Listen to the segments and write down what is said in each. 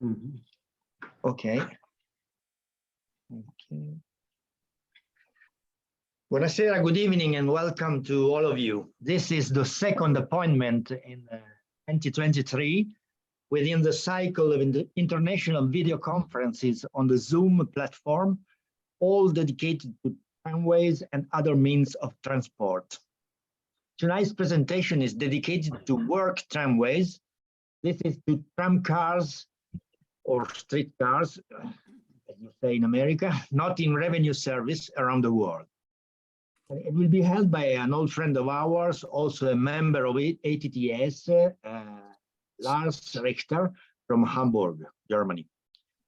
Mm-hmm. Okay. Okay. Buonasera, good evening, and welcome to all of you. This is the second appointment in 2023 within the cycle of international video conferences on the Zoom platform, all dedicated to tramways and other means of transport. Tonight's presentation is dedicated to work tramways. This is to tram cars or street cars, as you say in America, not in revenue service around the world. It will be held by an old friend of ours, also a member of ATTS, Lars Richter from Hamburg, Germany.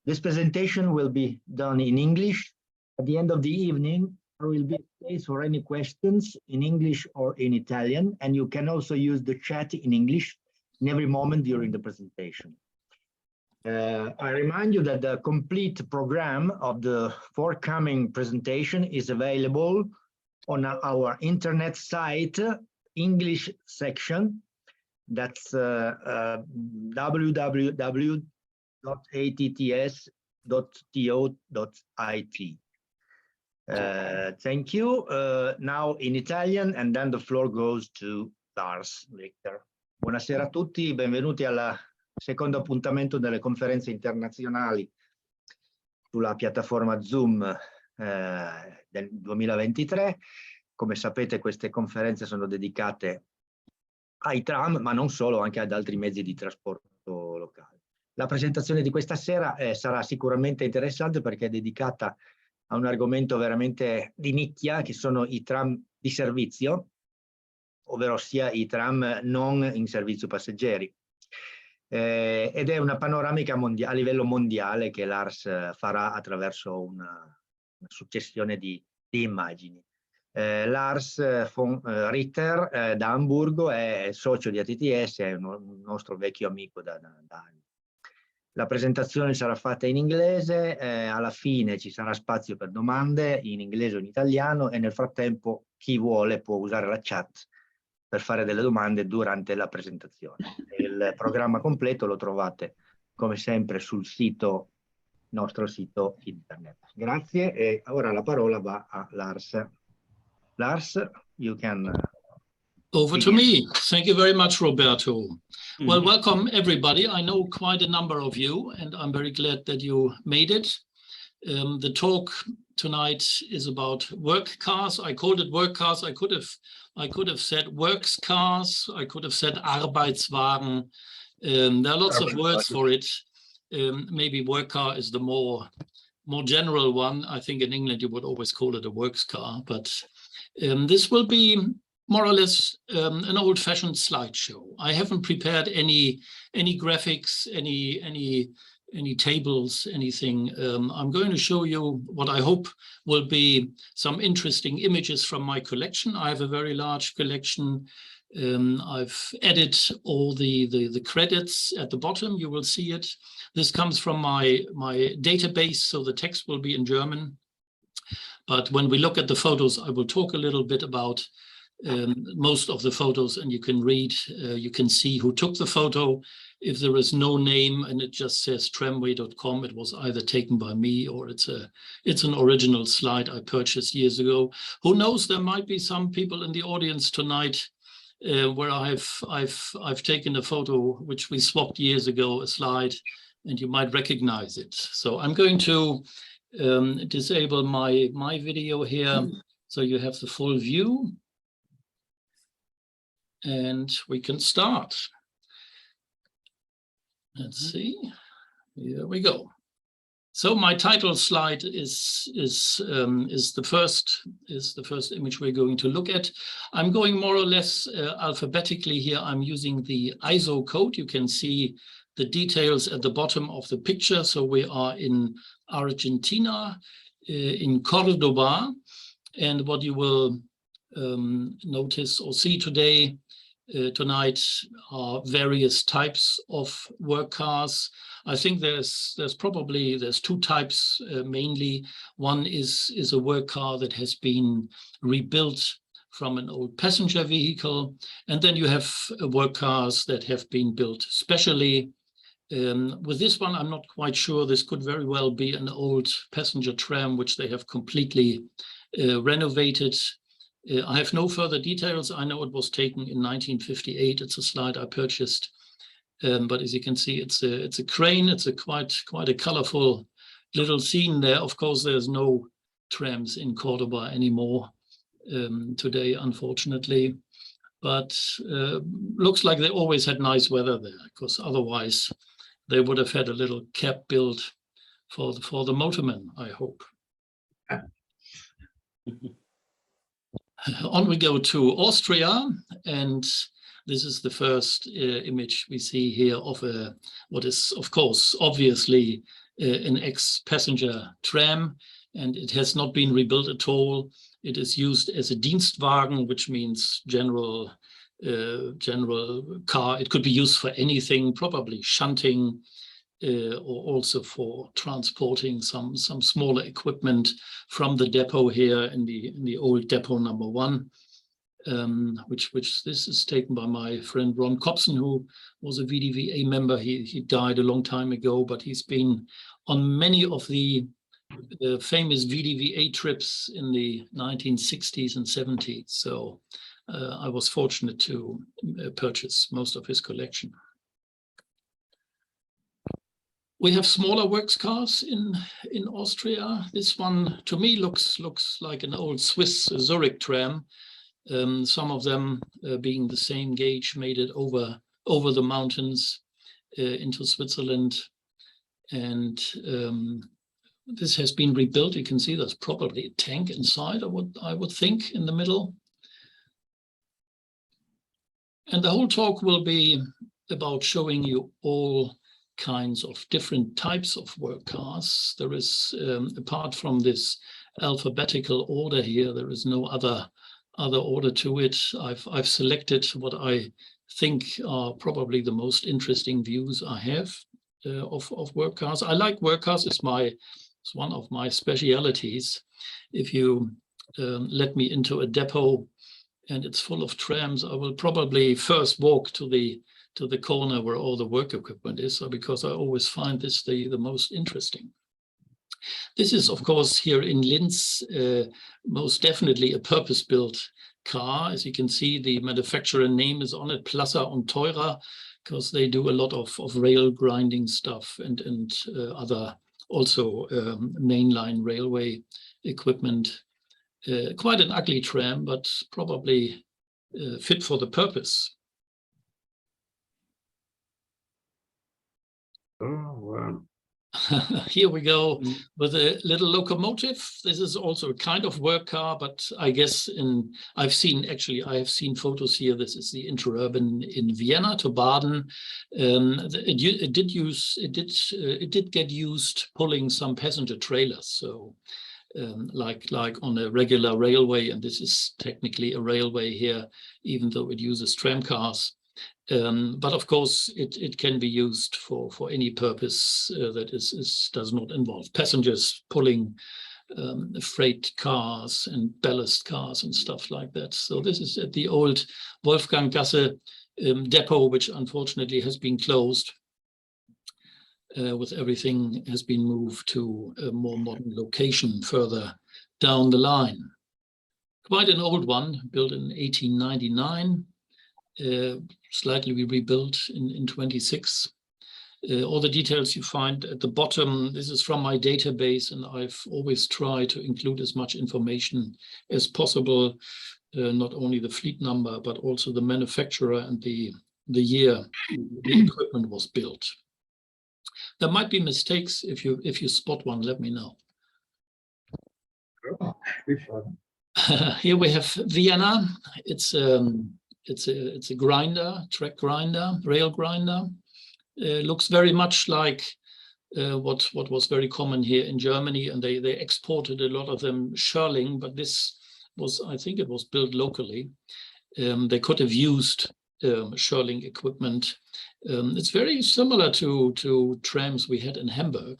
This presentation will be done in English. At the end of the evening, there will be space for any questions in English or in Italian, and you can also use the chat in English in every moment during the presentation. I remind you that the complete program of the forthcoming presentation is available on our internet site, English section. That's www.atts.to.it. Thank you. Now in Italian, and then the floor goes to Lars Richter. Buonasera a tutti, benvenuti al secondo appuntamento delle conferenze internazionali sulla piattaforma Zoom del 2023. Come sapete, queste conferenze sono dedicate ai tram, ma non solo, anche ad altri mezzi di trasporto locale. La presentazione di questa sera sarà sicuramente interessante perché è dedicata a un argomento veramente di nicchia, che sono i tram di servizio, ovvero sia i tram non in servizio passeggeri. Ed è una panoramica a livello mondiale che Lars farà attraverso una successione di immagini. Lars Richter da Amburgo è socio di ATTS, è un nostro vecchio amico da anni. La presentazione sarà fatta in inglese, alla fine ci sarà spazio per domande in inglese o in italiano, e nel frattempo chi vuole può usare la chat per fare delle domande durante la presentazione. Il programma completo lo trovate come sempre sul nostro sito internet. Grazie, e ora la parola va a Lars. Lars, you can... Over to me. Thank you very much, Roberto. Well, welcome everybody. I know quite a number of you, and I'm very glad that you made it. The talk tonight is about work cars. I called it work cars. I could have said works cars. I could have said Arbeitswagen. There are lots of words for it. Maybe work car is the more general one. I think in England you would always call it a works car, but this will be more or less an old-fashioned slideshow. I haven't prepared any graphics, any tables, anything. I'm going to show you what I hope will be some interesting images from my collection. I have a very large collection. I've added all the credits at the bottom. You will see it. This comes from my database, so the text will be in German. But when we look at the photos, I will talk a little bit about most of the photos, and you can read, you can see who took the photo. If there is no name and it just says tramway.com, it was either taken by me or it's an original slide I purchased years ago. Who knows, there might be some people in the audience tonight where I've taken a photo which we swapped years ago, a slide, and you might recognize it. So I'm going to disable my video here so you have the full view. And we can start. Let's see. Here we go. So my title slide is the first image we're going to look at. I'm going more or less alphabetically here. I'm using the ISO code. You can see the details at the bottom of the picture. So we are in Argentina, in Cordoba, and what you will notice or see tonight are various types of work cars. I think there's two types mainly. One is a work car that has been rebuilt from an old passenger vehicle, and then you have work cars that have been built specially With this one, I'm not quite sure. This could very well be an old passenger tram, which they have completely renovated. I have no further details. I know it was taken in 1958. It's a slide I purchased. But as you can see, it's a crane. It's a quite a colorful little scene there. Of course, there's no trams in Cordoba anymore today, unfortunately. But looks like they always had nice weather there, because otherwise they would have had a little cab built for the motormen, I hope. On we go to Austria, and this is the first image we see here of what is, of course, obviously an ex-passenger tram, and it has not been rebuilt at all. It is used as a Dienstwagen, which means general car. It could be used for anything, probably shunting, or also for transporting some smaller equipment from the depot here in the old depot number 1, which this is taken by my friend Ron Cobson, who was a VDVA member. He died a long time ago, but he's been on many of the famous VDVA trips in the 1960s and 70s. So I was fortunate to purchase most of his collection. We have smaller works cars in Austria. This one, to me, looks like an old Swiss Zurich tram. Some of them being the same gauge, made it over the mountains into Switzerland. And this has been rebuilt. You can see there's probably a tank inside, I would think, in the middle. And the whole talk will be about showing you all kinds of different types of work cars. There is, apart from this alphabetical order here, there is no other order to it. I've selected what I think are probably the most interesting views I have of work cars. I like work cars. It's one of my specialities. If you let me into a depot and it's full of trams, I will probably first walk to the corner where all the work equipment is, because I always find this the most interesting. This is, of course, here in Linz, most definitely a purpose-built car. As you can see, the manufacturer name is on it, Plasser und Teurer, because they do a lot of rail grinding stuff and other also mainline railway equipment. Quite an ugly tram, but probably fit for the purpose. Oh, wow. Here we go with a little locomotive. This is also a kind of work car, but I guess I have seen photos here. This is the Interurban in Vienna to Baden. It did get used pulling some passenger trailers. So like on a regular railway, and this is technically a railway here, even though it uses tram cars. But of course, it can be used for any purpose that does not involve passengers pulling freight cars and ballast cars and stuff like that. So this is at the old Wolfganggasse depot, which unfortunately has been closed. With everything has been moved to a more modern location further down the line. Quite an old one, built in 1899. Slightly rebuilt in 26. All the details you find at the bottom. This is from my database, and I've always tried to include as much information as possible, not only the fleet number, but also the manufacturer and the year the equipment was built. There might be mistakes. If you spot one, let me know. Here we have Vienna. It's a grinder, track grinder, rail grinder. Looks very much like what was very common here in Germany, and they exported a lot of them Schörling, but this was, I think it was built locally. They could have used Schörling equipment. It's very similar to trams we had in Hamburg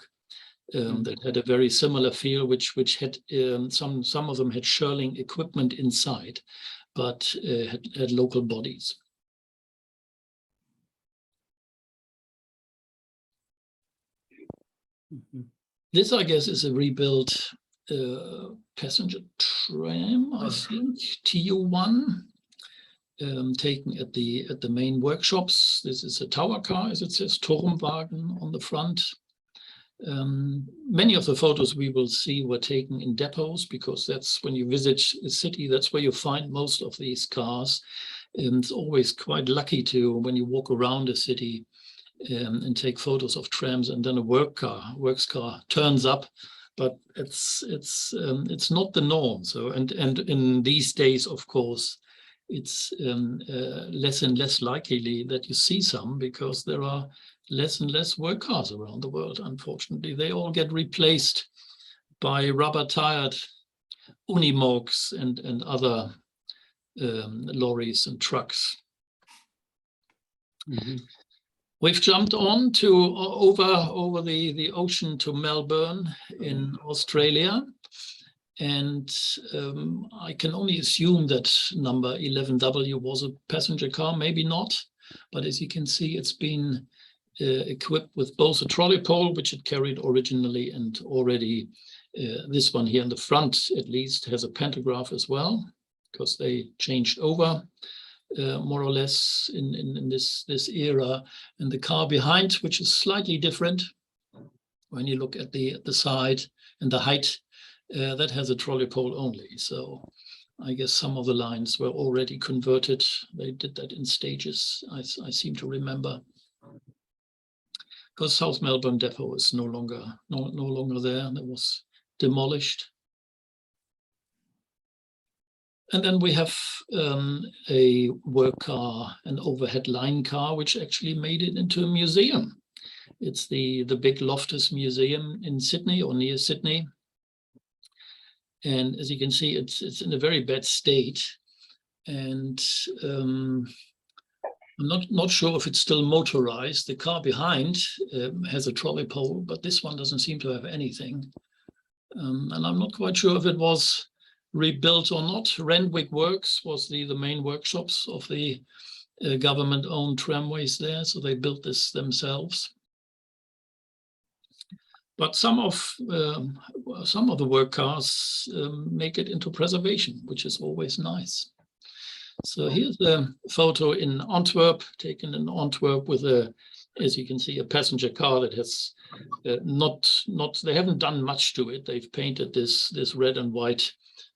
that had a very similar feel, which had some of them had Schörling equipment inside, but had local bodies. This, I guess, is a rebuilt passenger tram, I think, TU1, taken at the main workshops. This is a tower car, as it says, Turmwagen on the front. Many of the photos we will see were taken in depots, because that's when you visit a city, that's where you find most of these cars. And it's always quite lucky to, when you walk around a city and take photos of trams, and then a works car turns up, but it's not the norm. So and in these days, of course, it's less and less likely that you see some, because there are less and less work cars around the world. Unfortunately, they all get replaced by rubber-tired unimogs and other lorries and trucks. We've jumped on to over the ocean to Melbourne in Australia, and I can only assume that number 11W was a passenger car, maybe not, but as you can see, it's been equipped with both a trolley pole, which it carried originally, and already this one here in the front at least has a pantograph as well, because they changed over more or less in this era. And the car behind, which is slightly different when you look at the side and the height, that has a trolley pole only. So I guess some of the lines were already converted. They did that in stages, I seem to remember, because South Melbourne Depot is no longer there, and it was demolished. And then we have a work car, an overhead line car, which actually made it into a museum. It's the big Loftus Museum in Sydney, or near Sydney. And as you can see, it's in a very bad state. And I'm not sure if it's still motorized. The car behind has a trolley pole, but this one doesn't seem to have anything. And I'm not quite sure if it was rebuilt or not. Randwick Works was the main workshops of the government-owned tramways there, so they built this themselves. But some of the work cars make it into preservation, which is always nice. So here's a photo in Antwerp, taken in Antwerp with as you can see, a passenger car that has they haven't done much to it. They've painted this red and white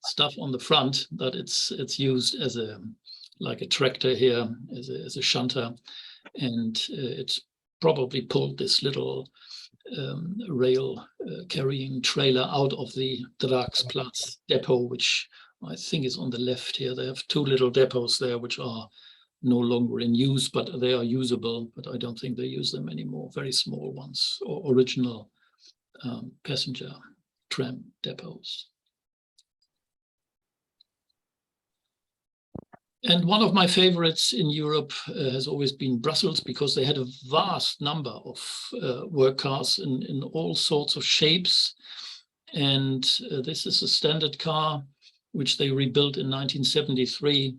stuff on the front, but it's used as like a tractor here, as a shunter, and it's probably pulled this little rail carrying trailer out of the Dragsplatz depot, which I think is on the left here. They have two little depots there, which are no longer in use, but they are usable, but I don't think they use them anymore. Very small ones, or original passenger tram depots. And one of my favorites in Europe has always been Brussels, because they had a vast number of work cars in all sorts of shapes. And this is a standard car, which they rebuilt in 1973.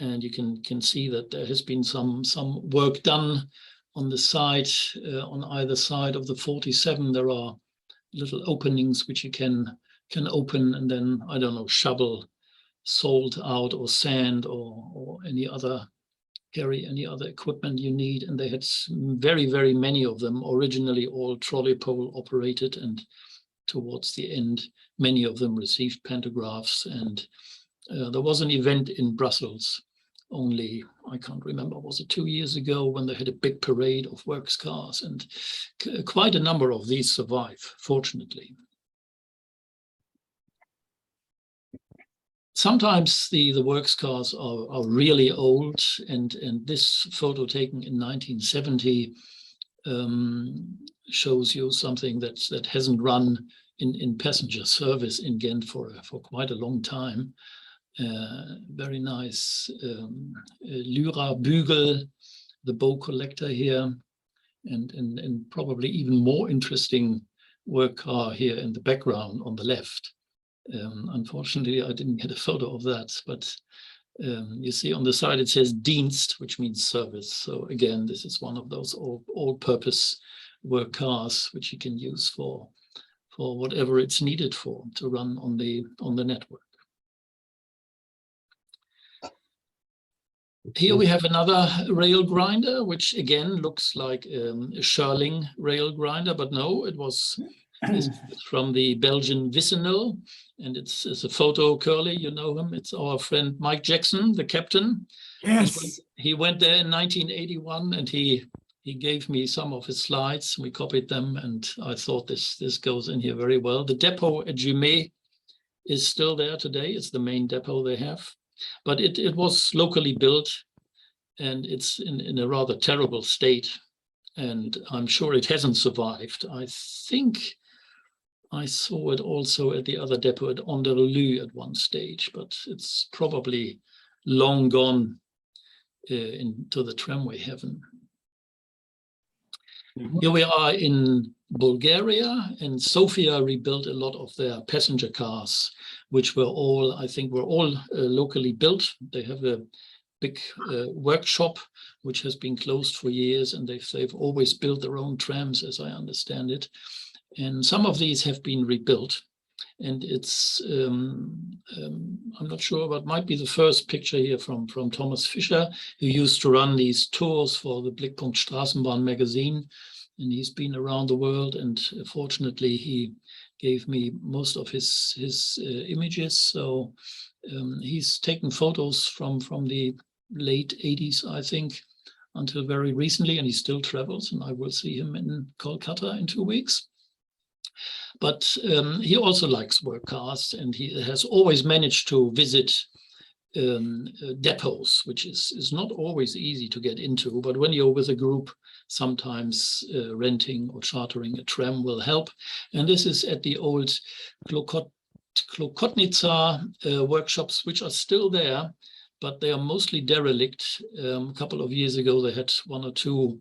And you can see that there has been some work done on the side, on either side of the 47. There are little openings which you can open, and then, I don't know, shovel salt out, or sand, or carry any other equipment you need. And they had very, very many of them, originally all trolley pole operated, and towards the end, many of them received pantographs. And there was an event in Brussels only, I can't remember, was it 2 years ago, when they had a big parade of works cars, and quite a number of these survive, fortunately. Sometimes the works cars are really old, and this photo taken in 1970 shows you something that hasn't run in passenger service in Ghent for quite a long time. Very nice Lyra Bügel, the bow collector here, and probably even more interesting work car here in the background on the left. Unfortunately, I didn't get a photo of that, but you see on the side it says Dienst, which means service. So again, this is one of those all-purpose work cars, which you can use for whatever it's needed for to run on the network. Here we have another rail grinder, which again looks like a Schirling rail grinder, but no, it's from the Belgian Vicinal, and it's a photo, Curly, you know him. It's our friend Mike Jackson, the captain. Yes. He went there in 1981, and he gave me some of his slides. We copied them, and I thought this goes in here very well. The depot at Jumet is still there today. It's the main depot they have. But it was locally built, and it's in a rather terrible state, and I'm sure it hasn't survived. I think I saw it also at the other depot at Anderlecht at one stage, but it's probably long gone into the tramway heaven. Here we are in Bulgaria, and Sofia rebuilt a lot of their passenger cars, which were all, I think, locally built. They have a big workshop, which has been closed for years, and they've always built their own trams, as I understand it. And some of these have been rebuilt. And it's, I'm not sure, but might be the first picture here from Thomas Fischer, who used to run these tours for the Blickpunkt Straßenbahn magazine. And he's been around the world, and fortunately he gave me most of his images. So he's taken photos from the late 80s, I think, until very recently, and he still travels, and I will see him in Kolkata in 2 weeks. But he also likes work cars, and he has always managed to visit depots, which is not always easy to get into. But when you're with a group, sometimes renting or chartering a tram will help. And this is at the old Klokotnica workshops, which are still there, but they are mostly derelict. A couple of years ago, they had 1 or 2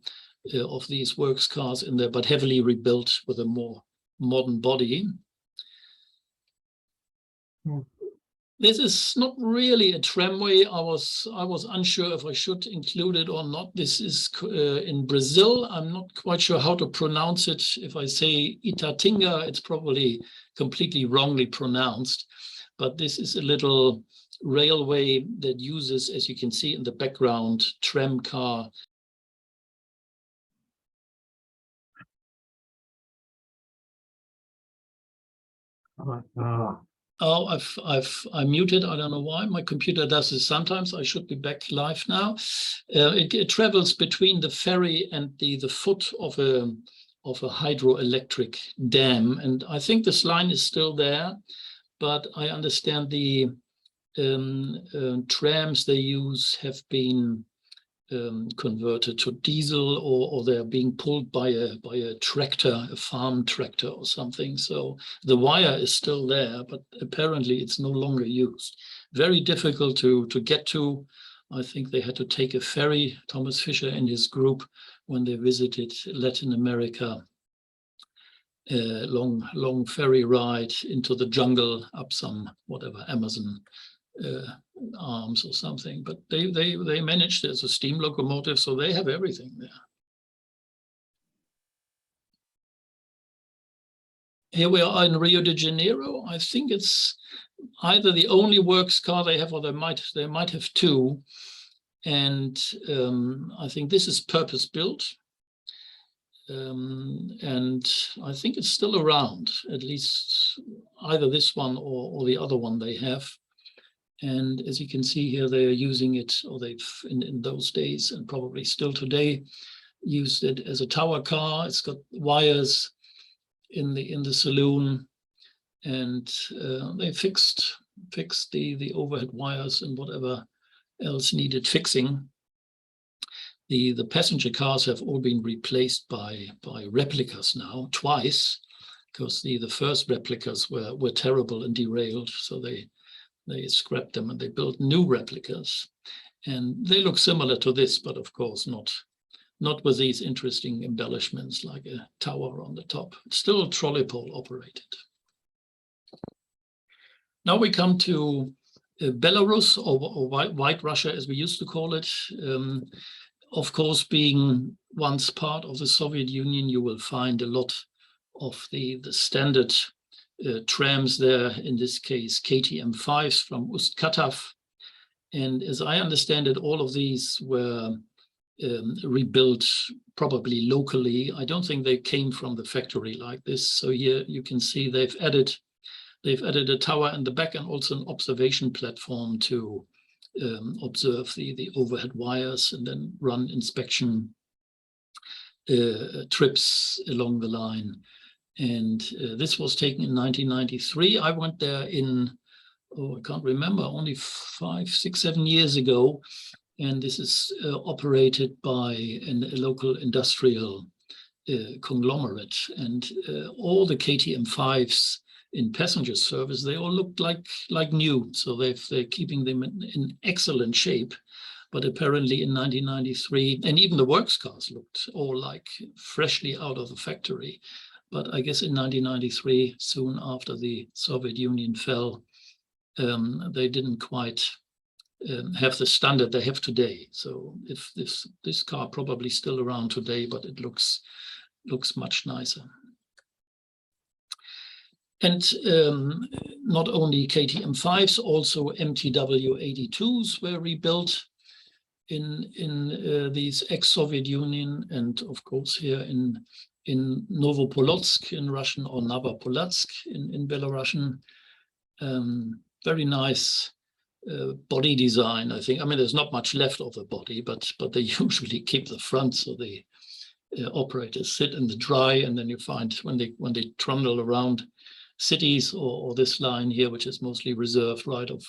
of these works cars in there, but heavily rebuilt with a more modern body. This is not really a tramway. I was unsure if I should include it or not. This is in Brazil. I'm not quite sure how to pronounce it. If I say Itatinga, it's probably completely wrongly pronounced. But this is a little railway that uses, as you can see in the background, tram car. Oh, I'm muted. I don't know why. My computer does this sometimes. I should be back live now. It travels between the ferry and the foot of a hydroelectric dam, and I think this line is still there. But I understand the trams they use have been converted to diesel, or they're being pulled by a tractor, a farm tractor or something. So the wire is still there, but apparently it's no longer used. Very difficult to get to. I think they had to take a ferry, Thomas Fischer and his group, when they visited Latin America. Long ferry ride into the jungle, up some whatever Amazon arms or something, but they managed. There's a steam locomotive, so they have everything there. Here we are in Rio de Janeiro. I think it's either the only works car they have, or they might have 2. And I think this is purpose built. And I think it's still around, at least either this one or the other one they have. And as you can see here, they're using it, or they've in those days, and probably still today, used it as a tower car. It's got wires in the saloon, and they fixed the overhead wires and whatever else needed fixing. The passenger cars have all been replaced by replicas now, twice, because the first replicas were terrible and derailed, so they scrapped them and they built new replicas, and they look similar to this, but of course not with these interesting embellishments like a tower on the top. It's still trolley pole operated. Now we come to Belarus, or White Russia, as we used to call it. of course, being once part of the Soviet Union, you will find a lot of the standard trams there, in this case, KTM5s from Ust-Katav. And as I understand it, all of these were rebuilt probably locally. I don't think they came from the factory like this. So here you can see they've added a tower in the back and also an observation platform to observe the overhead wires and then run inspection trips along the line. And this was taken in 1993. I went there in, I can't remember, only 5, 6, 7 years ago. And this is operated by a local industrial conglomerate. And all the KTM5s in passenger service, they all looked like new. So they're keeping them in excellent shape. But apparently in 1993, and even the works cars looked all like freshly out of the factory. But I guess in 1993, soon after the Soviet Union fell, they didn't quite have the standard they have today. So if this car probably still around today, but it looks much nicer. And not only KTM5s, also MTW82s were rebuilt in these ex-Soviet Union, and of course here in Novopolotsk in Russian, or Novopolotsk in Belarusian. Very nice body design, I think. I mean, there's not much left of the body, but they usually keep the front, so the operators sit in the dry, and then you find when they trundle around cities or this line here, which is mostly reserved right of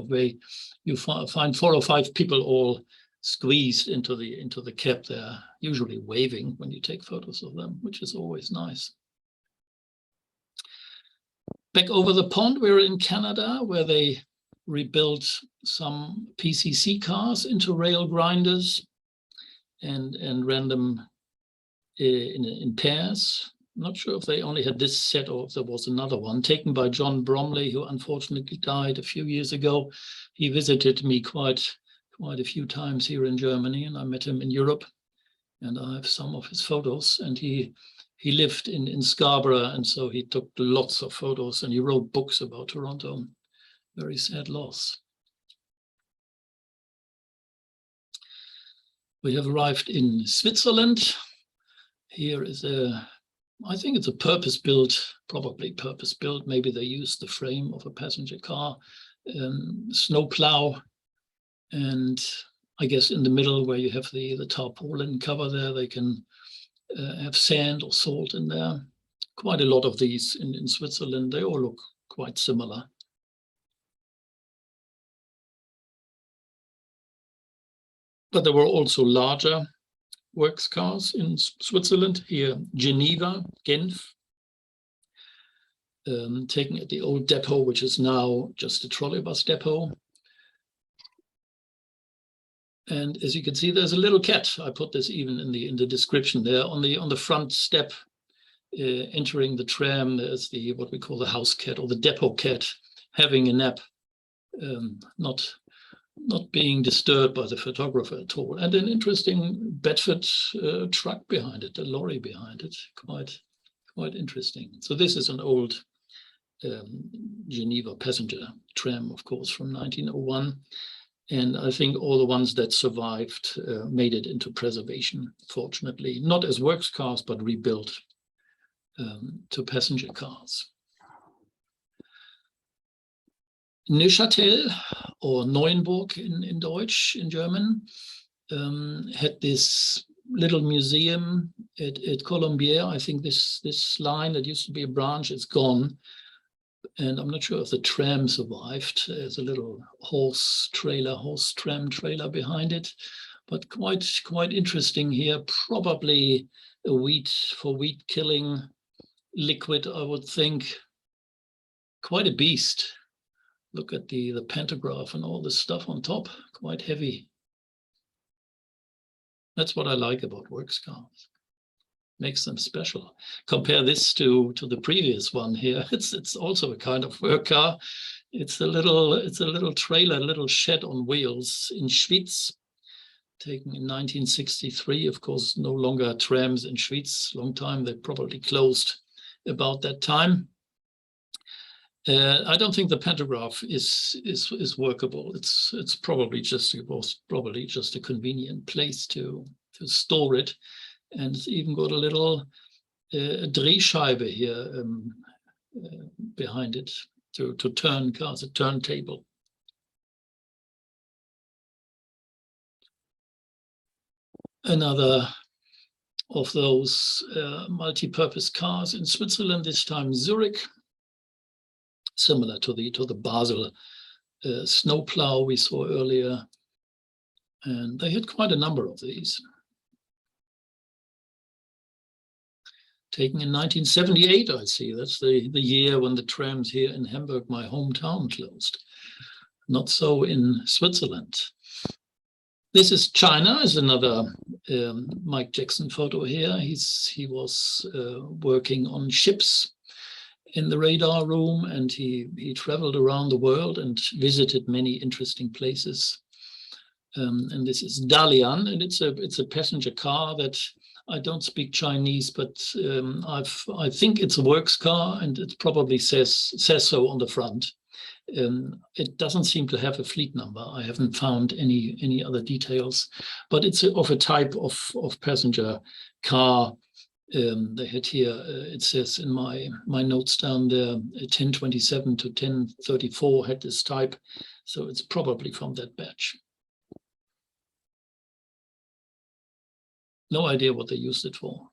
way, you find 4 or 5 people all squeezed into the cab there, usually waving when you take photos of them, which is always nice. Back over the pond, we're in Canada, where they rebuilt some PCC cars into rail grinders and ran them in pairs. I'm not sure if they only had this set or if there was another one taken by John Bromley, who unfortunately died a few years ago. He visited me quite a few times here in Germany, and I met him in Europe, and I have some of his photos. And he lived in Scarborough, and so he took lots of photos, and he wrote books about Toronto. Very sad loss. We have arrived in Switzerland. Here is I think it's a purpose-built, probably purpose-built. Maybe they used the frame of a passenger car, snow plow. And I guess in the middle where you have the tarpaulin cover there, they can have sand or salt in there. Quite a lot of these in Switzerland. They all look quite similar. But there were also larger works cars in Switzerland, here Geneva, Genf, taken at the old depot, which is now just a trolleybus depot. And as you can see, there's a little cat. I put this even in the description there on the front step, entering the tram. There's what we call the house cat or the depot cat, having a nap, not being disturbed by the photographer at all. And an interesting Bedford truck behind it, a lorry behind it, quite interesting. So this is an old Geneva passenger tram, of course, from 1901. And I think all the ones that survived made it into preservation, fortunately, not as works cars, but rebuilt to passenger cars. Neuchâtel, or Neuenburg in Deutsch, in German, had this little museum at Colombier. I think this line that used to be a branch is gone. And I'm not sure if the tram survived. There's a little horse tram trailer behind it, but quite interesting here. Probably a wheat killing liquid, I would think. Quite a beast. Look at the pantograph and all this stuff on top, quite heavy. That's what I like about works cars. Makes them special. Compare this to the previous one here. It's also a kind of work car. It's a little trailer, a little shed on wheels in Schwyz. taken in 1963. Of course, no longer trams in Schwyz, long time. They probably closed about that time. I don't think the pantograph is workable. It's probably just a convenient place to store it, and it's even got a little Drehscheibe here behind it to turn cars, a turntable. Another of those multi-purpose cars in Switzerland, this time Zurich, similar to the Basel snowplow we saw earlier. And they had quite a number of these. Taken in 1978, I see. That's the year when the trams here in Hamburg, my hometown, closed. Not so in Switzerland. This is China, is another Mike Jackson photo here. He was working on ships in the radar room, and he traveled around the world and visited many interesting places. And this is Dalian, and it's a passenger car that I don't speak Chinese, but I think it's a works car, and it probably says so on the front. It doesn't seem to have a fleet number. I haven't found any other details, but it's of a type of passenger car. They had here, it says in my notes down there, 1027 to 1034 had this type, so it's probably from that batch. No idea what they used it for.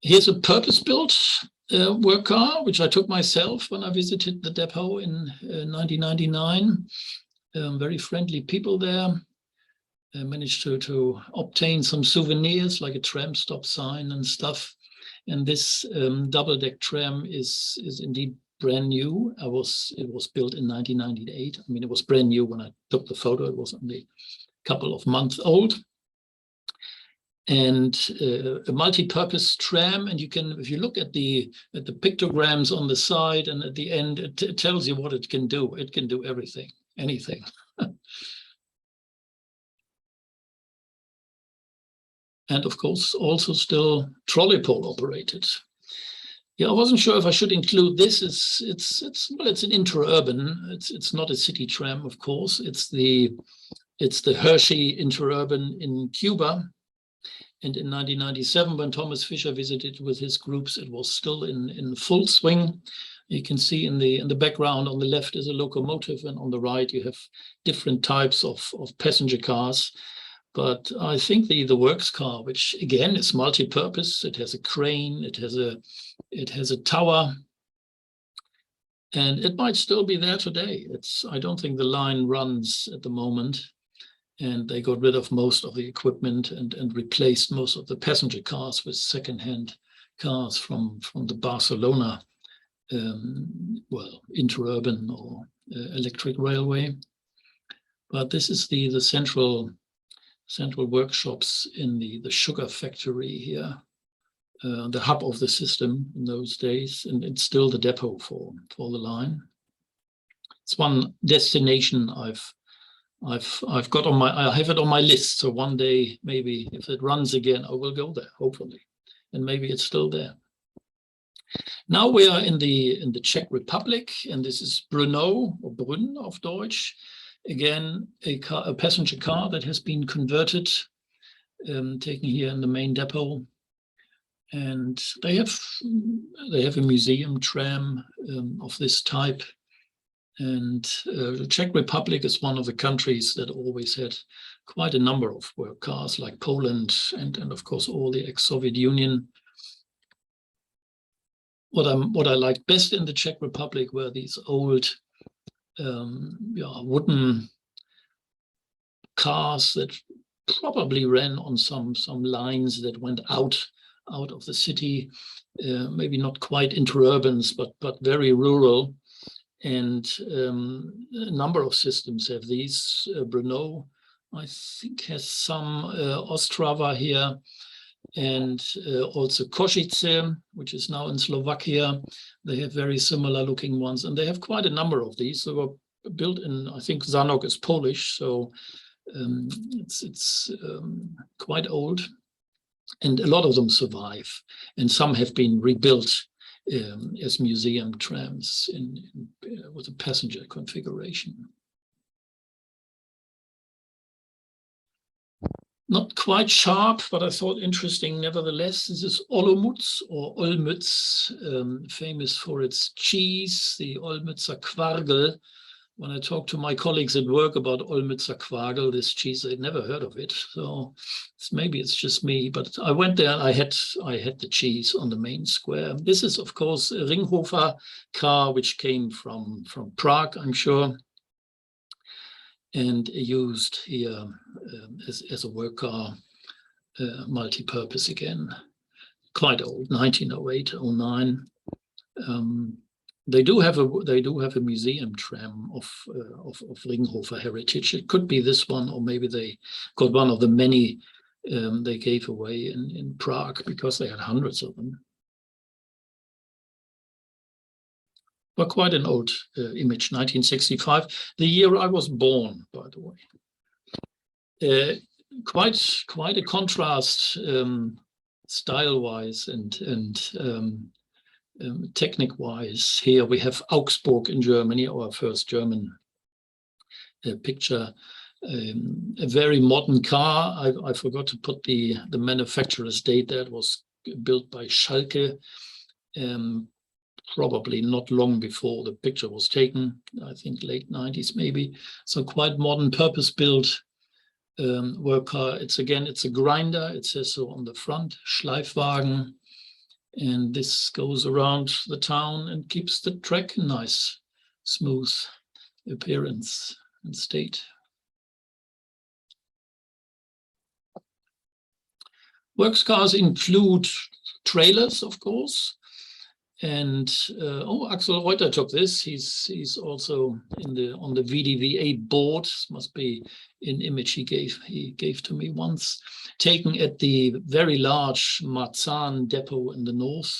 Here's a purpose-built work car, which I took myself when I visited the depot in 1999. Very friendly people there. I managed to obtain some souvenirs like a tram stop sign and stuff. And this double-deck tram is indeed brand new. It was built in 1998. I mean, it was brand new when I took the photo. It was only a couple of months old. And a multi-purpose tram, and you can, if you look at the pictograms on the side and at the end, it tells you what it can do. It can do everything, anything. And of course, also still trolley pole operated. Yeah, I wasn't sure if I should include this. It's an interurban. It's not a city tram, of course. It's the Hershey interurban in Cuba. And in 1997, when Thomas Fischer visited with his groups, it was still in full swing. You can see in the background on the left is a locomotive, and on the right you have different types of passenger cars. But I think the works car, which again is multi-purpose, it has a crane, it has a tower, and it might still be there today. I don't think the line runs at the moment. And they got rid of most of the equipment and replaced most of the passenger cars with second-hand cars from the Barcelona, interurban or electric railway. But this is the central workshops in the sugar factory here, the hub of the system in those days, and it's still the depot for the line. It's one destination I've got I have it on my list. So one day, maybe if it runs again, I will go there, hopefully. And maybe it's still there. Now we are in the Czech Republic, and this is Brno, or Brünn auf Deutsch. Again, a passenger car that has been converted, taken here in the main depot. And they have a museum tram of this type. And the Czech Republic is one of the countries that always had quite a number of work cars, like Poland and of course all the ex-Soviet Union. What I liked best in the Czech Republic were these old wooden cars that probably ran on some lines that went out of the city, maybe not quite interurbans, but very rural. And a number of systems have these. Brno, I think, has some Ostrava here, and also Košice, which is now in Slovakia. They have very similar looking ones, and they have quite a number of these. They were built in, I think Zanok is Polish, so It's quite old, and a lot of them survive, and some have been rebuilt as museum trams with a passenger configuration. Not quite sharp, but I thought interesting nevertheless. This is Olomouc or Olmütz, famous for its cheese, the Olmützer Kvargel. When I talk to my colleagues at work about Olmützer Kvargel, this cheese, they'd never heard of it. So maybe it's just me, but I went there and I had the cheese on the main square. This is, of course, a Ringhofer car, which came from Prague, I'm sure, and used here as a work car, multi-purpose again. Quite old, 1908, 09. They do have a museum tram of Ringhofer heritage. It could be this one, or maybe they got one of the many they gave away in Prague, because they had hundreds of them. But quite an old image, 1965, the year I was born, by the way. Quite a contrast style-wise and technique-wise. Here we have Augsburg in Germany, our first German picture. A very modern car. I forgot to put the manufacturer's date there. It was built by Schalke, probably not long before the picture was taken. I think late 90s maybe. So quite modern, purpose-built work car. It's a grinder. It says so on the front, Schleifwagen. And this goes around the town and keeps the track in nice, smooth appearance and state. Works cars include trailers, of course. And Axel Reuter took this. He's also on the VDVA board. This must be an image he gave to me once, taken at the very large Marzahn depot in the north,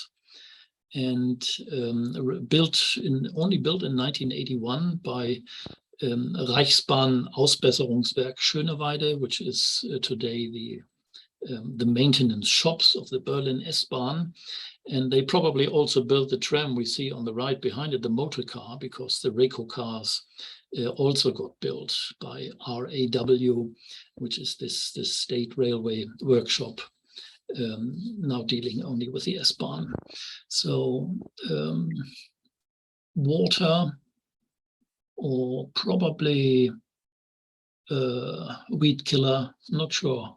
and only built in 1981 by Reichsbahn Ausbesserungswerk Schöneweide, which is today the maintenance shops of the Berlin S-Bahn. And they probably also built the tram we see on the right behind it, the motor car, because the Reco cars also got built by RAW, which is this state railway workshop, now dealing only with the S-Bahn. So water, or probably weed killer, not sure.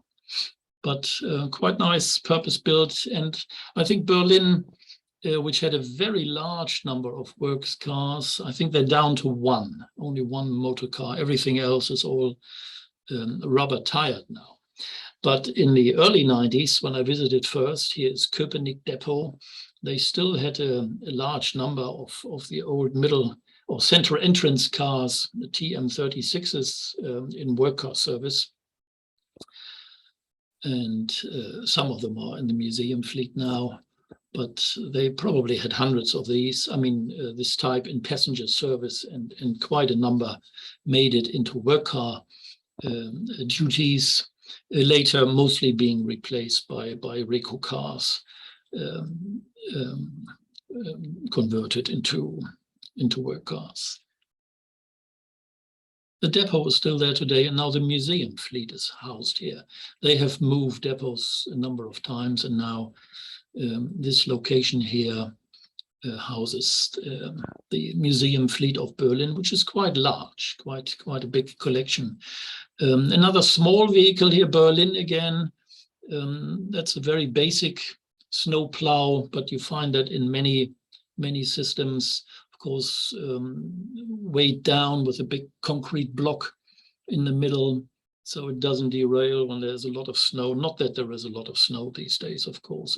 But quite nice, purpose-built. And I think Berlin, which had a very large number of works cars, I think they're down to only one motor car. Everything else is all rubber-tired now. But in the early 90s, when I visited first, here's Köpenick Depot, they still had a large number of the old middle or center entrance cars, the TM36s in work car service. And some of them are in the museum fleet now, but they probably had hundreds of these. I mean, this type in passenger service, and quite a number made it into work car duties, later mostly being replaced by Reco cars, converted into work cars. The depot is still there today, and now the museum fleet is housed here. They have moved depots a number of times, and now this location here houses the museum fleet of Berlin, which is quite large, quite a big collection. Another small vehicle here, Berlin again. That's a very basic snow plow, but you find that in many systems. Course, weighed down with a big concrete block in the middle, so it doesn't derail when there's a lot of snow. Not that there is a lot of snow these days, of course,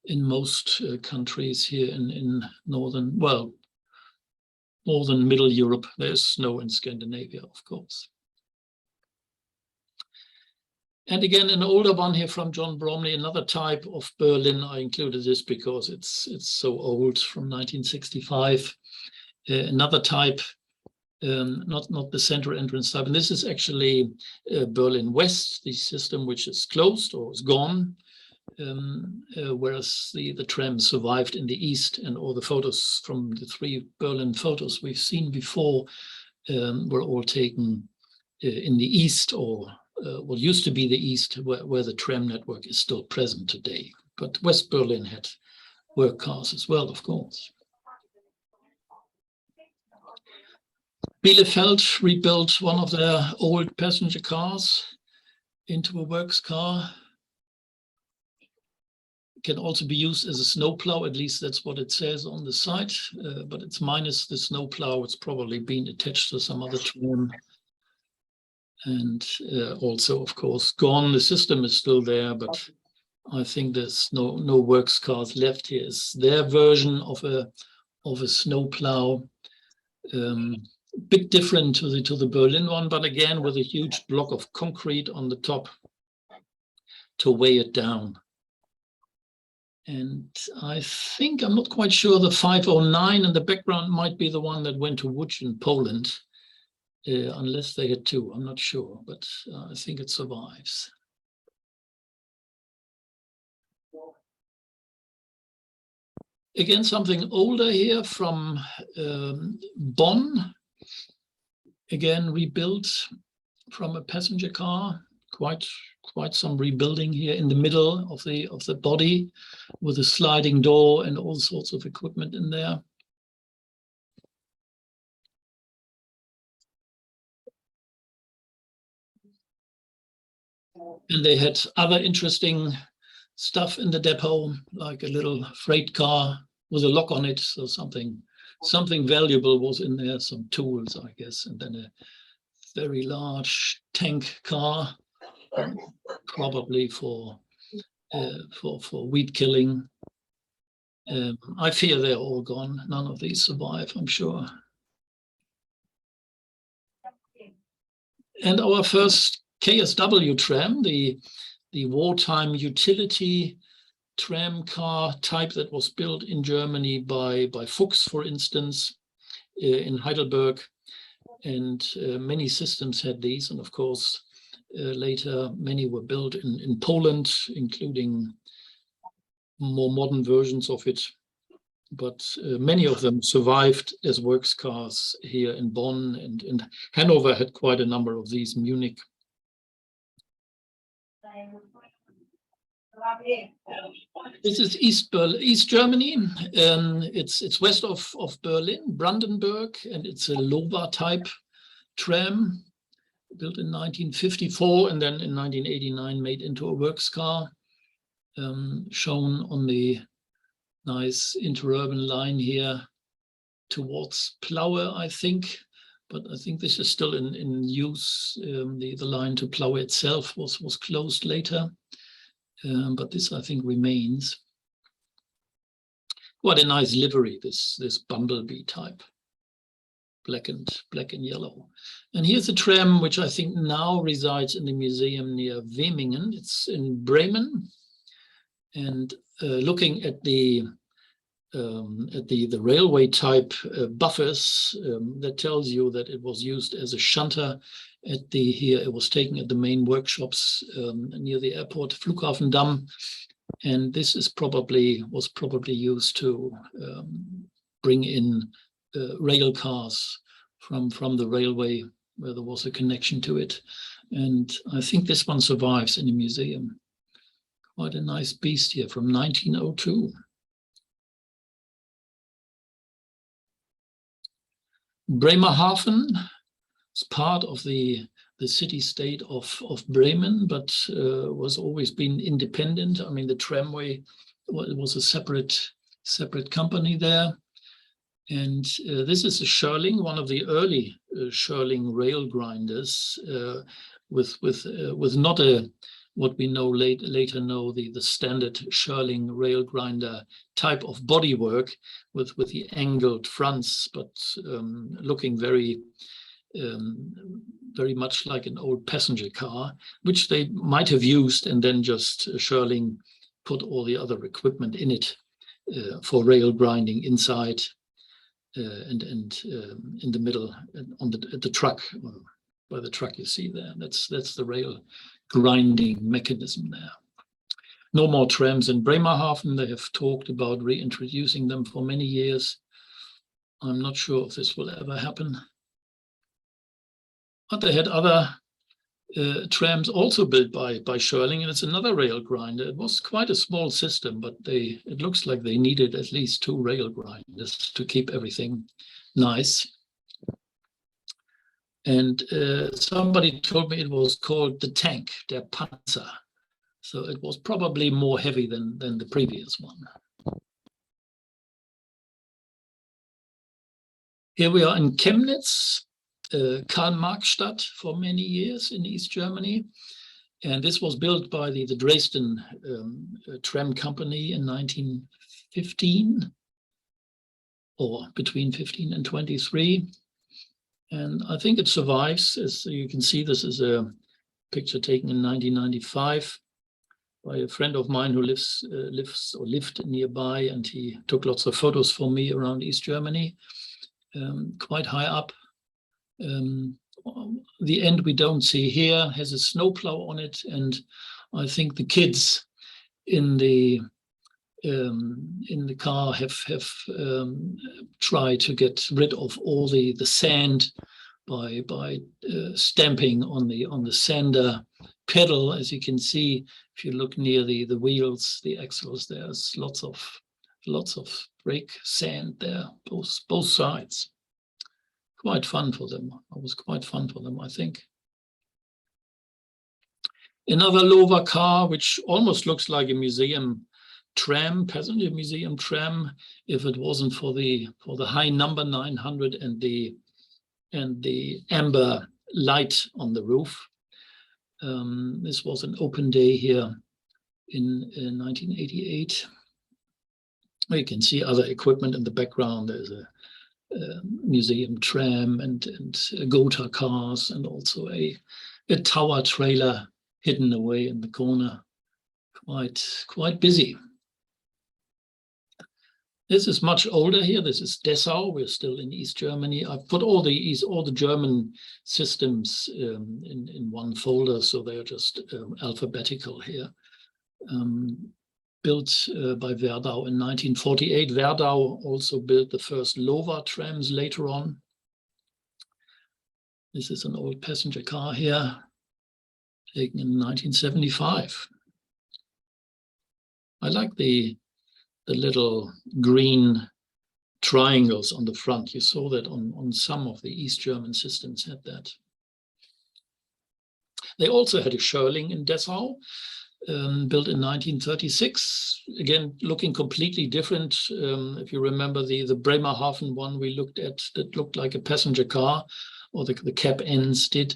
in most countries here in northern middle Europe. There's snow in Scandinavia, of course. And again, an older one here from John Bromley, another type of Berlin. I included this because it's so old, from 1965. Another type not the central entrance type. And this is actually Berlin West, the system which is closed or is gone, whereas the tram survived in the east, and all the photos from the 3 Berlin photos we've seen before were all taken in the east, or what used to be the east, where the tram network is still present today. But West Berlin had work cars as well, of course. Bielefeld rebuilt one of their old passenger cars into a works car. It can also be used as a snowplow, at least that's what it says on the site, but it's minus the snowplow. It's probably been attached to some other tram. And also, of course, gone. The system is still there, but I think there's no works cars left here. It's their version of a snowplow. Bit different to the Berlin one, but again with a huge block of concrete on the top to weigh it down. And I think, I'm not quite sure, the 509 in the background might be the one that went to Łódź in Poland, unless they had 2. I'm not sure, but I think it survives. Again, something older here from Bonn. Again, rebuilt from a passenger car. Quite some rebuilding here in the middle of the body, with a sliding door and all sorts of equipment in there. And they had other interesting stuff in the depot, like a little freight car with a lock on it, so something valuable was in there, some tools, I guess, and then a very large tank car, probably for weed killing. I fear they're all gone. None of these survive, I'm sure. And our first KSW tram, the wartime utility tram car type that was built in Germany by Fuchs, for instance, in Heidelberg. And many systems had these. And of course, later, many were built in Poland, including more modern versions of it. But many of them survived as works cars here in Bonn, and Hanover had quite a number of these, Munich. This is East Germany. It's west of Berlin, Brandenburg, and it's a Lowa type tram built in 1954 and then in 1989 made into a works car, shown on the nice interurban line here towards Plaue, I think. But I think this is still in use. The line to Plaue itself was closed later. But this, I think, remains. What a nice livery, this bumblebee type, black and yellow. And here's a tram which I think now resides in the museum near Wemingen. It's in Bremen. And looking at the railway type buffers, that tells you that it was used as a shunter here. It was taken at the main workshops near the airport, Flughafendamm, and this was probably used to bring in rail cars from the railway, where there was a connection to it. And I think this one survives in the museum. Quite a nice beast here from 1902. Bremerhaven is part of the city-state of Bremen, but was always been independent. I mean, the tramway, it was a separate company there. And this is a Schörling, one of the early Schörling rail grinders, with not what we know later know the standard Schörling rail grinder type of bodywork with the angled fronts, but looking very much like an old passenger car, which they might have used, and then just Schörling put all the other equipment in it for rail grinding inside. and in the middle at the truck, by the truck you see there. That's the rail grinding mechanism there. No more trams in Bremerhaven. They have talked about reintroducing them for many years. I'm not sure if this will ever happen. But they had other trams also built by Schörling, and it's another rail grinder. It was quite a small system, but it looks like they needed at least 2 rail grinders to keep everything nice. And somebody told me it was called the tank, der Panzer. So it was probably more heavy than the previous one. Here we are in Chemnitz, Karl-Marx-Stadt for many years in East Germany. And this was built by the Dresden tram company in 1915, or between 15 and 23. And I think it survives. As you can see, this is a picture taken in 1995 by a friend of mine who lived nearby, and he took lots of photos for me around East Germany, quite high up. The end we don't see here has a snowplow on it, and I think the kids in the car have tried to get rid of all the sand by stamping on the sander pedal. As you can see, if you look near the wheels, the axles, there's lots of brake sand there, both sides. Quite fun for them. It was quite fun for them, I think. Another Lower car, which almost looks like a museum tram, passenger museum tram, if it wasn't for the high number 900 and the amber light on the roof. This was an open day here in 1988. You can see other equipment in the background. There's a museum tram and Gotha cars, and also a tower trailer hidden away in the corner. Quite busy. This is much older here. This is Dessau. We're still in East Germany. I've put all the German systems in one folder, so they're just alphabetical here. Built by Werdau in 1948. Werdau also built the first Lower trams later on. This is an old passenger car here, taken in 1975. I like the little green triangles on the front. You saw that on some of the East German systems had that. They also had a Schörling in Dessau, built in 1936, again looking completely different. If you remember the Bremerhaven one we looked at, that looked like a passenger car, or the cab ends did.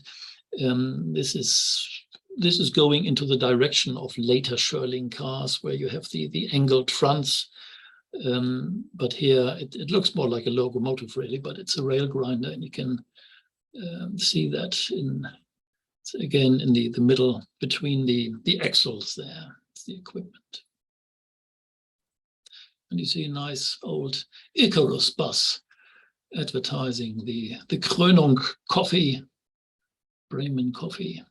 This is going into the direction of later Schörling cars, where you have the angled fronts. But here it looks more like a locomotive really, but it's a rail grinder, and you can see that again in the middle between the axles there. It's the equipment. And you see a nice old Icarus bus advertising the Krönung coffee, Bremen coffee.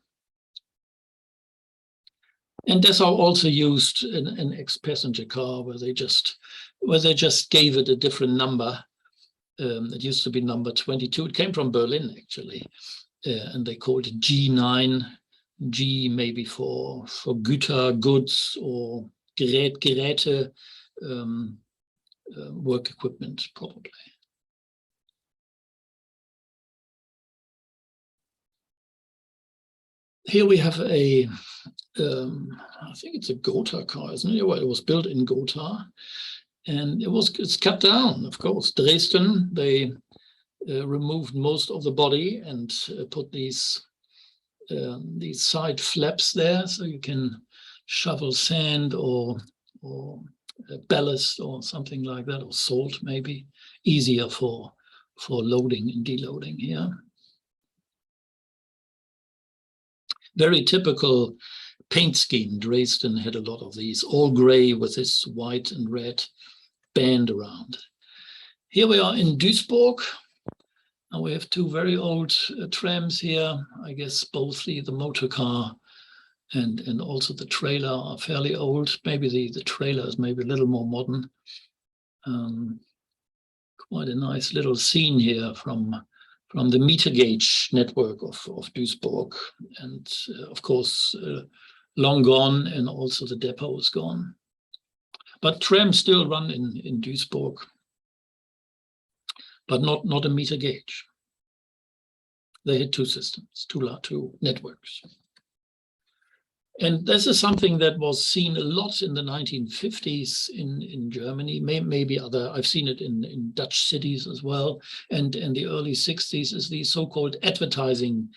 And Dessau also used an ex-passenger car where they just gave it a different number. It used to be number 22. It came from Berlin actually. And they called it G9, G maybe for Güter, goods, or Geräte, work equipment probably. Here we have I think it's a Gotha car, isn't it? Well, it was built in Gotha, and it's cut down, of course. Dresden, they removed most of the body and put these side flaps there, so you can shovel sand or ballast or something like that, or salt maybe, easier for loading and deloading here. Very typical paint scheme. Dresden had a lot of these, all gray with this white and red band around. Here we are in Duisburg. And we have two very old trams here. I guess both the motor car and also the trailer are fairly old. Maybe the trailer is maybe a little more modern. Quite a nice little scene here from the meter gauge network of Duisburg. And of course, long gone, and also the depot is gone. But trams still run in Duisburg, but not a meter gauge. They had two systems, two networks. And this is something that was seen a lot in the 1950s in Germany, maybe I've seen it in Dutch cities as well. And in the early 60s is the so-called advertising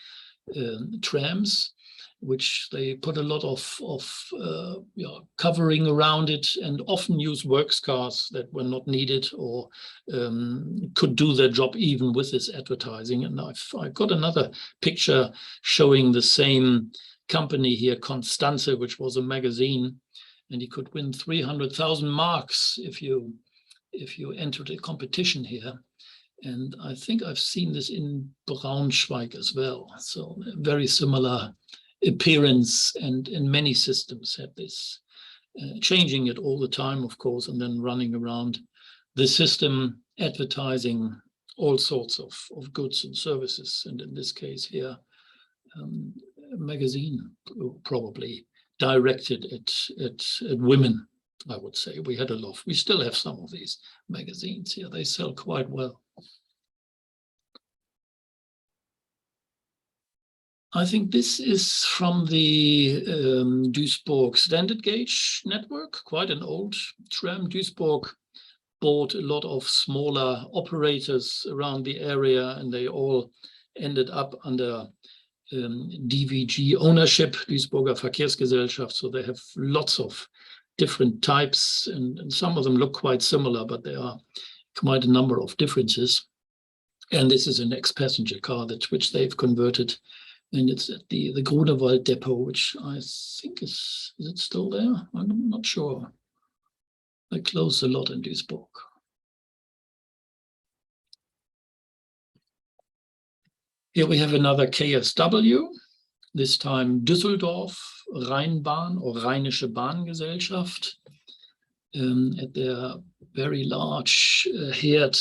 trams, which they put a lot of covering around it, and often use works cars that were not needed or could do their job even with this advertising. And I've got another picture showing the same company here, Constanze, which was a magazine, and you could win 300,000 marks if you entered a competition here. And I think I've seen this in Braunschweig as well. So very similar appearance, and many systems had this, changing it all the time, of course, and then running around the system, advertising all sorts of goods and services. And in this case here, a magazine probably directed at women, I would say. We had a lot. We still have some of these magazines here. They sell quite well. I think this is from the Duisburg standard gauge network, quite an old tram. Duisburg bought a lot of smaller operators around the area, and they all ended up under DVG ownership, Duisburger Verkehrsgesellschaft. So they have lots of different types, and some of them look quite similar, but there are quite a number of differences. And this is an ex-passenger car which they've converted. And it's at the Grunewald depot, which I think is it still there? I'm not sure. They closed a lot in Duisburg. Here we have another KSW, this time Düsseldorf Rheinbahn or Rheinische Bahngesellschaft, at their very large Herd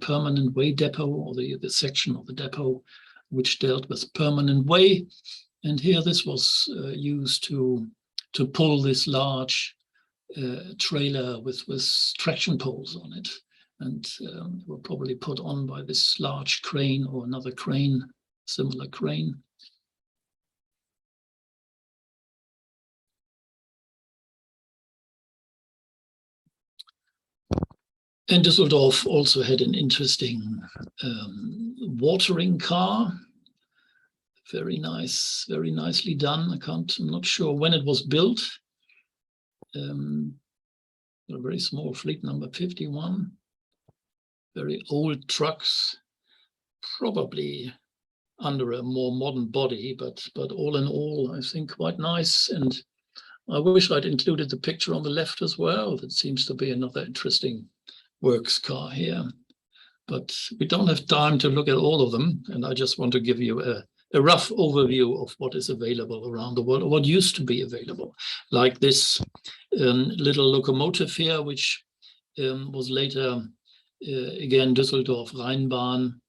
permanent way depot, or the section of the depot which dealt with permanent way. And here this was used to pull this large trailer with traction poles on it. And were probably put on by this large crane or another crane, similar crane. And Düsseldorf also had an interesting watering car. Very nice, very nicely done. I'm not sure when it was built. A very small fleet, number 51. Very old trucks, probably under a more modern body, but all in all, I think quite nice. And I wish I'd included the picture on the left as well. That seems to be another interesting works car here. But we don't have time to look at all of them, and I just want to give you a rough overview of what is available around the world, or what used to be available, like this little locomotive here, which was later again Düsseldorf Rheinbahn,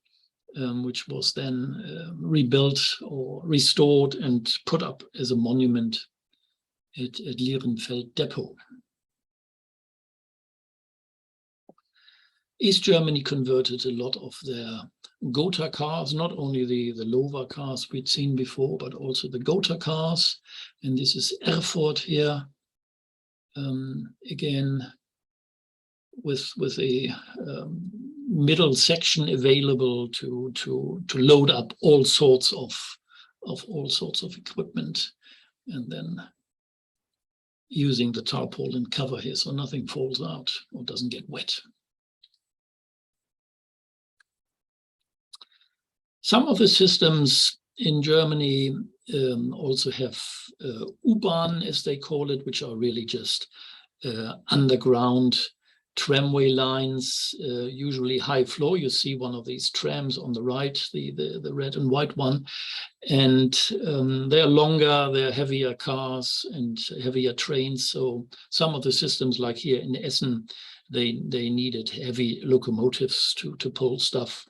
which was then rebuilt or restored and put up as a monument at Lierenfeld Depot. East Germany converted a lot of their Gotha cars, not only the Lowa cars we'd seen before, but also the Gotha cars. And this is Erfurt here, again, with a middle section available to load up all sorts of equipment, and then using the tarpaulin cover here so nothing falls out or doesn't get wet. Some of the systems in Germany also have U-Bahn, as they call it, which are really just underground tramway lines, usually high floor. You see one of these trams on the right, the red and white one. And they are longer, they're heavier cars and heavier trains. So some of the systems, like here in Essen, they needed heavy locomotives to pull stuff.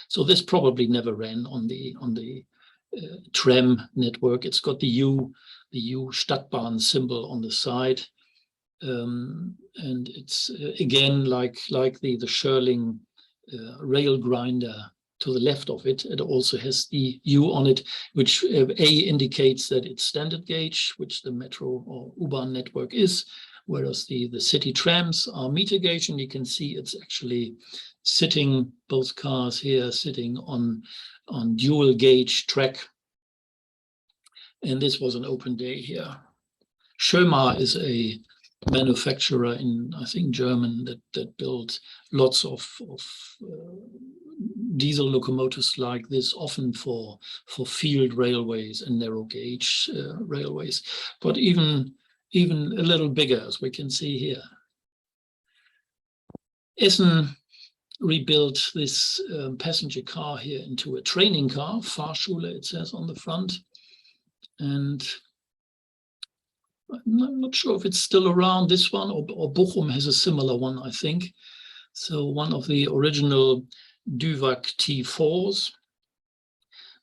So this probably never ran on the tram network. It's got the U Stadtbahn symbol on the side. And it's again like the Schörling rail grinder to the left of it. It also has the U on it, which A indicates that it's standard gauge, which the metro or U-Bahn network is, whereas the city trams are meter gauge, and you can see it's actually sitting, both cars here sitting on dual gauge track. And this was an open day here. Schöma is a manufacturer in, I think, German that built lots of diesel locomotives like this, often for field railways and narrow gauge railways, but even a little bigger, as we can see here. Essen rebuilt this passenger car here into a training car, Fahrschule it says on the front, and I'm not sure if it's still around, this one, or Bochum has a similar one, I think. So one of the original Duvac T4s,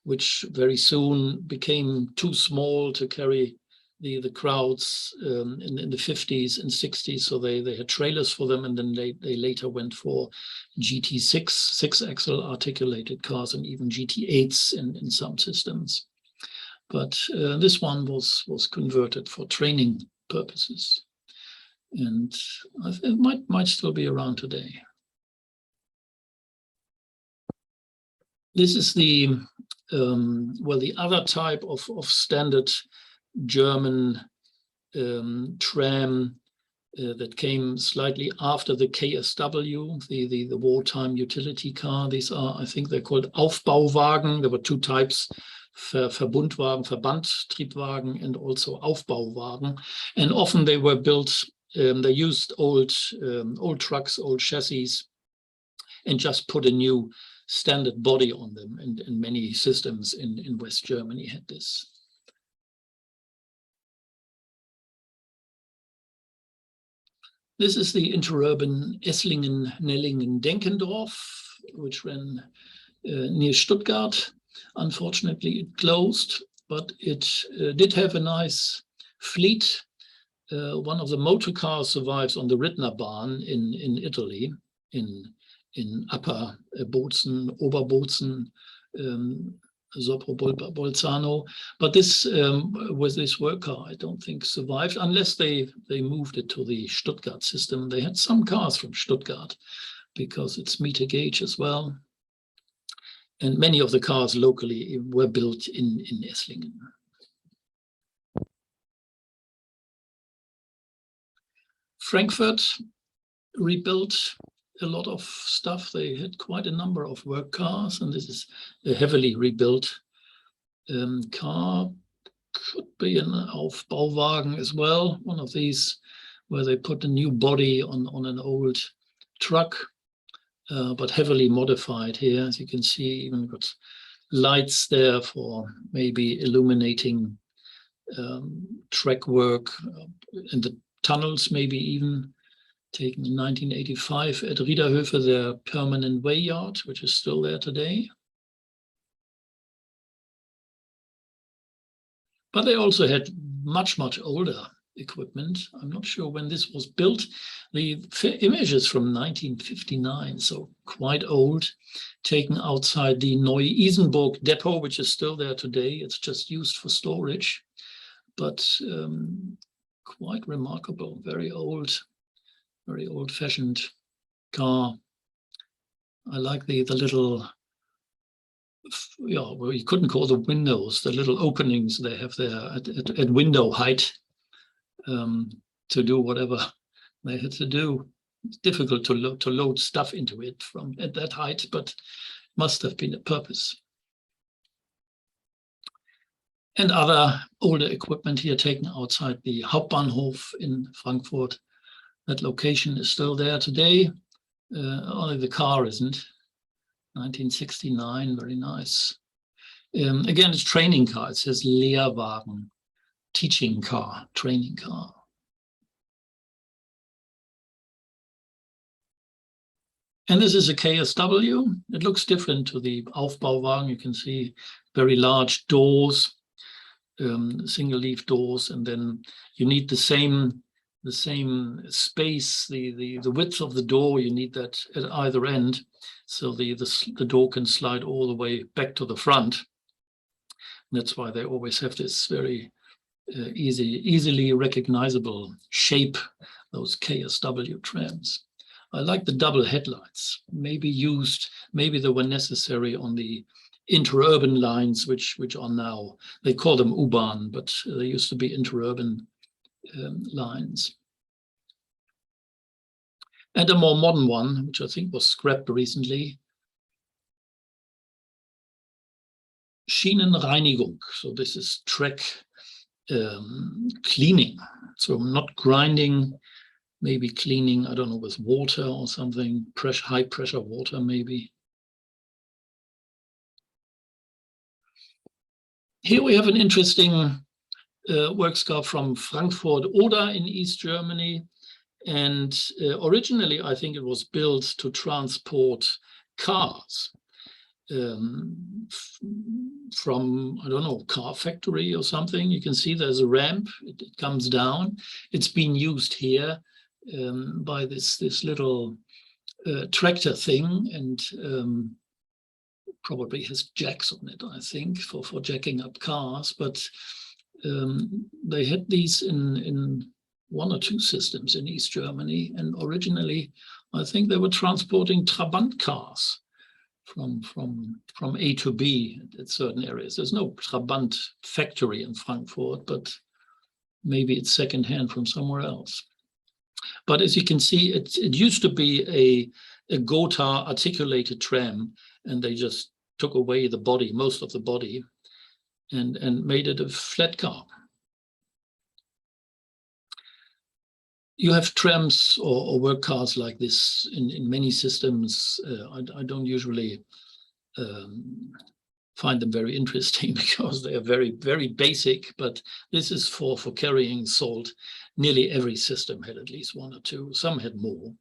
which very soon became too small to carry the crowds in the 50s and 60s. So they had trailers for them, and then they later went for GT6, 6-axle articulated cars, and even GT8s in some systems. But this one was converted for training purposes, and I think it might still be around today. This is the other type of standard German tram that came slightly after the KSW, the wartime utility car. These are, I think they're called Aufbauwagen. There were two types. Verbundwagen, Verbandtriebwagen, and also Aufbauwagen. And often they were built, they used old trucks, old chassis, and just put a new standard body on them. And many systems in West Germany had this. This is the interurban Esslingen-Nellingen-Denkendorf, which ran near Stuttgart. Unfortunately, it closed, but it did have a nice fleet. One of the motor cars survives on the Rittnerbahn in Italy, in Upper Bozen, Oberbozen, Sopro-Bolzano. But this was this work car, I don't think survived, unless they moved it to the Stuttgart system. They had some cars from Stuttgart because it's meter gauge as well. And many of the cars locally were built in Esslingen. Frankfurt rebuilt a lot of stuff. They had quite a number of work cars, and this is a heavily rebuilt car. Could be an Aufbauwagen as well, one of these where they put a new body on an old truck. But heavily modified here. As you can see, even got lights there for maybe illuminating track work in the tunnels, maybe even taken in 1985 at Riederhöfe, their permanent way yard, which is still there today. But they also had much older equipment. I'm not sure when this was built. The image is from 1959, so quite old, taken outside the Neu-Isenburg depot, which is still there today. It's just used for storage, but quite remarkable, very old-fashioned car. I like the little, well, you couldn't call them windows, the little openings they have there at window height. To do whatever they had to do. It's difficult to load stuff into it from at that height, but must have been a purpose. And other older equipment here taken outside the Hauptbahnhof in Frankfurt. That location is still there today. Only the car isn't. 1969, very nice. Again, it's training car. It says Lehrwagen, teaching car, training car. And this is a KSW. It looks different to the Aufbauwagen. You can see very large doors, single leaf doors, and then you need the same space, the width of the door. You need that at either end, so the door can slide all the way back to the front. And that's why they always have this very easily recognizable shape, those KSW trams. I like the double headlights, maybe they were necessary on the interurban lines, which are now, they call them U-Bahn, but they used to be interurban lines. And a more modern one, which I think was scrapped recently, Schienenreinigung. So this is track cleaning. So not grinding, maybe cleaning, I don't know, with water or something, high pressure water maybe. Here we have an interesting works car from Frankfurt Oder in East Germany. And originally, I think it was built to transport cars from, I don't know, car factory or something. You can see there's a ramp, it comes down. It's been used here by this little tractor thing, and probably has jacks on it, I think, for jacking up cars. But they had these in one or two systems in East Germany, and originally I think they were transporting Trabant cars from A to B at certain areas. There's no Trabant factory in Frankfurt, but maybe it's secondhand from somewhere else. But as you can see, it used to be a Gotha articulated tram, and they just took away the body, most of the body, and made it a flat car. You have trams or work cars like this in many systems. I don't usually find them very interesting because they are very, very basic, but this is for carrying salt. Nearly every system had at least one or two. Some had more.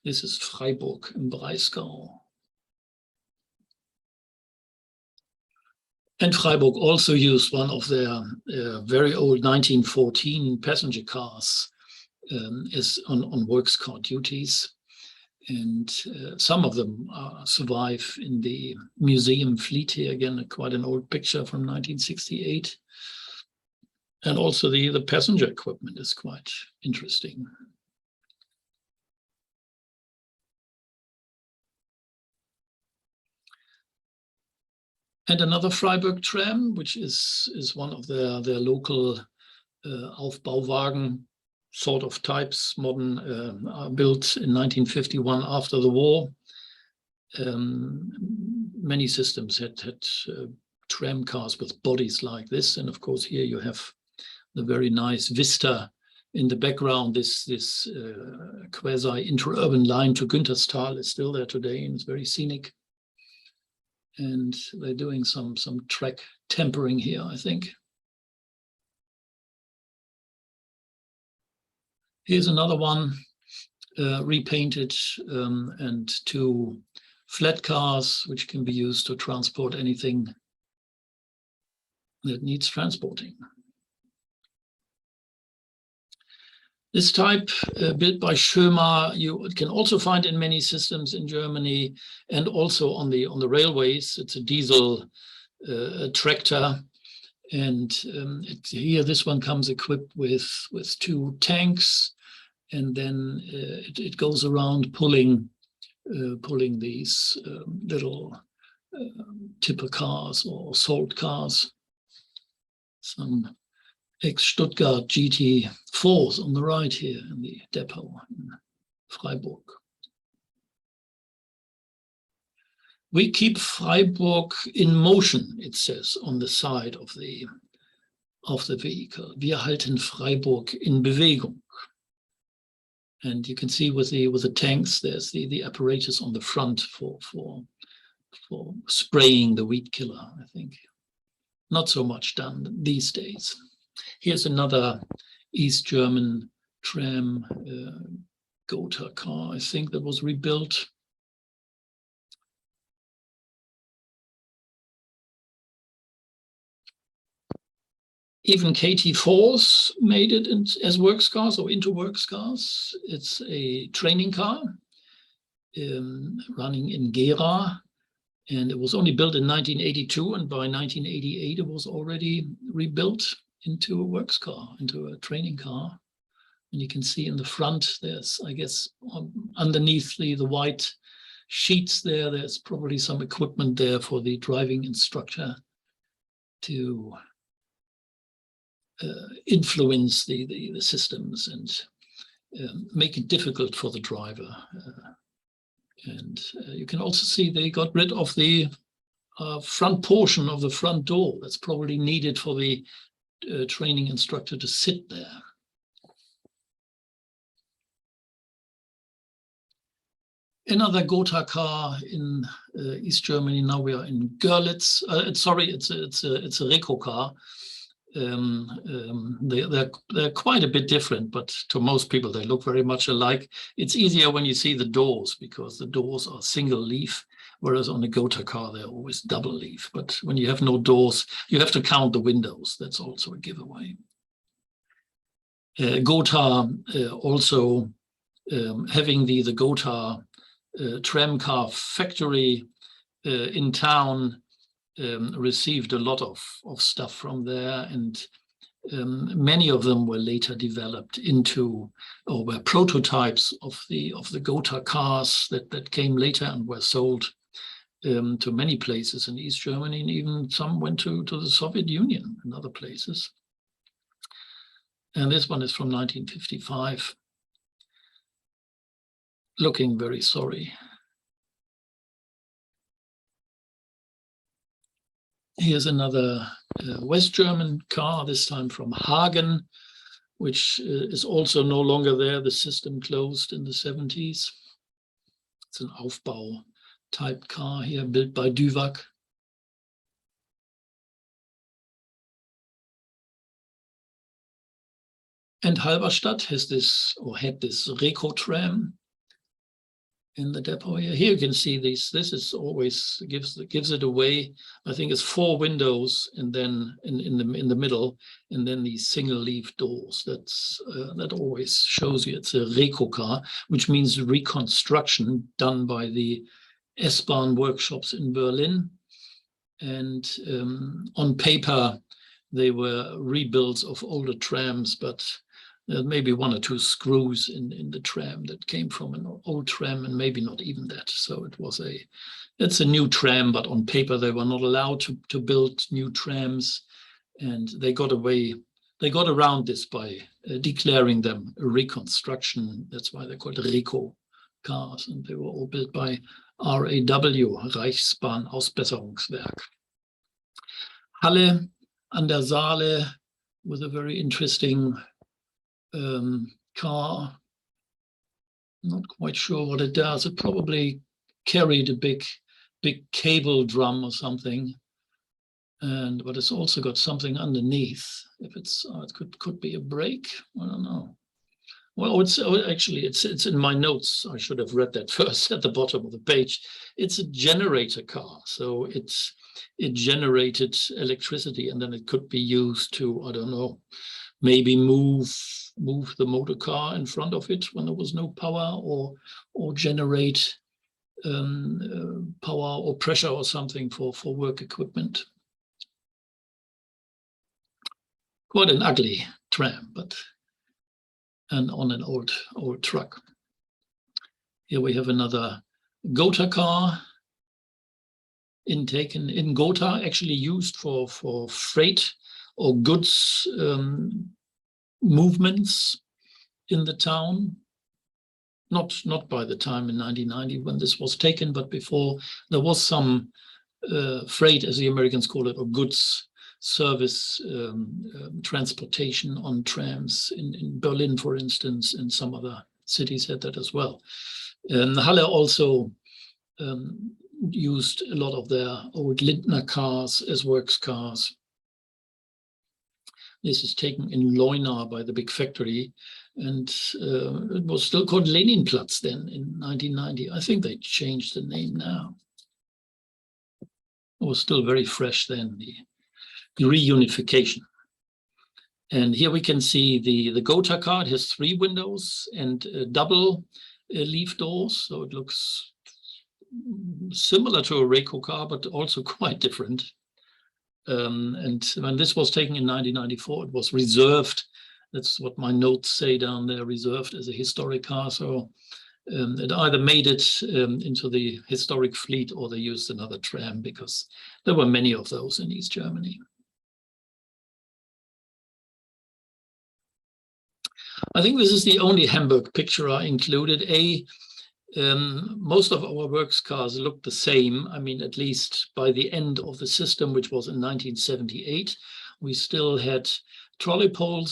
This is Freiburg im Breisgau. And Freiburg also used one of their very old 1914 passenger cars is on works car duties, and some of them survive in the museum fleet here. Again, quite an old picture from 1968, and also the passenger equipment is quite interesting. And another Freiburg tram, which is one of their local Aufbauwagen sort of types, modern, built in 1951 after the war. Many systems had tram cars with bodies like this, and of course here you have the very nice vista in the background. This quasi interurban line to Günterstal is still there today, and it's very scenic. And they're doing some track tempering here, I think. Here's another one, repainted, and two flat cars, which can be used to transport anything that needs transporting. This type, built by Schömer, you can also find in many systems in Germany, and also on the railways. It's a diesel tractor, and here this one comes equipped with two tanks, and then it goes around pulling these little tipper cars or salt cars. Some ex-Stuttgart GT4s on the right here in the depot in Freiburg. We keep Freiburg in motion, it says on the side of the vehicle. Wir halten Freiburg in Bewegung. And you can see with the tanks, there's the apparatus on the front for spraying the weed killer, I think. Not so much done these days. Here's another East German tram Gotha car, I think, that was rebuilt. Even KT4s made it as works cars or into works cars. It's a training car running in Gera, and it was only built in 1982, and by 1988 it was already rebuilt into a works car, into a training car. And you can see in the front, there's, I guess, underneath the white sheets there's probably some equipment there for the driving instructor to influence the systems and make it difficult for the driver. You can also see they got rid of the front portion of the front door. That's probably needed for the training instructor to sit there. Another Gotha car in East Germany. Now we are in Görlitz. Sorry, it's a Reco car. They're quite a bit different, but to most people they look very much alike. It's easier when you see the doors, because the doors are single leaf, whereas on a Gotha car they're always double leaf. But when you have no doors, you have to count the windows. That's also a giveaway. Gotha also having the Gotha tram car factory in town, received a lot of stuff from there, and many of them were later developed into, or were prototypes of the Gotha cars that came later and were sold to many places in East Germany, and even some went to the Soviet Union and other places. And this one is from 1955, looking very sorry. Here's another West German car, this time from Hagen, which is also no longer there. The system closed in the 70s. It's an Aufbau type car here, built by Duvac. And Halberstadt has this, or had this Reco tram in the depot here. Here you can see these. This is always gives it away. I think it's 4 windows, and then in the middle, and then these single leaf doors. That always shows you it's a Reco car, which means reconstruction done by the S-Bahn workshops in Berlin. And on paper, they were rebuilds of older trams, but maybe 1 or 2 screws in the tram that came from an old tram, and maybe not even that. So it's a new tram, but on paper they were not allowed to build new trams, and they got around this by declaring them a reconstruction. That's why they're called Reco cars, and they were all built by RAW, Reichsbahn Ausbesserungswerk. Halle an der Saale with a very interesting car. Not quite sure what it does. It probably carried a big cable drum or something, but it's also got something underneath. If it's it could be a brake. I don't know. Well, it's in my notes. I should have read that first at the bottom of the page. It's a generator car, so it generated electricity, and then it could be used to, I don't know, maybe move the motor car in front of it when there was no power, or generate power or pressure or something for work equipment. Quite an ugly tram, but on an old truck. Here we have another Gotha car in Gotha, actually used for freight or goods movements in the town. Not by the time in 1990 when this was taken, but before, there was some freight, as the Americans call it, or goods service transportation on trams in Berlin, for instance, and some other cities had that as well. Halle also used a lot of their old Lindner cars as works cars. This is taken in Leuna by the big factory, and it was still called Leninplatz then in 1990. I think they changed the name now. It was still very fresh then, the reunification. And here we can see the Gotha car. It has 3 windows and double leaf doors, so it looks similar to a Reiko car, but also quite different. And when this was taken in 1994, it was reserved. That's what my notes say down there, reserved as a historic car. So it either made it into the historic fleet or they used another tram, because there were many of those in East Germany. I think this is the only Hamburg picture I included. Most of our works cars looked the same. I mean, at least by the end of the system, which was in 1978, we still had trolley pole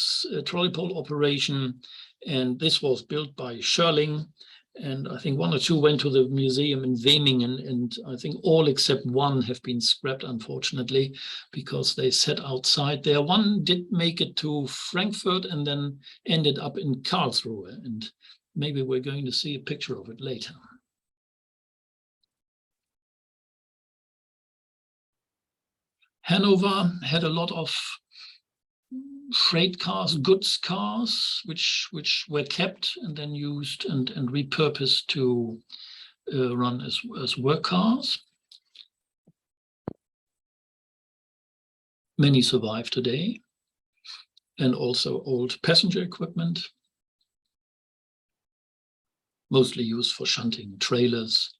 operation, and this was built by Schörling. And I think 1 or 2 went to the museum in Wemingen, and I think all except 1 have been scrapped, unfortunately, because they sat outside there. 1 did make it to Frankfurt and then ended up in Karlsruhe, and maybe we're going to see a picture of it later. Hanover had a lot of freight cars, goods cars, which were kept and then used and repurposed to run as work cars. Many survive today, and also old passenger equipment, mostly used for shunting trailers.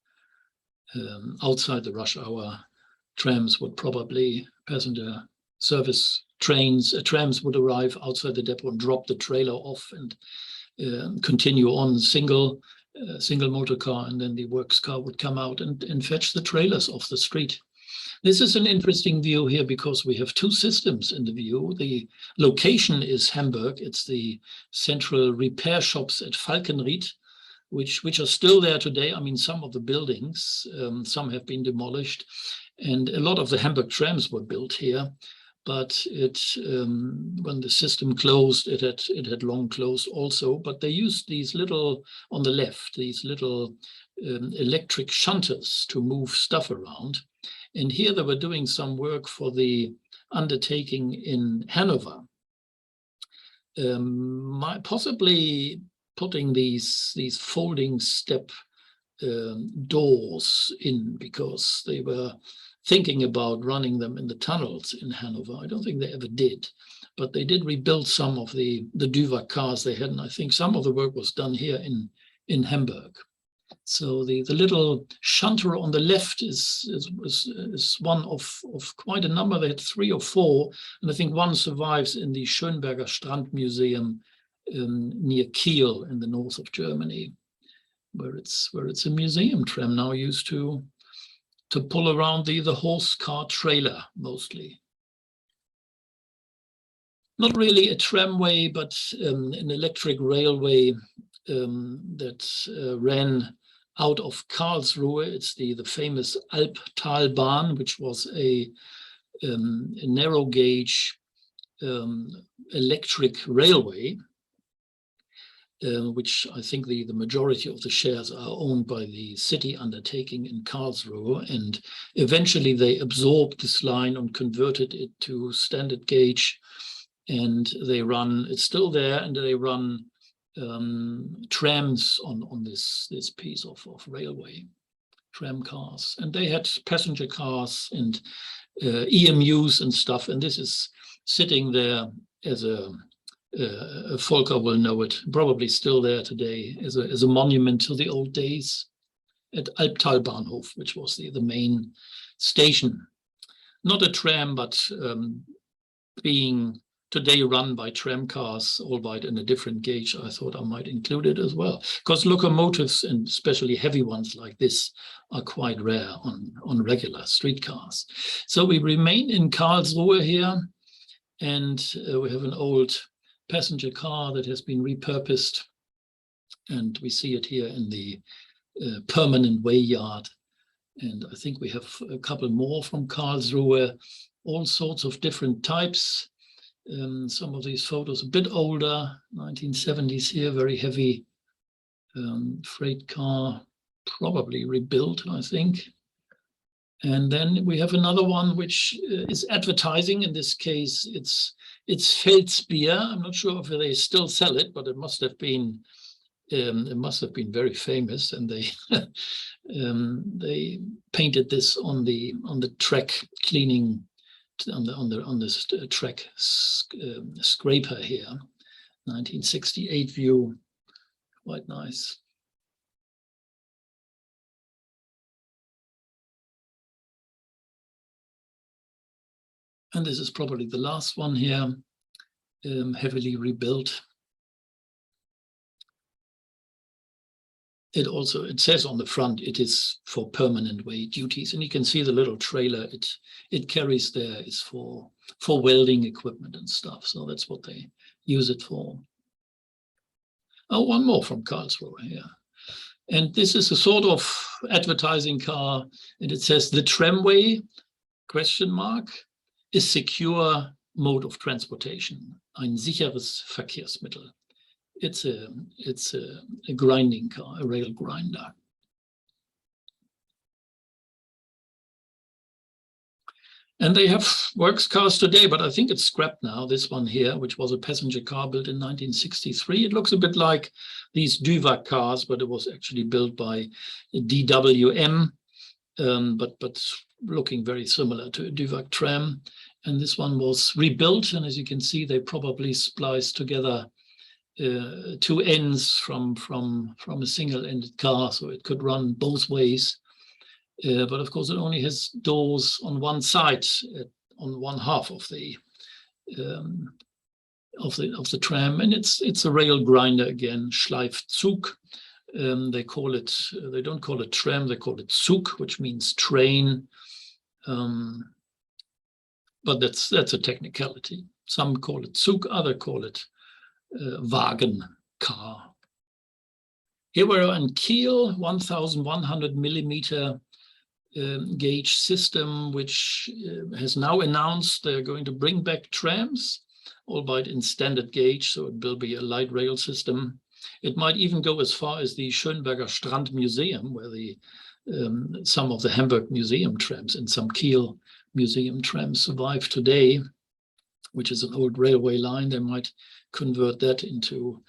Outside the rush hour, trams would probably, passenger service trams would arrive outside the depot and drop the trailer off and continue on single motor car, and then the works car would come out and fetch the trailers off the street. This is an interesting view here because we have 2 systems in the view. The location is Hamburg. It's the central repair shops at Falkenried, which are still there today. I mean, some of the buildings, some have been demolished, and a lot of the Hamburg trams were built here. But when the system closed, it had long closed also. But they used these little, on the left, these little electric shunters to move stuff around. And here they were doing some work for the undertaking in Hanover, possibly putting these folding step doors in, because they were thinking about running them in the tunnels in Hanover. I don't think they ever did, but they did rebuild some of the Duva cars they had, and I think some of the work was done here in Hamburg. So the little shunter on the left is one of quite a number. They had 3 or 4, and I think 1 survives in the Schönberger Strand Museum near Kiel in the north of Germany, where it's a museum tram now, used to pull around the horse car trailer mostly. Not really a tramway, but an electric railway that ran out of Karlsruhe. It's the famous Alptalbahn, which was a narrow gauge electric railway, which I think the majority of the shares are owned by the city undertaking in Karlsruhe. And eventually they absorbed this line and converted it to standard gauge. And they run, it's still there, and they run trams on this piece of railway, tram cars. And they had passenger cars and EMUs and stuff. And this is sitting there as Volker will know it, probably still there today as a monument to the old days at Alptalbahnhof, which was the main station. Not a tram, but being today run by tram cars, albeit in a different gauge. I thought I might include it as well, because locomotives, and especially heavy ones like this, are quite rare on regular streetcars. So we remain in Karlsruhe here, and we have an old passenger car that has been repurposed And we see it here in the permanent way yard. And I think we have a couple more from Karlsruhe, all sorts of different types. Some of these photos a bit older, 1970s here, very heavy freight car, probably rebuilt, I think. And then we have another one which is advertising. In this case, it's Feldspier. I'm not sure if they still sell it, but it must have been very famous. And they they painted this on the track cleaning, on this track scraper here. 1968 view, quite nice. And this is probably the last one here, heavily rebuilt. It says on the front, it is for permanent way duties. And you can see the little trailer it carries there is for welding equipment and stuff. So that's what they use it for. Oh, one more from Karlsruhe here. And this is a sort of advertising car. And it says the tramway, ? Is secure mode of transportation, ein sicheres Verkehrsmittel. It's a grinding car, a rail grinder. And they have works cars today, but I think it's scrapped now. This one here, which was a passenger car built in 1963. It looks a bit like these Duvac cars, but it was actually built by DWM, but looking very similar to a Duvac tram. And this one was rebuilt, and as you can see, they probably spliced together two ends from a single-ended car, so it could run both ways. But of course, it only has doors on one side, on one half of the tram, and it's a rail grinder again, Schleifzug. They don't call it tram, they call it Zug, which means train. But that's a technicality. Some call it Zug, others call it Wagen car. Here we are in Kiel, 1,100 millimeter gauge system, which has now announced they're going to bring back trams, albeit in standard gauge, so it will be a light rail system. It might even go as far as the Schönberger Strand Museum, where some of the Hamburg Museum trams and some Kiel Museum trams survive today, which is an old railway line. They might convert that into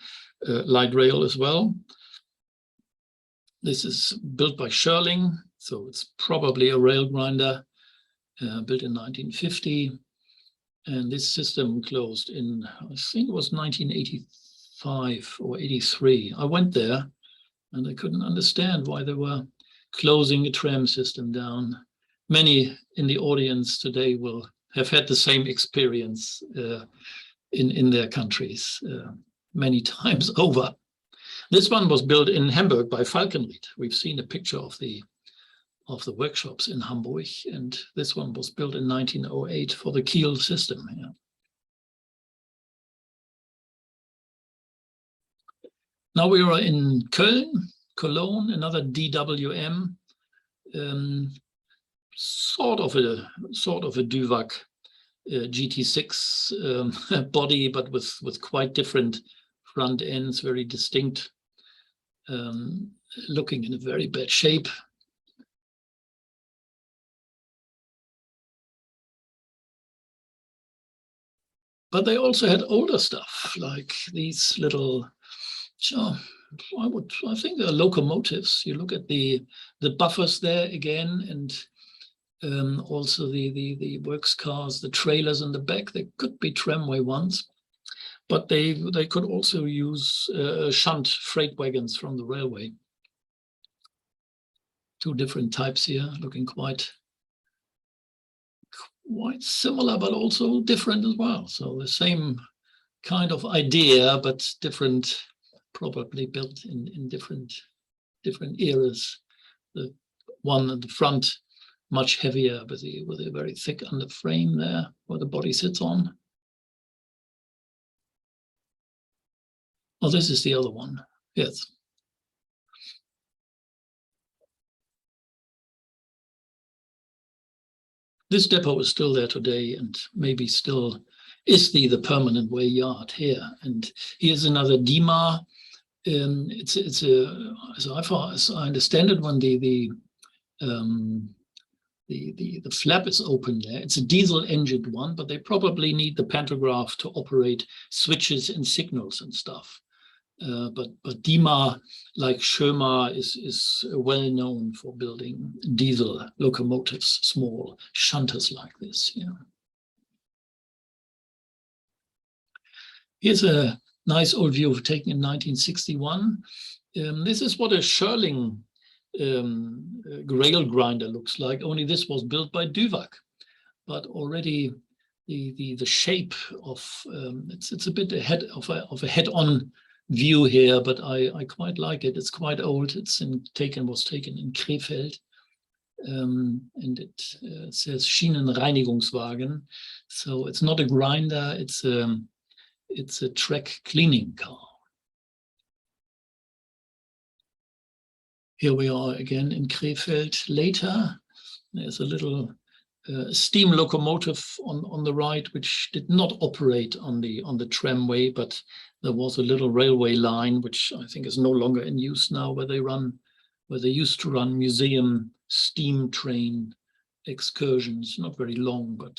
light rail as well. This is built by Schörling, so it's probably a rail grinder built in 1950. And this system closed in, I think it was 1985 or 83. I went there and I couldn't understand why they were closing a tram system down. Many in the audience today will have had the same experience in their countries many times over. This one was built in Hamburg by Falkenried. We've seen a picture of the workshops in Hamburg, and this one was built in 1908 for the Kiel system. Yeah. Now we are in Cologne, another DWM, sort of a Duvac GT6 body, but with quite different front ends, very distinct, looking in a very bad shape. But they also had older stuff, like these little, I think they're locomotives. You look at the buffers there again, and also the works cars, the trailers in the back. They could be tramway ones, but they could also use shunt freight wagons from the railway. Two different types here, looking quite similar, but also different as well. So the same kind of idea, but different, probably built in different eras. The one at the front, much heavier, with a very thick underframe there, where the body sits on. Oh, this is the other one. Yes, This depot is still there today, and maybe still is the permanent way yard here. And here's another Dima. It's a, as far as I understand it, when the flap is open there, it's a diesel engined one, but they probably need the pantograph to operate switches and signals and stuff. But Dima, like Schömer, is well known for building diesel locomotives, small shunters like this. Yeah. Here's a nice old view taken in 1961. This is what a Schörling rail grinder looks like, only this was built by Duvac. But already the shape of, it's a bit ahead of a head-on view here, but I quite like it. It's quite old. It's was taken in Krefeld, and it says Schienenreinigungswagen. So it's not a grinder. It's a track cleaning car. Here we are again in Krefeld later. There's a little steam locomotive on the right, which did not operate on the tramway, but there was a little railway line, which I think is no longer in use now, where they used to run museum steam train excursions, not very long, but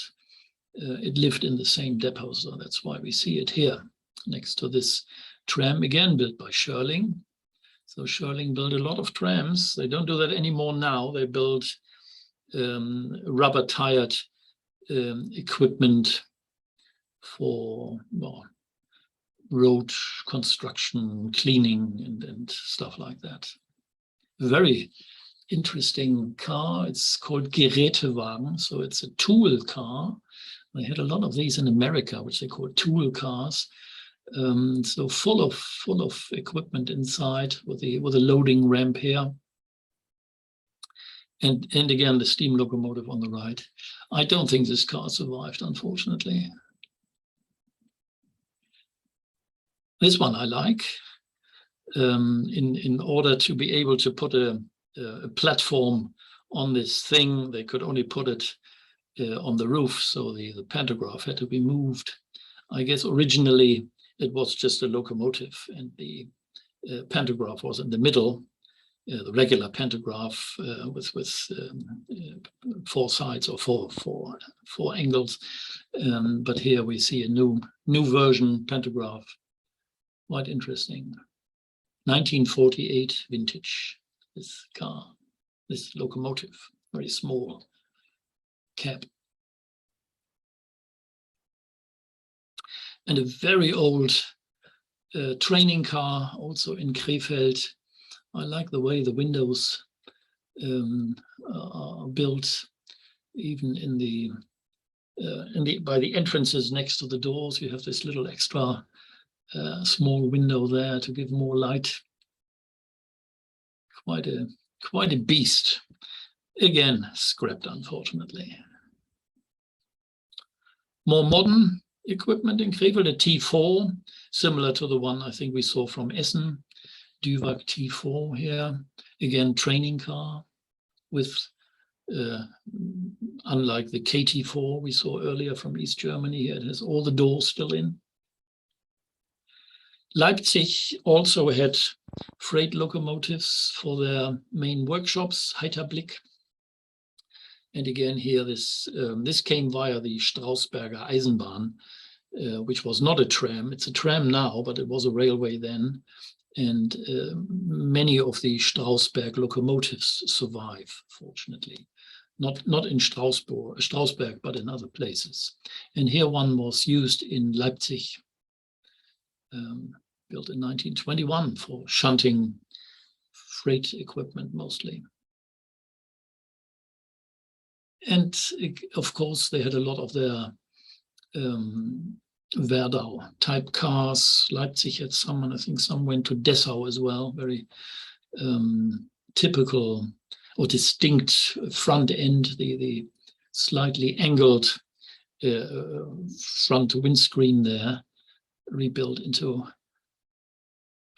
it lived in the same depot, so that's why we see it here next to this tram, again built by Schörling. So Schörling built a lot of trams. They don't do that anymore now. They build rubber-tired equipment for road construction, cleaning, and stuff like that. Very interesting car. It's called Gerätewagen, so it's a tool car. They had a lot of these in America, which they call tool cars. So full of equipment inside with a loading ramp here. And again, the steam locomotive on the right. I don't think this car survived, unfortunately. This one I like. In order to be able to put a platform on this thing, they could only put it on the roof, so the pantograph had to be moved. I guess originally it was just a locomotive, and the pantograph was in the middle, the regular pantograph with four sides or four angles. But here we see a new version pantograph. Quite interesting. 1948 vintage, this car, this locomotive, very small cab. And a very old training car, also in Krefeld. I like the way the windows are built, even by the entrances next to the doors. You have this little extra small window there to give more light. Quite a beast. Again, scrapped, unfortunately. More modern equipment in Krefeld, a T4, similar to the one I think we saw from Essen. Duvac T4 here. Again, training car with, unlike the KT4 we saw earlier from East Germany, it has all the doors still in. Leipzig also had freight locomotives for their main workshops, Heiterblick. And again here, this came via the Strausberger Eisenbahn, which was not a tram. It's a tram now, but it was a railway then. And many of the Strausberg locomotives survive, fortunately. Not in Strausberg, but in other places. And here one was used in Leipzig, built in 1921 for shunting freight equipment mostly. And of course, they had a lot of their Werdau type cars. Leipzig had some, and I think some went to Dessau as well. Very typical or distinct front end, the slightly angled front windscreen there, rebuilt into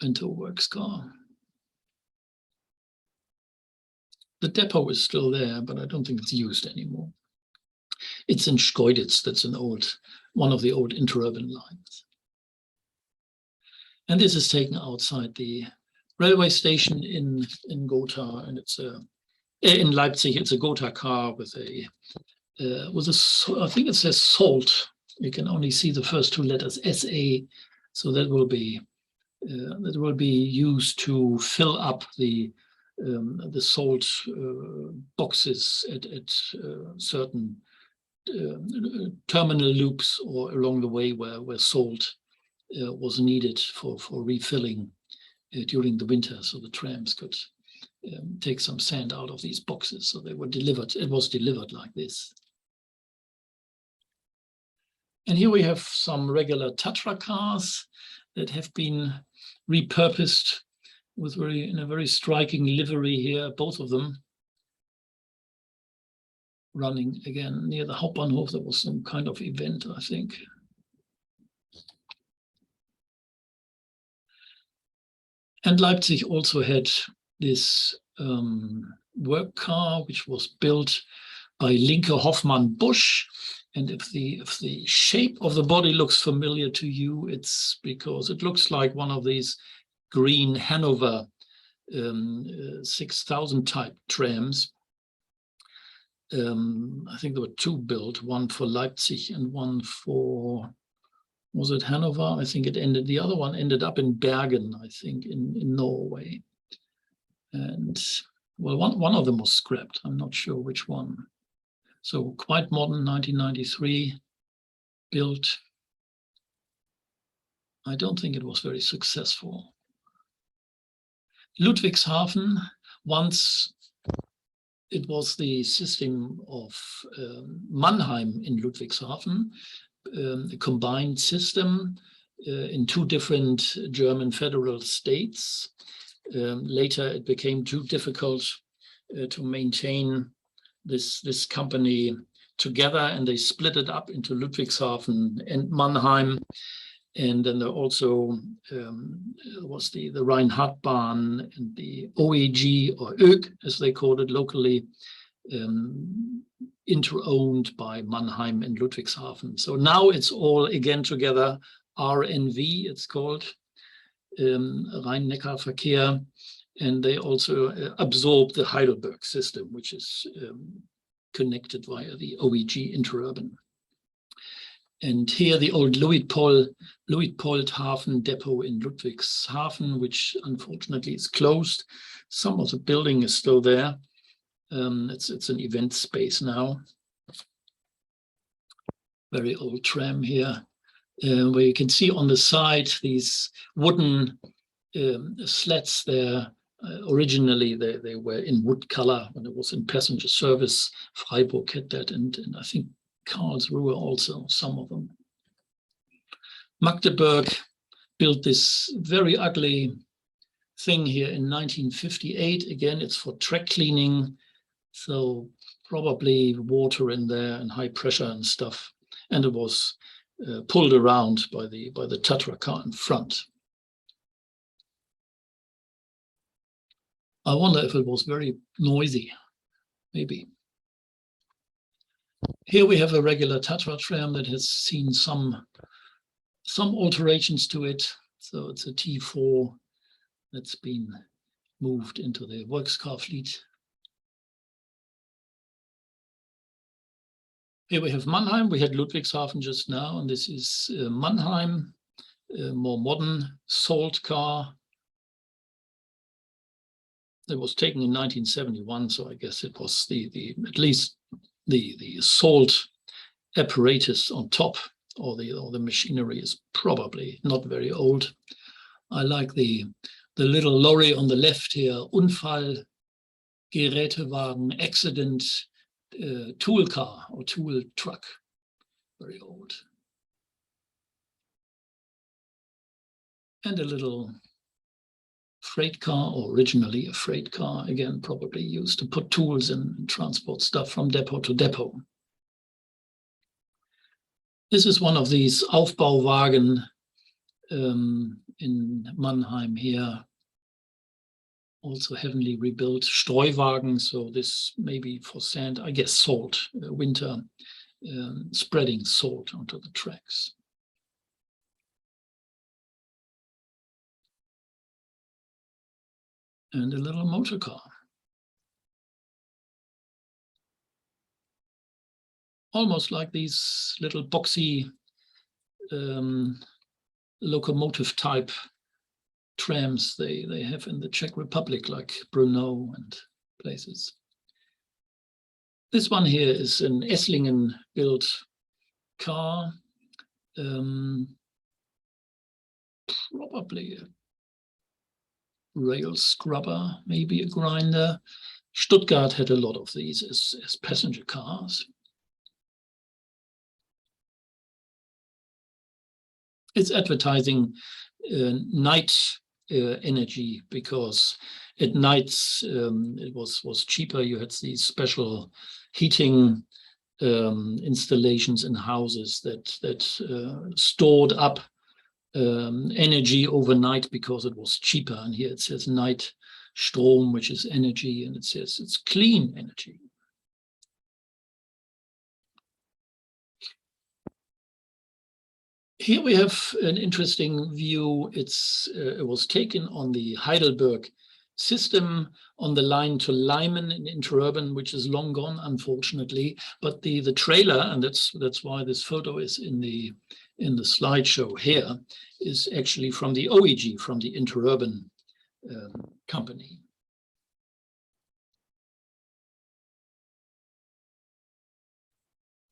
a works car. The depot is still there, but I don't think it's used anymore. It's in Schkeuditz. That's one of the old interurban lines. And this is taken outside the railway station in Gotha, and it's in Leipzig. It's a Gotha car with a I think it says salt. You can only see the first two letters, SA. So that will be used to fill up the salt boxes at certain terminal loops or along the way where salt was needed for refilling during the winter, so the trams could take some sand out of these boxes. So they were delivered. It was delivered like this. And here we have some regular Tatra cars that have been repurposed with in a very striking livery here, both of them running again near the Hauptbahnhof. There was some kind of event, I think. And Leipzig also had this work car, which was built by Linke Hoffmann Busch. And if the shape of the body looks familiar to you, it's because it looks like one of these green Hanover 6000 type trams. I think there were two built, one for Leipzig and one for, was it Hanover? I think the other one ended up in Bergen, I think, in Norway. And well, one of them was scrapped. I'm not sure which one. So quite modern, 1993 built. I don't think it was very successful. Ludwigshafen, once it was the system of Mannheim in Ludwigshafen, a combined system in two different German federal states. Later, it became too difficult to maintain this company together, and they split it up into Ludwigshafen and Mannheim. And then there also was the Rhein-Hart-Bahn and the OEG, or ÖG, as they called it locally, inter-owned by Mannheim and Ludwigshafen. So now it's all again together, RNV, it's called, Rhein-Neckar-Verkehr. And they also absorbed the Heidelberg system, which is connected via the OEG interurban. And here the old Luitpoldhafen depot in Ludwigshafen, which unfortunately is closed. Some of the building is still there. It's an event space now. Very old tram here, where you can see on the side these wooden slats there. Originally, they were in wood color when it was in passenger service. Freiburg had that, and I think Karlsruhe also, some of them. Magdeburg built this very ugly thing here in 1958. Again, it's for track cleaning, so probably water in there and high pressure and stuff. And it was pulled around by the Tatra car in front. I wonder if it was very noisy, maybe. Here we have a regular Tatra tram that has seen some alterations to it. So it's a T4 that's been moved into the Volkscar fleet. Here we have Mannheim. We had Ludwigshafen just now, and this is Mannheim, a more modern salt car. It was taken in 1971, so I guess it was at least the salt apparatus on top, or the machinery is probably not very old. I like the little lorry on the left here, Unfall, Gerätewagen, accident, tool car or tool truck, very old. And a little freight car, or originally a freight car, again, probably used to put tools and transport stuff from depot to depot. This is one of these Aufbauwagen in Mannheim here, also heavily rebuilt Streuwagen, so this may be for sand, I guess salt, winter spreading salt onto the tracks. And a little motor car. Almost like these little boxy locomotive type trams they have in the Czech Republic, like Brno and places. This one here is an Esslingen built car, probably a rail scrubber, maybe a grinder. Stuttgart had a lot of these as passenger cars. It's advertising night energy, because at nights it was cheaper. You had these special heating installations in houses that stored up energy overnight because it was cheaper. And here it says night Strom, which is energy, and it says it's clean energy. Here we have an interesting view. It was taken on the Heidelberg system on the line to Leimen in Interurban, which is long gone, unfortunately. But the trailer, and that's why this photo is in the slideshow here, is actually from the OEG, from the Interurban company.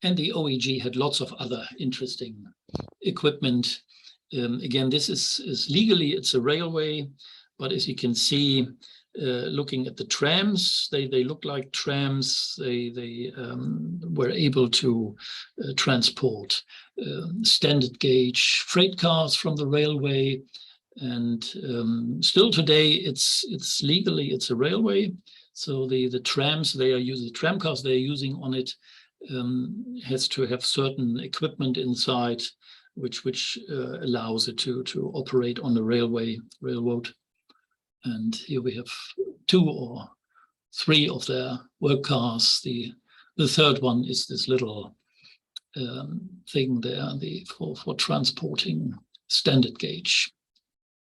And the OEG had lots of other interesting equipment. Again, this is legally, it's a railway, but as you can see, looking at the trams, they look like trams. They were able to transport standard gauge freight cars from the railway. And still today, it's legally, it's a railway. So the trams they are using, the tram cars they are using on it, has to have certain equipment inside, which allows it to operate on the railroad. And here we have 2 or 3 of their work cars. The third one is this little thing there, for transporting standard gauge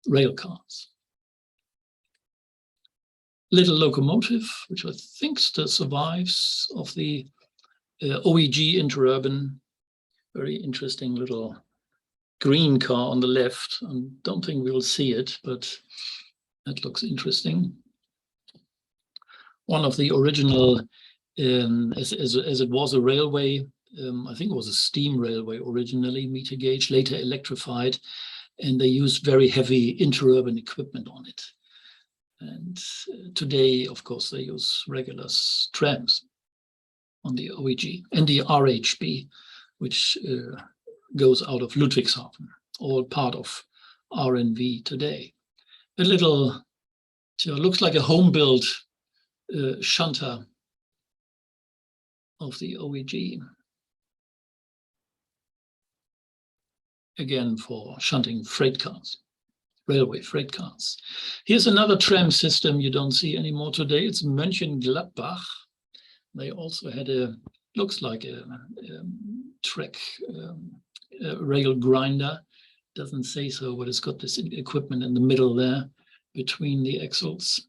rail cars. Little locomotive, which I think still survives, of the OEG Interurban. Very interesting little green car on the left. I don't think we'll see it, but that looks interesting. One of the original, as it was a railway, I think it was a steam railway originally, meter gauge, later electrified, and they used very heavy interurban equipment on it. And today, of course, they use regular trams on the OEG, and the RHB, which goes out of Ludwigshafen, all part of RNV today. A little, looks like a home-built shunter of the OEG. Again, for shunting freight cars, railway freight cars. Here's another tram system you don't see anymore today. It's Mönchengladbach. They also had looks like a track rail grinder. Doesn't say so, but it's got this equipment in the middle there between the axles.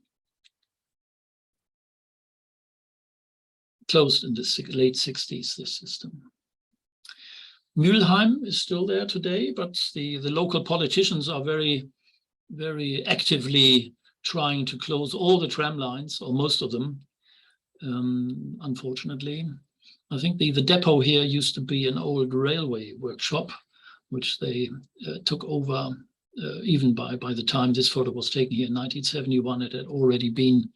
Closed in the late 60s, this system. Mülheim is still there today, but the local politicians are very, very actively trying to close all the tram lines, or most of them, unfortunately. I think the depot here used to be an old railway workshop, which they took over even by the time this photo was taken here in 1971. It had already been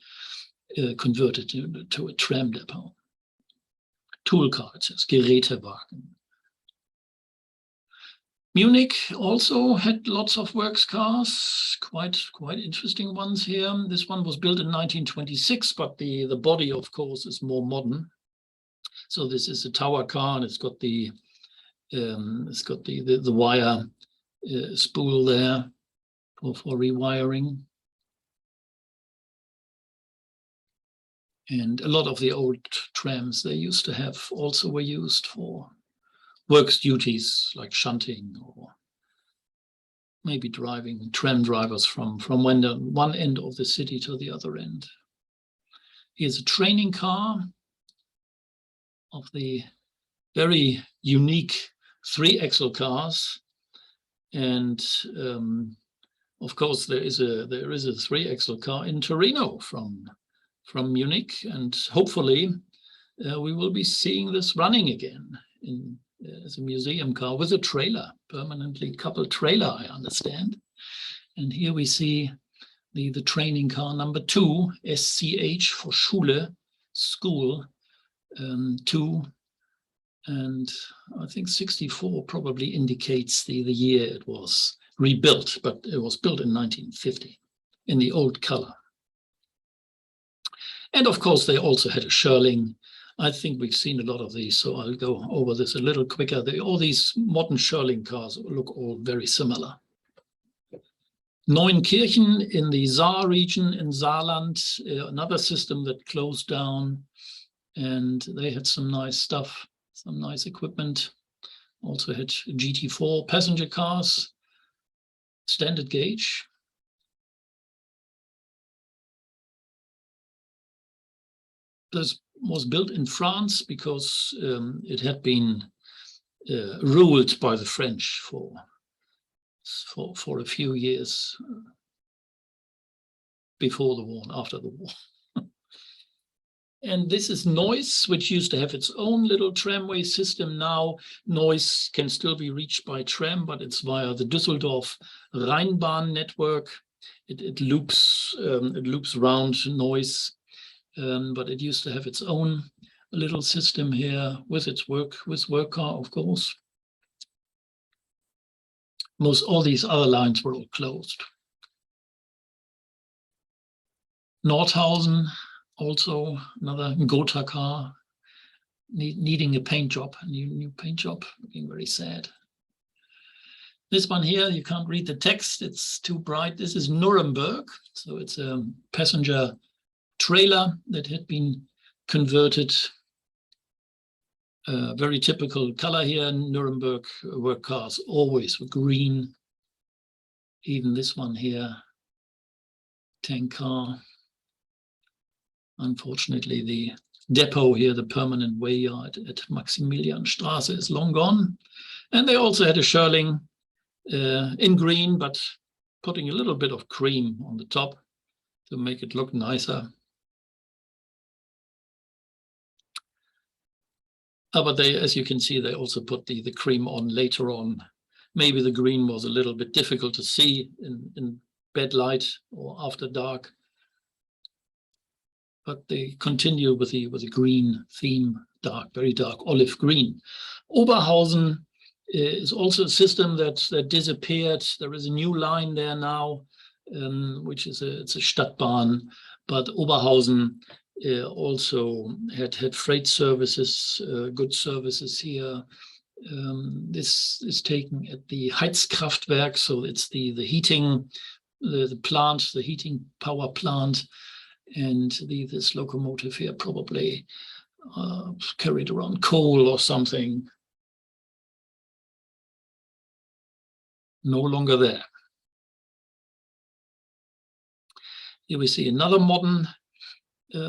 converted to a tram depot. Tool car, it says, Gerätewagen. Munich also had lots of works cars, quite interesting ones here. This one was built in 1926, but the body, of course, is more modern. So this is a tower car, and it's got the wire spool there for rewiring. And a lot of the old trams they used to have also were used for works duties like shunting or maybe driving tram drivers from one end of the city to the other end. Here's a training car of the very unique 3-axle cars. And of course, there is a 3-axle car in Torino from Munich, and hopefully we will be seeing this running again as a museum car with a trailer, permanently coupled trailer, I understand. And here we see the training car number 2, SCH for Schule, school, 2. And I think 64 probably indicates the year it was rebuilt, but it was built in 1950 in the old color. And of course, they also had a Schirling. I think we've seen a lot of these, so I'll go over this a little quicker. All these modern Schirling cars look all very similar. Neunkirchen in the Saar region in Saarland, another system that closed down, and they had some nice stuff, some nice equipment. Also had GT4 passenger cars, standard gauge. This was built in France because it had been ruled by the French for a few years before the war and after the war. And this is Neuss, which used to have its own little tramway system. Now Neuss can still be reached by tram, but it's via the Düsseldorf Rheinbahn network. It loops round Neuss, but it used to have its own little system here with its work car, of course. All these other lines were all closed. Nordhausen, also another Gotha car, needing a paint job, a new paint job, looking very sad. This one here, you can't read the text, it's too bright. This is Nuremberg, so it's a passenger trailer that had been converted. Very typical color here. Nuremberg work cars always were green. Even this one here, tank car. Unfortunately, the depot here, the permanent way yard at Maximilianstraße is long gone. And they also had a Schirling in green, but putting a little bit of cream on the top to make it look nicer. But they, as you can see, they also put the cream on later on. Maybe the green was a little bit difficult to see in bad light or after dark. But they continue with the green theme, very dark olive green. Oberhausen is also a system that disappeared. There is a new line there now, which is it's a Stadtbahn, but Oberhausen also had freight services, good services here. This is taken at the Heizkraftwerk, so it's the heating, the plant, the heating power plant, and this locomotive here probably carried around coal or something. No longer there. Here we see another modern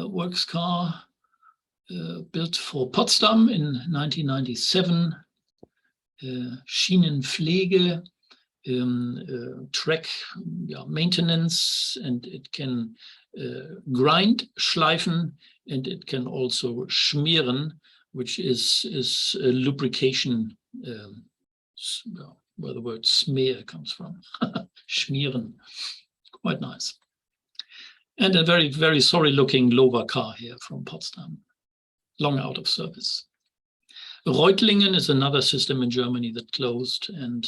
works car built for Potsdam in 1997. Schienenpflege, track maintenance, and it can grind, schleifen, and it can also schmieren, which is a lubrication, where the word smear comes from. Schmieren, quite nice. And a very, very sorry looking Lower car here from Potsdam, long out of service. Reutlingen is another system in Germany that closed, and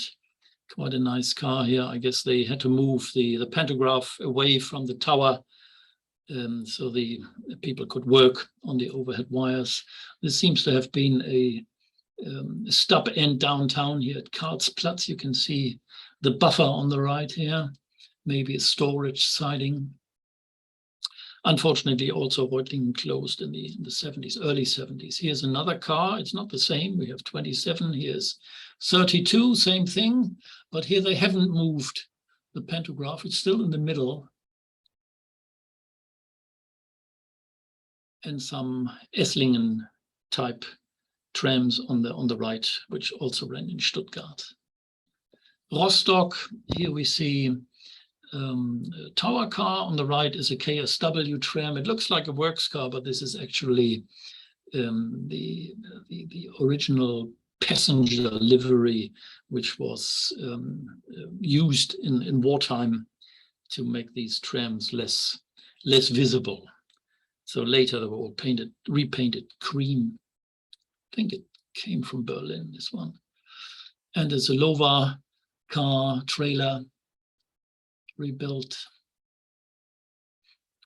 quite a nice car here. I guess they had to move the pantograph away from the tower so the people could work on the overhead wires. This seems to have been a stub end downtown here at Karlsplatz. You can see the buffer on the right here, maybe a storage siding. Unfortunately, also Reutlingen closed in the 70s, early 70s. Here's another car. It's not the same. We have 27. Here's 32, same thing. But here they haven't moved the pantograph. It's still in the middle. And some Esslingen type trams on the right, which also ran in Stuttgart. Rostock, here we see a tower car. On the right is a KSW tram. It looks like a works car, but this is actually the original passenger livery, which was used in wartime to make these trams less visible. So later they were all repainted cream. I think it came from Berlin, this one. And there's a Lova car, trailer, rebuilt.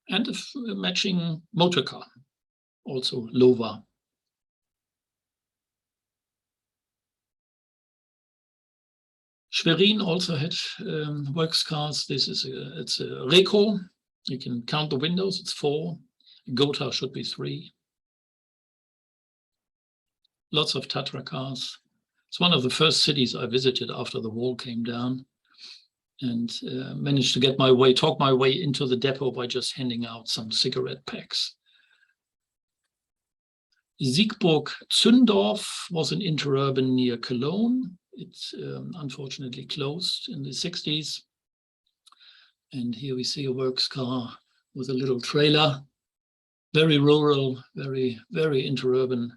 And a matching motor car, also Lova. Schwerin also had works cars. It's a Reco. You can count the windows, it's 4. Gotha should be 3. Lots of Tatra cars. It's one of the first cities I visited after the wall came down, and managed to talk my way into the depot by just handing out some cigarette packs. Siegburg-Zündorf was an interurban near Cologne. It's unfortunately closed in the 60s. And here we see a works car with a little trailer. Very rural, very, very interurban.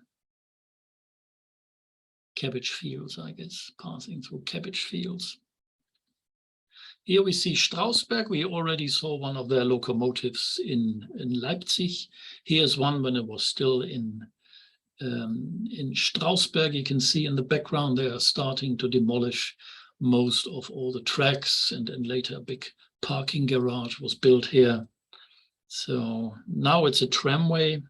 Cabbage fields, I guess, passing through cabbage fields. Here we see Strausberg. We already saw one of their locomotives in Leipzig. Here's one when it was still in Strausberg. You can see in the background they are starting to demolish most of all the tracks, and later a big parking garage was built here. So now it's a tramway.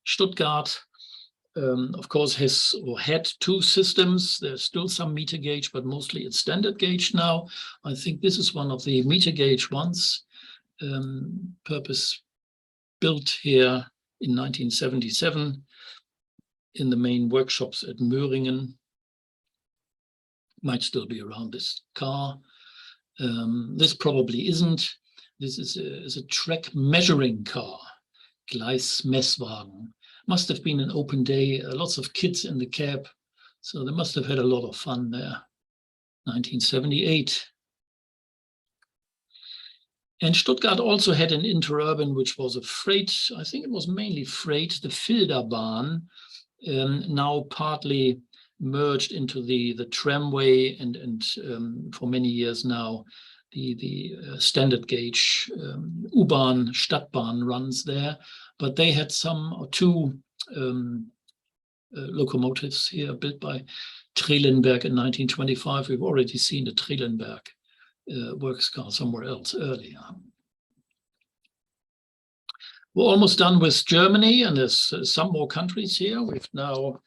Stuttgart, of course, had 2 systems. There's still some meter gauge, but mostly it's standard gauge now. I think this is one of the meter gauge ones, purpose built here in 1977 in the main workshops at Möhringen. Might still be around this car. This probably isn't. This is a track measuring car, Gleismesswagen. Must have been an open day, lots of kids in the cab. So they must have had a lot of fun there. 1978. And Stuttgart also had an interurban, which was a freight. I think it was mainly freight, the Filderbahn, now partly merged into the tramway and for many years now, the standard gauge U-Bahn, Stadtbahn runs there. But they had 2 locomotives here built by Trelenberg in 1925. We've already seen the Trelenberg works car somewhere else earlier. We're almost done with Germany, and there's some more countries here. We've now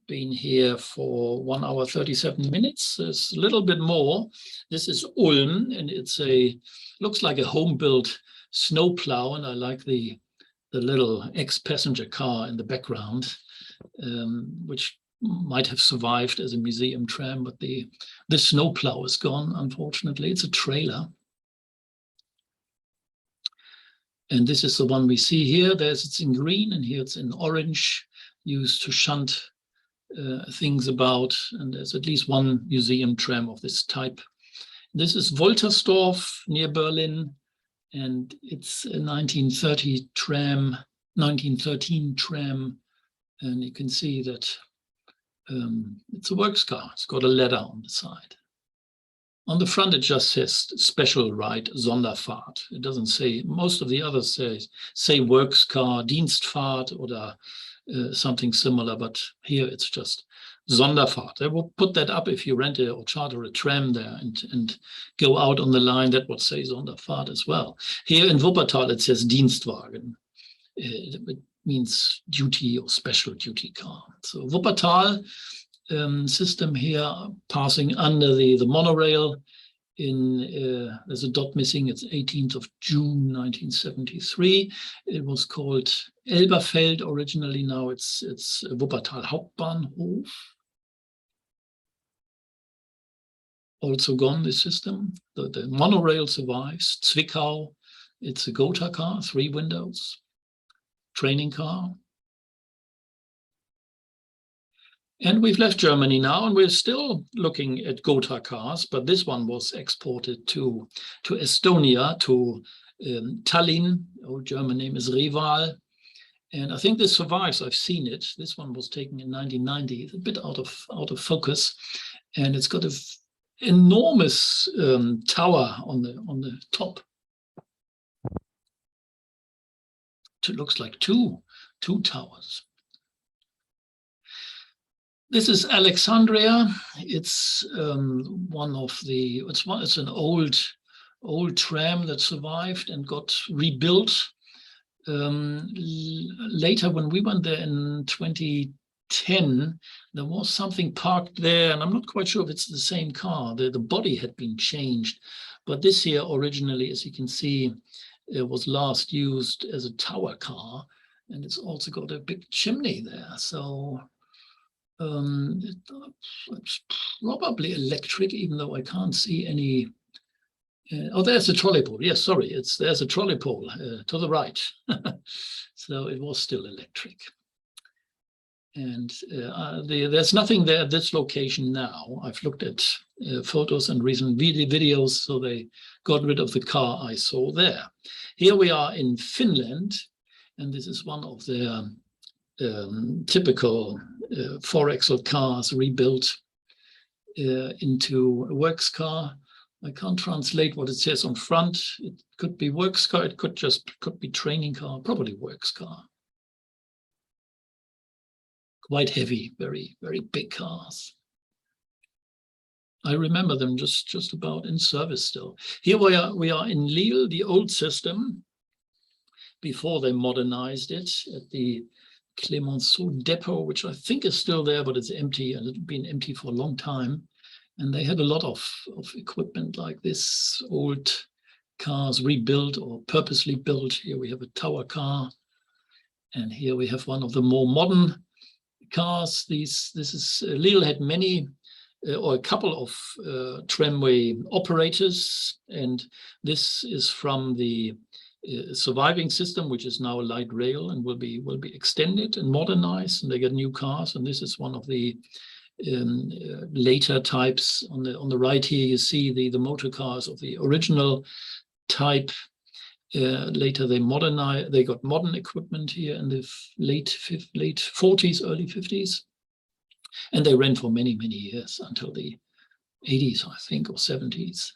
been here for 1 hour, 37 minutes. There's a little bit more. This is Ulm, and looks like a home-built snowplow, and I like the little ex-passenger car in the background, which might have survived as a museum tram, but the snowplow is gone, unfortunately. It's a trailer. And this is the one we see here. It's in green, and here it's in orange, used to shunt things about. And there's at least one museum tram of this type. This is Woltersdorf near Berlin, and it's a 1913 tram, and you can see that it's a works car. It's got a ladder on the side. On the front, it just says special ride, Sonderfahrt. It doesn't say, most of the others say works car, Dienstfahrt, or something similar, but here it's just Sonderfahrt. They will put that up if you rent or charter a tram there and go out on the line. That would say Sonderfahrt as well. Here in Wuppertal, it says Dienstwagen. It means duty or special duty car. So Wuppertal system here, passing under the monorail there's a dot missing, it's 18th of June 1973. It was called Elberfeld originally, now it's Wuppertal Hauptbahnhof. Also gone, this system. The monorail survives. Zwickau, it's a Gotha car, 3 windows, training car. And we've left Germany now, and we're still looking at Gotha cars, but this one was exported to Estonia, to Tallinn. Old German name is Reval. And I think this survives. I've seen it. This one was taken in 1990. It's a bit out of focus, and it's got an enormous tower on the top. It looks like two towers. This is Alexandria. It's it's an old tram that survived and got rebuilt. Later, when we went there in 2010, there was something parked there, and I'm not quite sure if it's the same car. The body had been changed, but this here originally, as you can see, it was last used as a tower car, and it's also got a big chimney there. So it's probably electric, even though I can't see any. Oh, there's a trolley pole. Yes, sorry, there's a trolley pole to the right. So it was still electric. And there's nothing there at this location now. I've looked at photos and recent videos, so they got rid of the car I saw there. Here we are in Finland, and this is one of their typical 4-axle cars rebuilt into a works car. I can't translate what it says on front. It could be works car, it could be training car, probably works car. Quite heavy, very, very big cars. I remember them just about in service still. Here we are in Lille, the old system, before they modernized it at the Clemenceau depot, which I think is still there, but it's empty, and it's been empty for a long time. And they had a lot of equipment like this, old cars rebuilt or purposely built. Here we have a tower car, and here we have one of the more modern cars. Lille had many or a couple of tramway operators, and this is from the surviving system, which is now a light rail and will be extended and modernized, and they get new cars. And this is one of the later types. On the right here, you see the motor cars of the original type. Later they modernized, they got modern equipment here in the late 40s, early 50s. And they ran for many, many years until the 80s, I think, or 70s.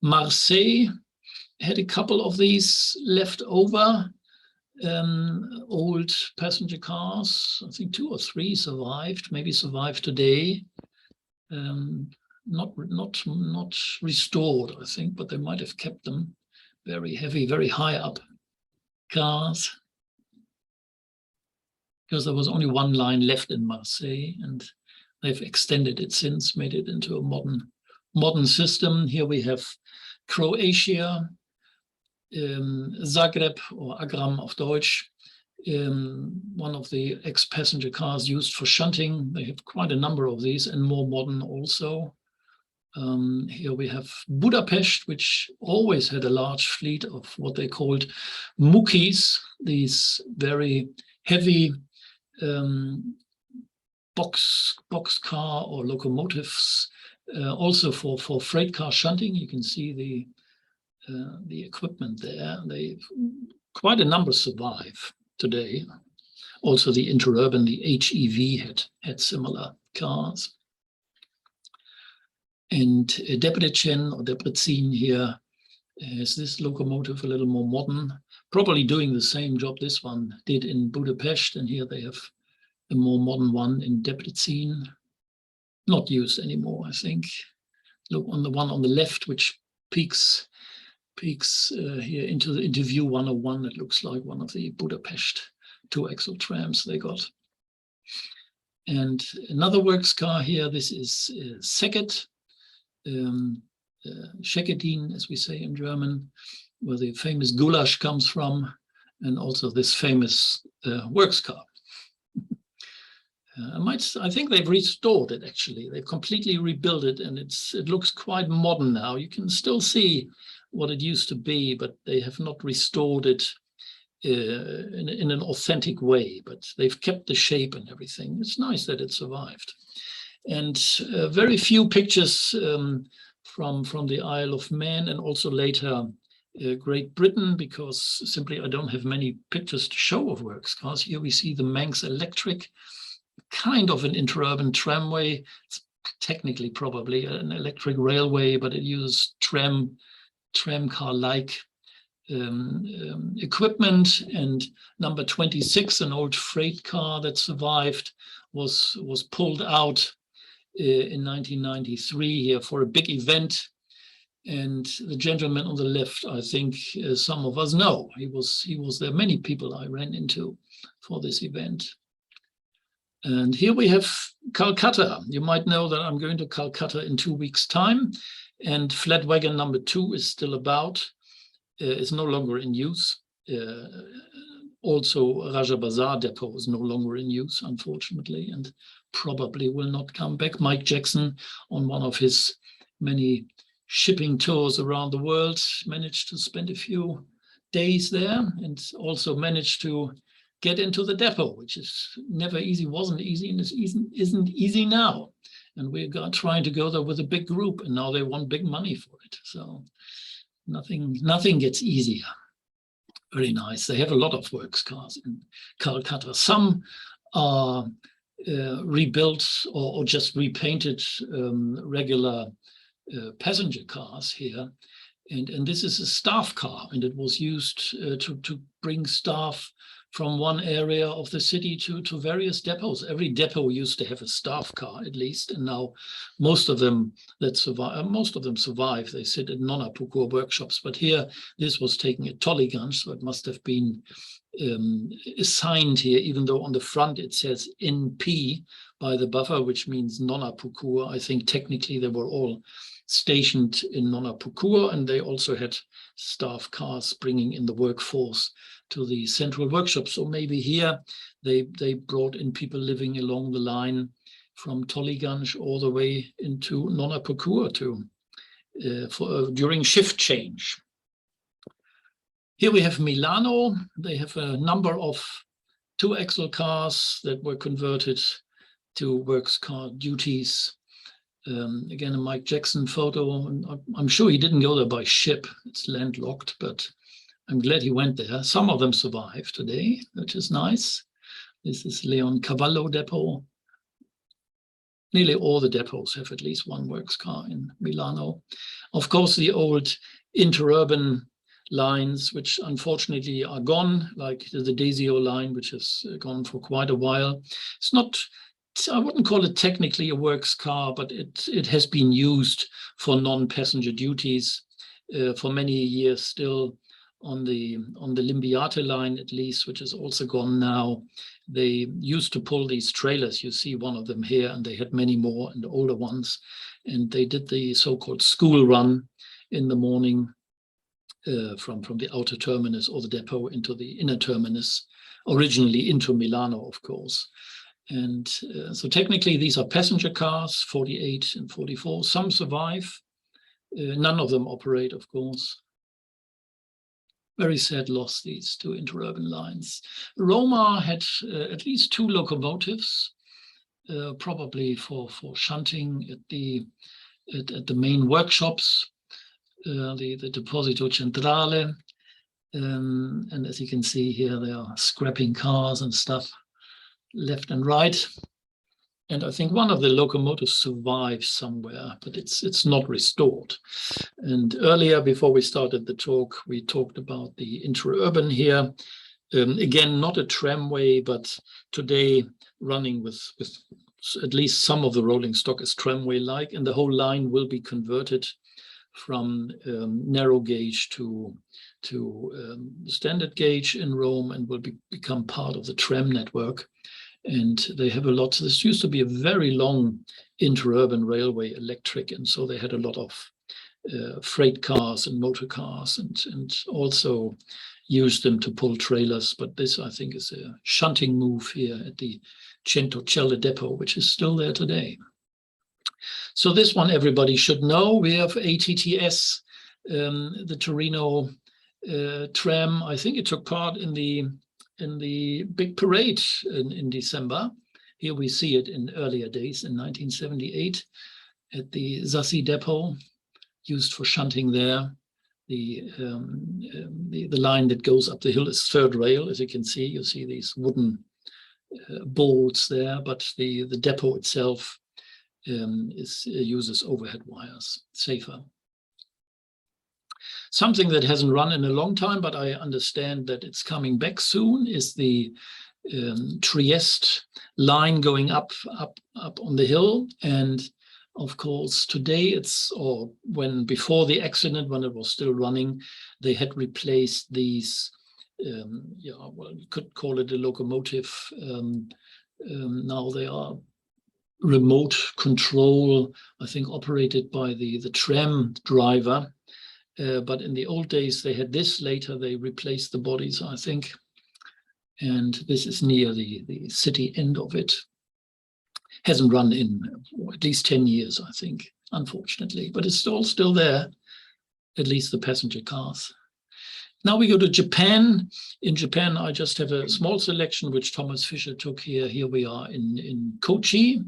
Marseille had a couple of these left over. Old passenger cars, I think 2 or 3 survived, maybe survive today. Not restored, I think, but they might have kept them. Very heavy, very high up cars, because there was only one line left in Marseille, and they've extended it since, made it into a modern system. Here we have Croatia, Zagreb, or Agram auf Deutsch, one of the ex-passenger cars used for shunting. They have quite a number of these, and more modern also. Here we have Budapest, which always had a large fleet of what they called mukis, these very heavy box car or locomotives, also for freight car shunting. You can see the equipment there. Quite a number survive today. Also the Interurban, the HEV had similar cars. And Debrecen or Debrecen here has this locomotive, a little more modern, probably doing the same job this one did in Budapest. And here they have a more modern one in Debrecen, not used anymore, I think. Look on the one on the left, which peeks here into view 101. It looks like one of the Budapest 2-axle trams they got. And another works car here, this is Szeged. Scheckerdien, as we say in German, where the famous goulash comes from, and also this famous works car. I think they've restored it, actually. They've completely rebuilt it, and it looks quite modern now. You can still see what it used to be, but they have not restored it in an authentic way, but they've kept the shape and everything. It's nice that it survived. And very few pictures from the Isle of Man, and also later Great Britain, because simply I don't have many pictures to show of works cars. Here we see the Manx Electric, kind of an interurban tramway. It's technically probably an electric railway, but it uses tram car-like equipment. And number 26, an old freight car that survived, was pulled out in 1993 here for a big event. And the gentleman on the left, I think some of us know. He was there. Many people I ran into for this event. And here we have Calcutta. You might know that I'm going to Calcutta in 2 weeks' time, and flat wagon number 2 is still about. It's no longer in use. Also, Raja Bazar depot is no longer in use, unfortunately, and probably will not come back. Mike Jackson, on one of his many shipping tours around the world, managed to spend a few days there, and also managed to get into the depot, which is never easy, wasn't easy, and isn't easy now. And we're trying to go there with a big group, and now they want big money for it. So nothing gets easier. Very nice. They have a lot of works cars in Calcutta. Some are rebuilt or just repainted regular passenger cars here. And this is a staff car, and it was used to bring staff from one area of the city to various depots. Every depot used to have a staff car, at least, and now most of them survive. They sit in non-Apukur workshops, but here this was taken at Tollygunge, so it must have been assigned here, even though on the front it says NP by the buffer, which means non-Apukur. I think technically they were all stationed in non-Apukur, and they also had staff cars bringing in the workforce to the central workshop. So maybe here they brought in people living along the line from Tollygunge all the way into non-Apukur during shift change. Here we have Milano. They have a number of 2-axle cars that were converted to works car duties. Again, a Mike Jackson photo. I'm sure he didn't go there by ship. It's landlocked, but I'm glad he went there. Some of them survive today, which is nice. This is Leon Cavallo depot. Nearly all the depots have at least one works car in Milano. Of course, the old interurban lines, which unfortunately are gone, like the Desio line, which has gone for quite a while. It's not, I wouldn't call it technically a works car, but it has been used for non-passenger duties for many years still. On the Limbiate line, at least, which is also gone now. They used to pull these trailers. You see one of them here, and they had many more and older ones. And they did the so-called school run in the morning from the outer terminus or the depot into the inner terminus, originally into Milano, of course. And so technically these are passenger cars, 48 and 44. Some survive. None of them operate, of course. Very sad loss, these 2 interurban lines. Roma had at least 2 locomotives, probably for shunting at the main workshops, the Deposito Centrale. And as you can see here, they are scrapping cars and stuff left and right. And I think one of the locomotives survives somewhere, but it's not restored. And earlier, before we started the talk, we talked about the interurban here. Again, not a tramway, but today running with at least some of the rolling stock is tramway-like, and the whole line will be converted from narrow gauge to standard gauge in Rome, and will become part of the tram network. And they have a lot. This used to be a very long interurban railway, electric, and so they had a lot of freight cars and motor cars, and also used them to pull trailers. But this, I think, is a shunting move here at the Centocelle depot, which is still there today. So this one everybody should know. We have ATTS, the Torino tram. I think it took part in the big parade in December. Here we see it in earlier days in 1978 at the Sassi depot, used for shunting there. The line that goes up the hill is third rail, as you can see. You see these wooden boards there, but the depot itself uses overhead wires, safer. Something that hasn't run in a long time, but I understand that it's coming back soon, is the Trieste line going up on the hill. And of course, today before the accident, when it was still running, they had replaced these, well, you could call it a locomotive. Now they are remote control, I think, operated by the tram driver. But in the old days, they had this. Later, they replaced the bodies, I think. And this is near the city end of it. Hasn't run in at least 10 years, I think, unfortunately. But it's all still there, at least the passenger cars. Now we go to Japan. In Japan, I just have a small selection, which Thomas Fischer took here. Here we are in Kochi.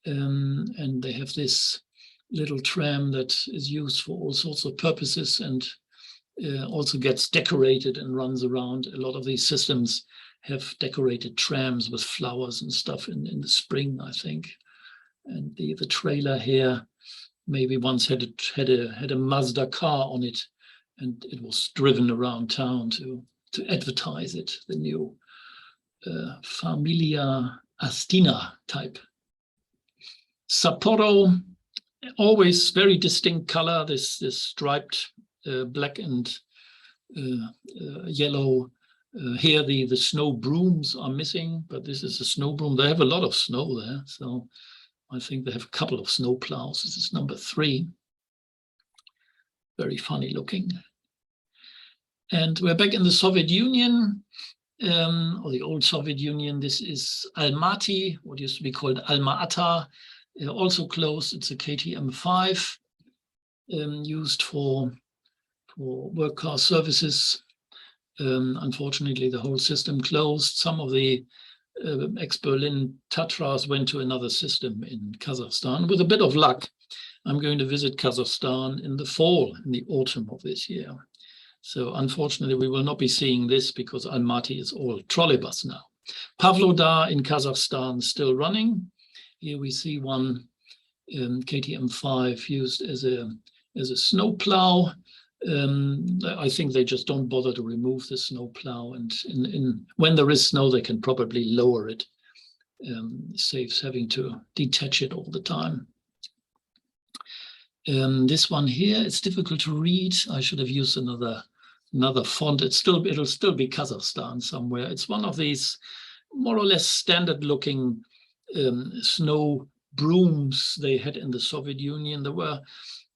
And they have this little tram that is used for all sorts of purposes, and also gets decorated and runs around. A lot of these systems have decorated trams with flowers and stuff in the spring, I think. And the trailer here maybe once had a Mazda car on it, and it was driven around town to advertise it, the new Familia Astina type. Sapporo, always very distinct color, this striped black and yellow. Here the snow brooms are missing, but this is a snow broom. They have a lot of snow there, so I think they have a couple of snow plows. This is number 3. Very funny looking. And we're back in the Soviet Union, or the old Soviet Union. This is Almaty, what used to be called Alma-Ata. Also closed. It's a KTM5, used for work car services. Unfortunately, the whole system closed. Some of the ex-Berlin Tatras went to another system in Kazakhstan. With a bit of luck, I'm going to visit Kazakhstan in the fall, in the autumn of this year. So unfortunately, we will not be seeing this because Almaty is all trolleybus now. Pavlodar in Kazakhstan still running. Here we see one KTM5 used as a snow plow. I think they just don't bother to remove the snow plow, and when there is snow, they can probably lower it. Saves having to detach it all the time. This one here, it's difficult to read. I should have used another font. It'll still be Kazakhstan somewhere. It's one of these more or less standard looking snow brooms they had in the Soviet Union. There were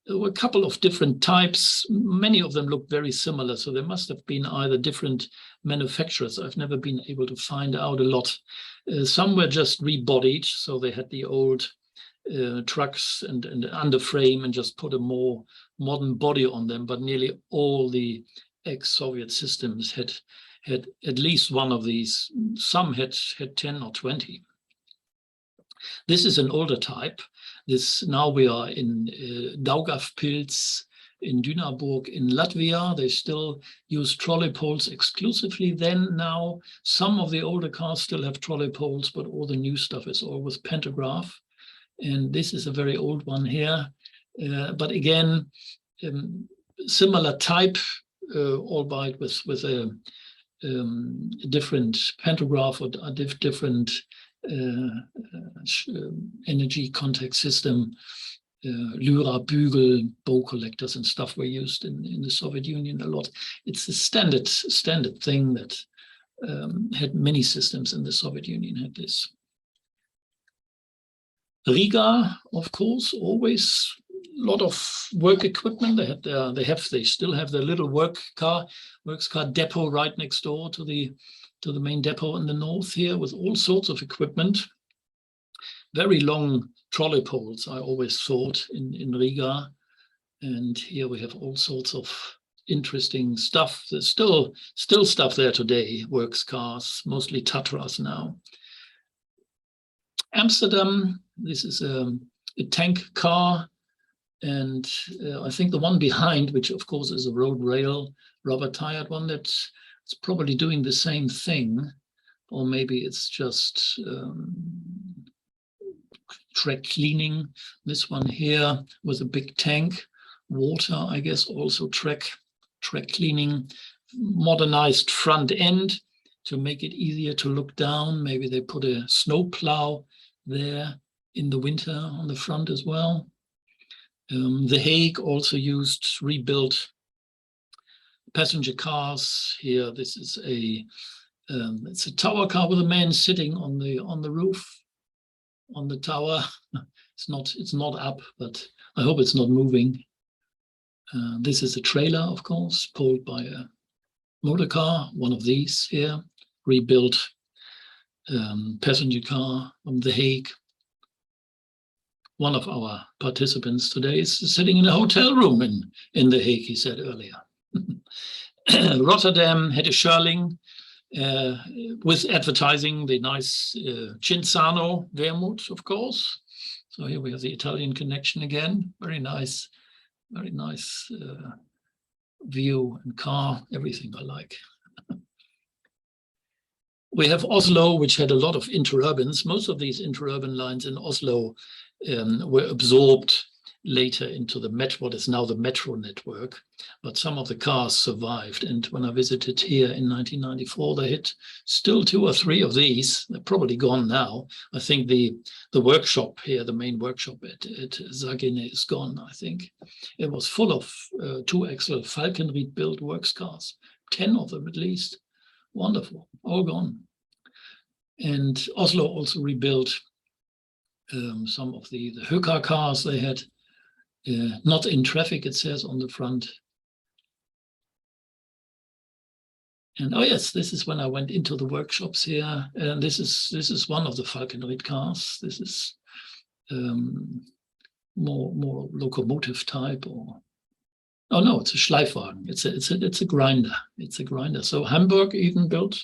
a couple of different types. Many of them look very similar, so there must have been either different manufacturers. I've never been able to find out a lot. Some were just rebodied, so they had the old trucks and underframe and just put a more modern body on them, but nearly all the ex-Soviet systems had at least one of these. Some had 10 or 20. This is an older type. Now we are in Daugavpils, in Dynaburg, in Latvia. They still use trolley poles exclusively. Now some of the older cars still have trolley poles, but all the new stuff is all with pantograph. And this is a very old one here. But again, similar type, albeit with a different pantograph or a different energy contact system. Lyra, Bügel, bow collectors and stuff were used in the Soviet Union a lot. It's a standard thing that had many systems in the Soviet Union had this. Riga, of course, always a lot of work equipment. They still have their little works car depot right next door to the main depot in the north here, with all sorts of equipment. Very long trolley poles, I always thought, in Riga. And here we have all sorts of interesting stuff. There's still stuff there today, works cars, mostly Tatras now. Amsterdam, this is a tank car. And I think the one behind, which of course is a road rail, rubber-tired one, that's probably doing the same thing. Or maybe it's just track cleaning. This one here with a big tank, water, I guess, also track cleaning. Modernized front end to make it easier to look down. Maybe they put a snow plow there in the winter on the front as well. The Hague also used rebuilt passenger cars. Here, this is it's a tower car with a man sitting on the roof on the tower. It's not up, but I hope it's not moving. This is a trailer, of course, pulled by a motor car. One of these here, rebuilt passenger car from The Hague. One of our participants today is sitting in a hotel room in The Hague, he said earlier. Rotterdam had a Schörling with advertising the nice Cinzano Vermouth, of course. So here we have the Italian connection again. Very nice view and car, everything I like. We have Oslo, which had a lot of interurbans. Most of these interurban lines in Oslo were absorbed later into what is now the metro network, but some of the cars survived. And when I visited here in 1994, they had still 2 or 3 of these. They're probably gone now. I think the workshop here, the main workshop at Sagene is gone, I think. It was full of 2-axle Falkenried built works cars, 10 of them at least. Wonderful, all gone. And Oslo also rebuilt some of the Höka cars they had. Not in traffic, it says on the front. And oh yes, this is when I went into the workshops here. And this is one of the Falkenried cars. This is more locomotive type, or oh no, it's a Schleifwagen. It's a grinder. It's a grinder. So Hamburg even built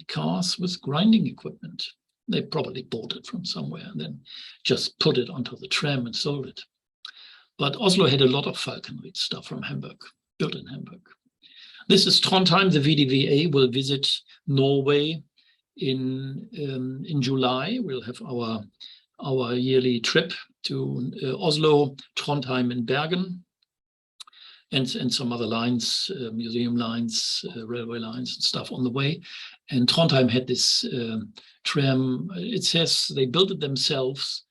cars with grinding equipment. They probably bought it from somewhere and then just put it onto the tram and sold it. But Oslo had a lot of Falkenried stuff from Hamburg, built in Hamburg. This is Trondheim. The VDVA will visit Norway in July. We'll have our yearly trip to Oslo, Trondheim, and Bergen, and some other lines, museum lines, railway lines and stuff on the way. And Trondheim had this tram. It says they built it themselves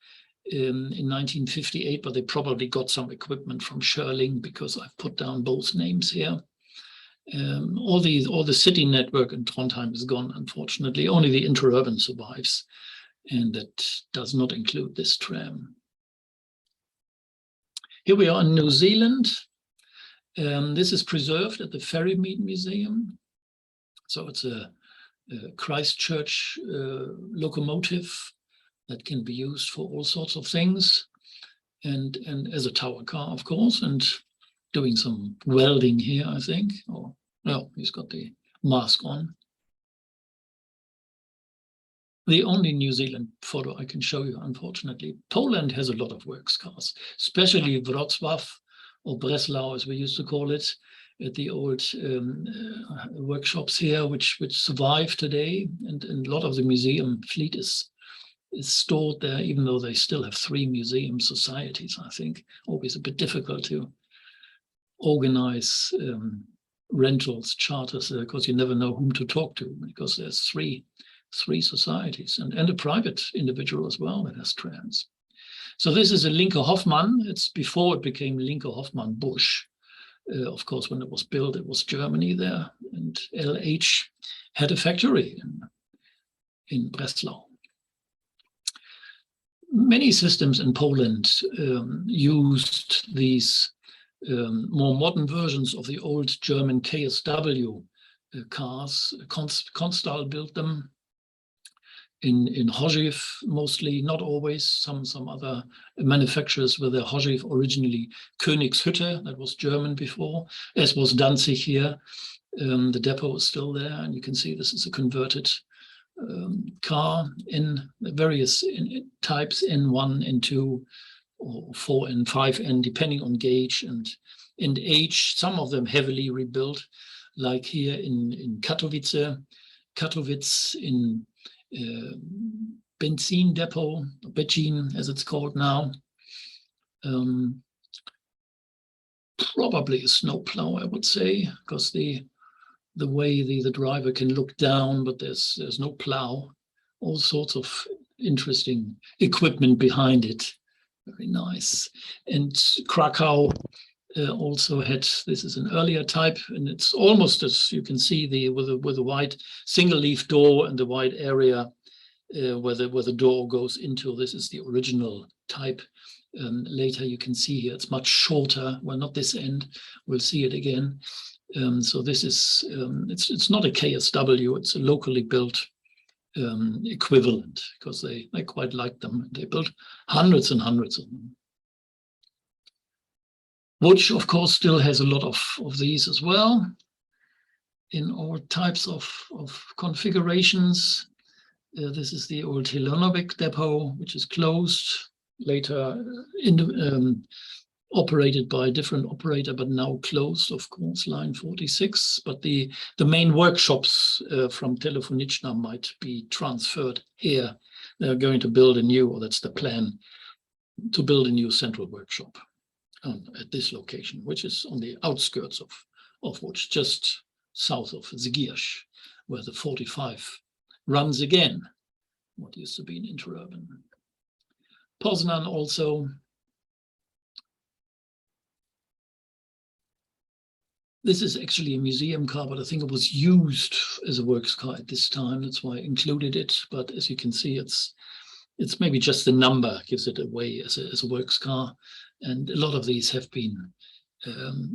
in 1958, but they probably got some equipment from Schörling, because I've put down both names here. All the city network in Trondheim is gone, unfortunately. Only the interurban survives, and that does not include this tram. Here we are in New Zealand. This is preserved at the Ferrymead Museum. So it's a Christchurch locomotive that can be used for all sorts of things, and as a tower car, of course, and doing some welding here, I think. Or no, he's got the mask on. The only New Zealand photo I can show you, unfortunately. Poland has a lot of works cars, especially Wrocław, or Breslau, as we used to call it, at the old workshops here, which survive today, and a lot of the museum fleet is stored there, even though they still have 3 museum societies. I think always a bit difficult to organize rentals, charters, because you never know whom to talk to, because there's three societies, and a private individual as well that has trams. So this is a Linke Hoffmann. It's before it became Linke Hoffmann Busch. Of course, when it was built, it was Germany there, and LH had a factory in Breslau. Many systems in Poland used these more modern versions of the old German KSW cars. Konstal built them in Chorzów mostly, not always. Some other manufacturers were there. Chorzów originally Königshütte, that was German before, as was Danzig here. The depot is still there, and you can see this is a converted car in various types, N1, N2, or 4 and 5N, depending on gauge and age. Some of them heavily rebuilt, like here in Katowice, in Benzin depot, Becin as it's called now. Probably a snowplow, I would say, because the way the driver can look down, but there's no plow. All sorts of interesting equipment behind it. Very nice. And Krakow also had, this is an earlier type, and it's almost as you can see with a wide single leaf door and the wide area where the door goes into. This is the original type. Later you can see here it's much shorter. Well, not this end. We'll see it again. So this is it's not a KSW. It's a locally built equivalent, because they quite like them. They built hundreds and hundreds of them. Which of course still has a lot of these as well, in all types of configurations. This is the old Hilonovic depot, which is closed, later operated by a different operator, but now closed, of course, line 46. But the main workshops from Telefoniczna might be transferred here. They're going to build a new, or that's the plan, to build a new central workshop at this location, which is on the outskirts of Łódź, just south of Zgierz, where the 45 runs again, what used to be an interurban. Poznan also. This is actually a museum car, but I think it was used as a works car at this time. That's why I included it. But as you can see, it's maybe just the number gives it away as a works car. And a lot of these have been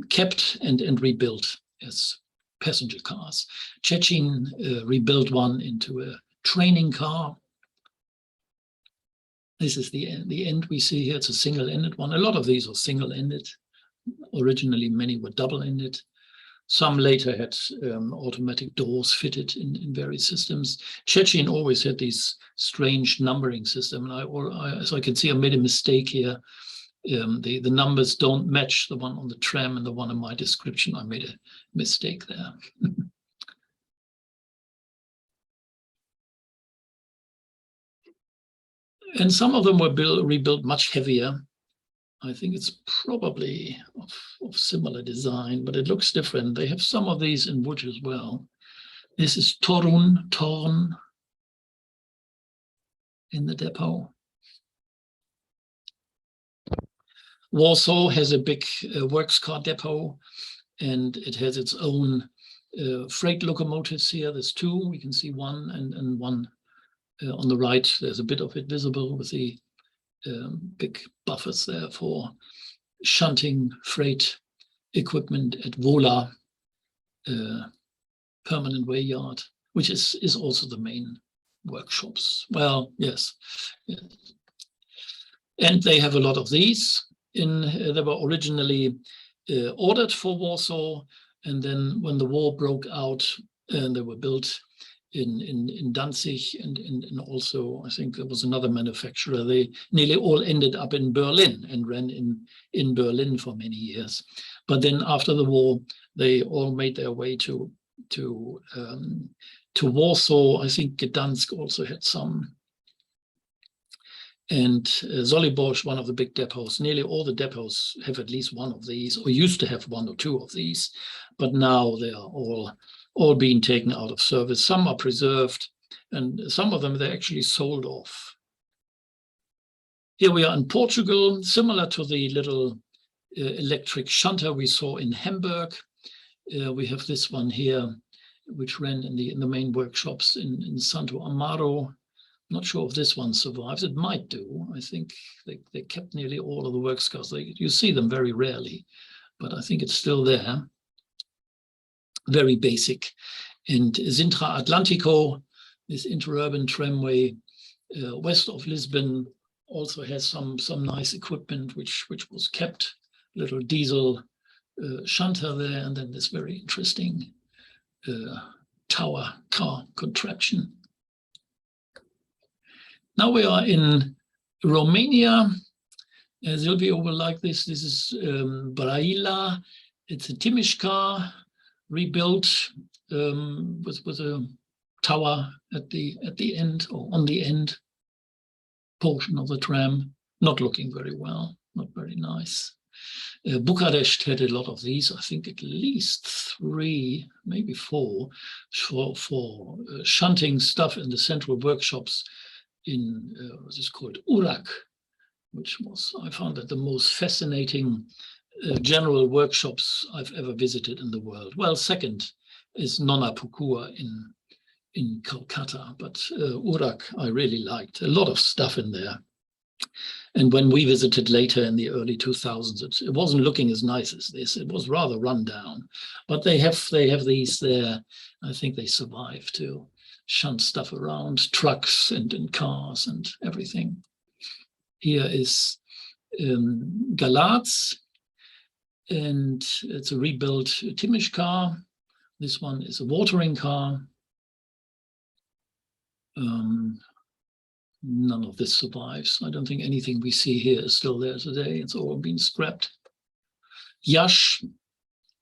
kept and rebuilt as passenger cars. Szczecin rebuilt one into a training car. This is the end we see here. It's a single-ended one. A lot of these are single-ended. Originally, many were double-ended. Some later had automatic doors fitted in various systems. Szczecin always had these strange numbering system. And as I can see, I made a mistake here. The numbers don't match the one on the tram and the one in my description. I made a mistake there. And some of them were rebuilt much heavier. I think it's probably of similar design, but it looks different. They have some of these in Łódź as well. This is Torun in the depot. Warsaw has a big works car depot, and it has its own freight locomotives here. There's two. We can see one and one on the right. There's a bit of it visible with the big buffers there for shunting freight equipment at Wola permanent way yard, which is also the main workshops. Well, yes. And they have a lot of these. They were originally ordered for Warsaw, and then when the war broke out, they were built in Danzig and also I think there was another manufacturer. They nearly all ended up in Berlin and ran in Berlin for many years. But then after the war, they all made their way to Warsaw. I think Gdansk also had some. And Żoliborz, one of the big depots. Nearly all the depots have at least one of these, or used to have one or two of these, but now they are all being taken out of service. Some are preserved, and some of them they actually sold off. Here we are in Portugal, similar to the little electric shunter we saw in Hamburg. We have this one here, which ran in the main workshops in Santo Amaro. Not sure if this one survives. It might do. I think they kept nearly all of the works cars. You see them very rarely, but I think it's still there. Very basic. And Sintra Atlântico, this interurban tramway west of Lisbon, also has some nice equipment which was kept. Little diesel shunter there, and then this very interesting tower car contraption. Now we are in Romania. Silvio will like this. This is Braila. It's a Timiș car, rebuilt with a tower at the end, or on the end portion of the tram. Not looking very well, not very nice. Bucharest had a lot of these. I think at least 3, maybe 4, for shunting stuff in the central workshops in what is called Urac, which was, I found that the most fascinating general workshops I've ever visited in the world. Well, second is Nona Pukua in Calcutta, but Urac I really liked. A lot of stuff in there. And when we visited later in the early 2000s, it wasn't looking as nice as this. It was rather run down. But they have these there. I think they survive to shunt stuff around, trucks and cars and everything. Here is Galați, and it's a rebuilt Timiș car. This one is a watering car. None of this survives. I don't think anything we see here is still there today. It's all been scrapped. Iași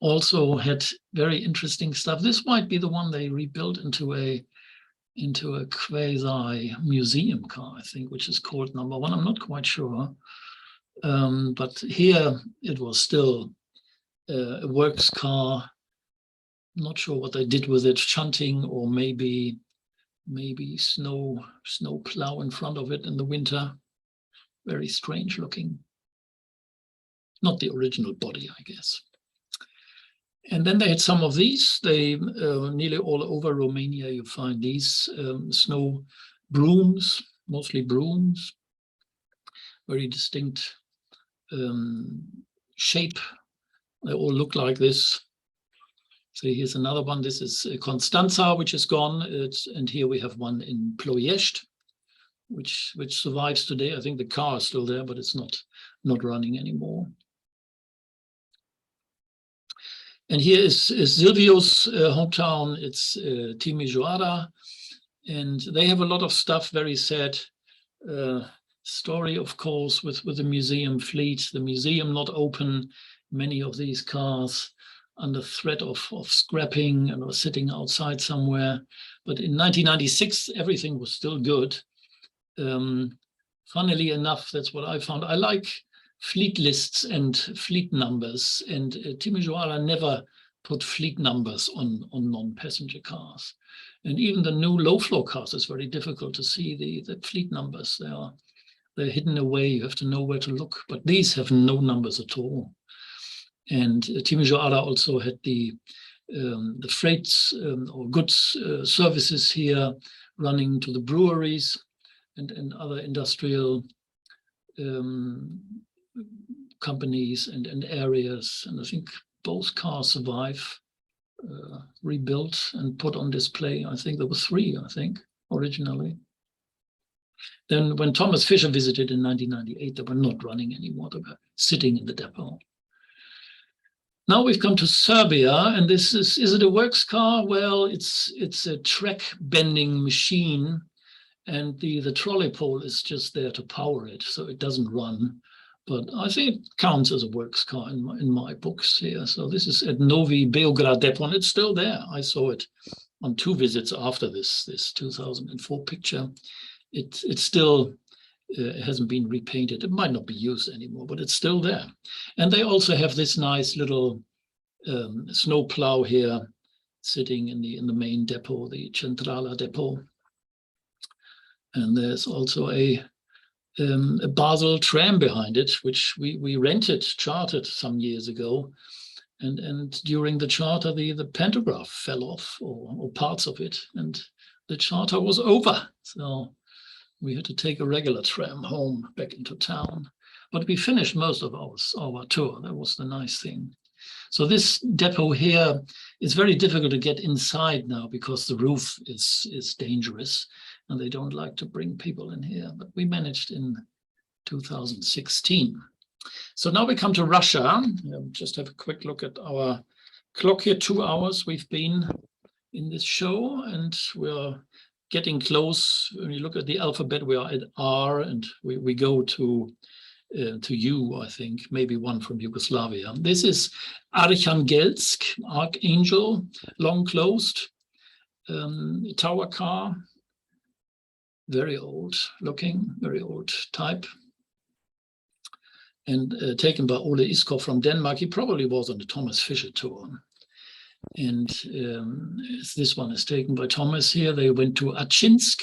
also had very interesting stuff. This might be the one they rebuilt into a quasi museum car, I think, which is called number 1. I'm not quite sure. But here it was still a works car. Not sure what they did with it, shunting, or maybe snow plow in front of it in the winter. Very strange looking. Not the original body, I guess. And then they had some of these. They nearly all over Romania you find these snow brooms, mostly brooms. Very distinct shape. They all look like this. So here's another one. This is Constanța, which is gone. And here we have one in Ploiești, which survives today. I think the car is still there, but it's not running anymore. And here is Silvio's hometown. It's Timișoara, and they have a lot of stuff. Very sad story, of course, with the museum fleet. The museum not open. Many of these cars under threat of scrapping and are sitting outside somewhere. But in 1996, everything was still good. Funnily enough, that's what I found. I like fleet lists and fleet numbers, and Timișoara never put fleet numbers on non-passenger cars. And even the new low-floor cars, it's very difficult to see the fleet numbers. They're hidden away. You have to know where to look. But these have no numbers at all. And Timișoara also had the freights or goods services here running to the breweries and other industrial companies and areas. And I think both cars survive, rebuilt and put on display. I think there were 3, originally. Then when Thomas Fisher visited in 1998, they were not running anymore. They were sitting in the depot. Now we've come to Serbia, and this is it a works car? Well, it's a track bending machine, and the trolley pole is just there to power it, so it doesn't run. But I think it counts as a works car in my books here. So this is at Novi Beograd depot, and it's still there. I saw it on 2 visits after this 2004 picture. It still hasn't been repainted. It might not be used anymore, but it's still there. And they also have this nice little snow plow here sitting in the main depot, the Centrala depot. And there's also a a Basel tram behind it, which we chartered some years ago. And during the charter, the pantograph fell off, or parts of it, and the charter was over. So we had to take a regular tram home back into town. But we finished most of our tour. That was the nice thing. So this depot here is very difficult to get inside now because the roof is dangerous and they don't like to bring people in here. But we managed in 2016. So now we come to Russia. Just have a quick look at our clock here. 2 hours we've been in this show, and we're getting close. When you look at the alphabet, we are at R, and we go to U, I think, maybe one from Yugoslavia. This is Archangelsk, Archangel, long closed, tower car, very old looking, very old type. And taken by Ole Iskov from Denmark. He probably was on the Thomas Fisher tour. And this one is taken by Thomas here. They went to Achinsk,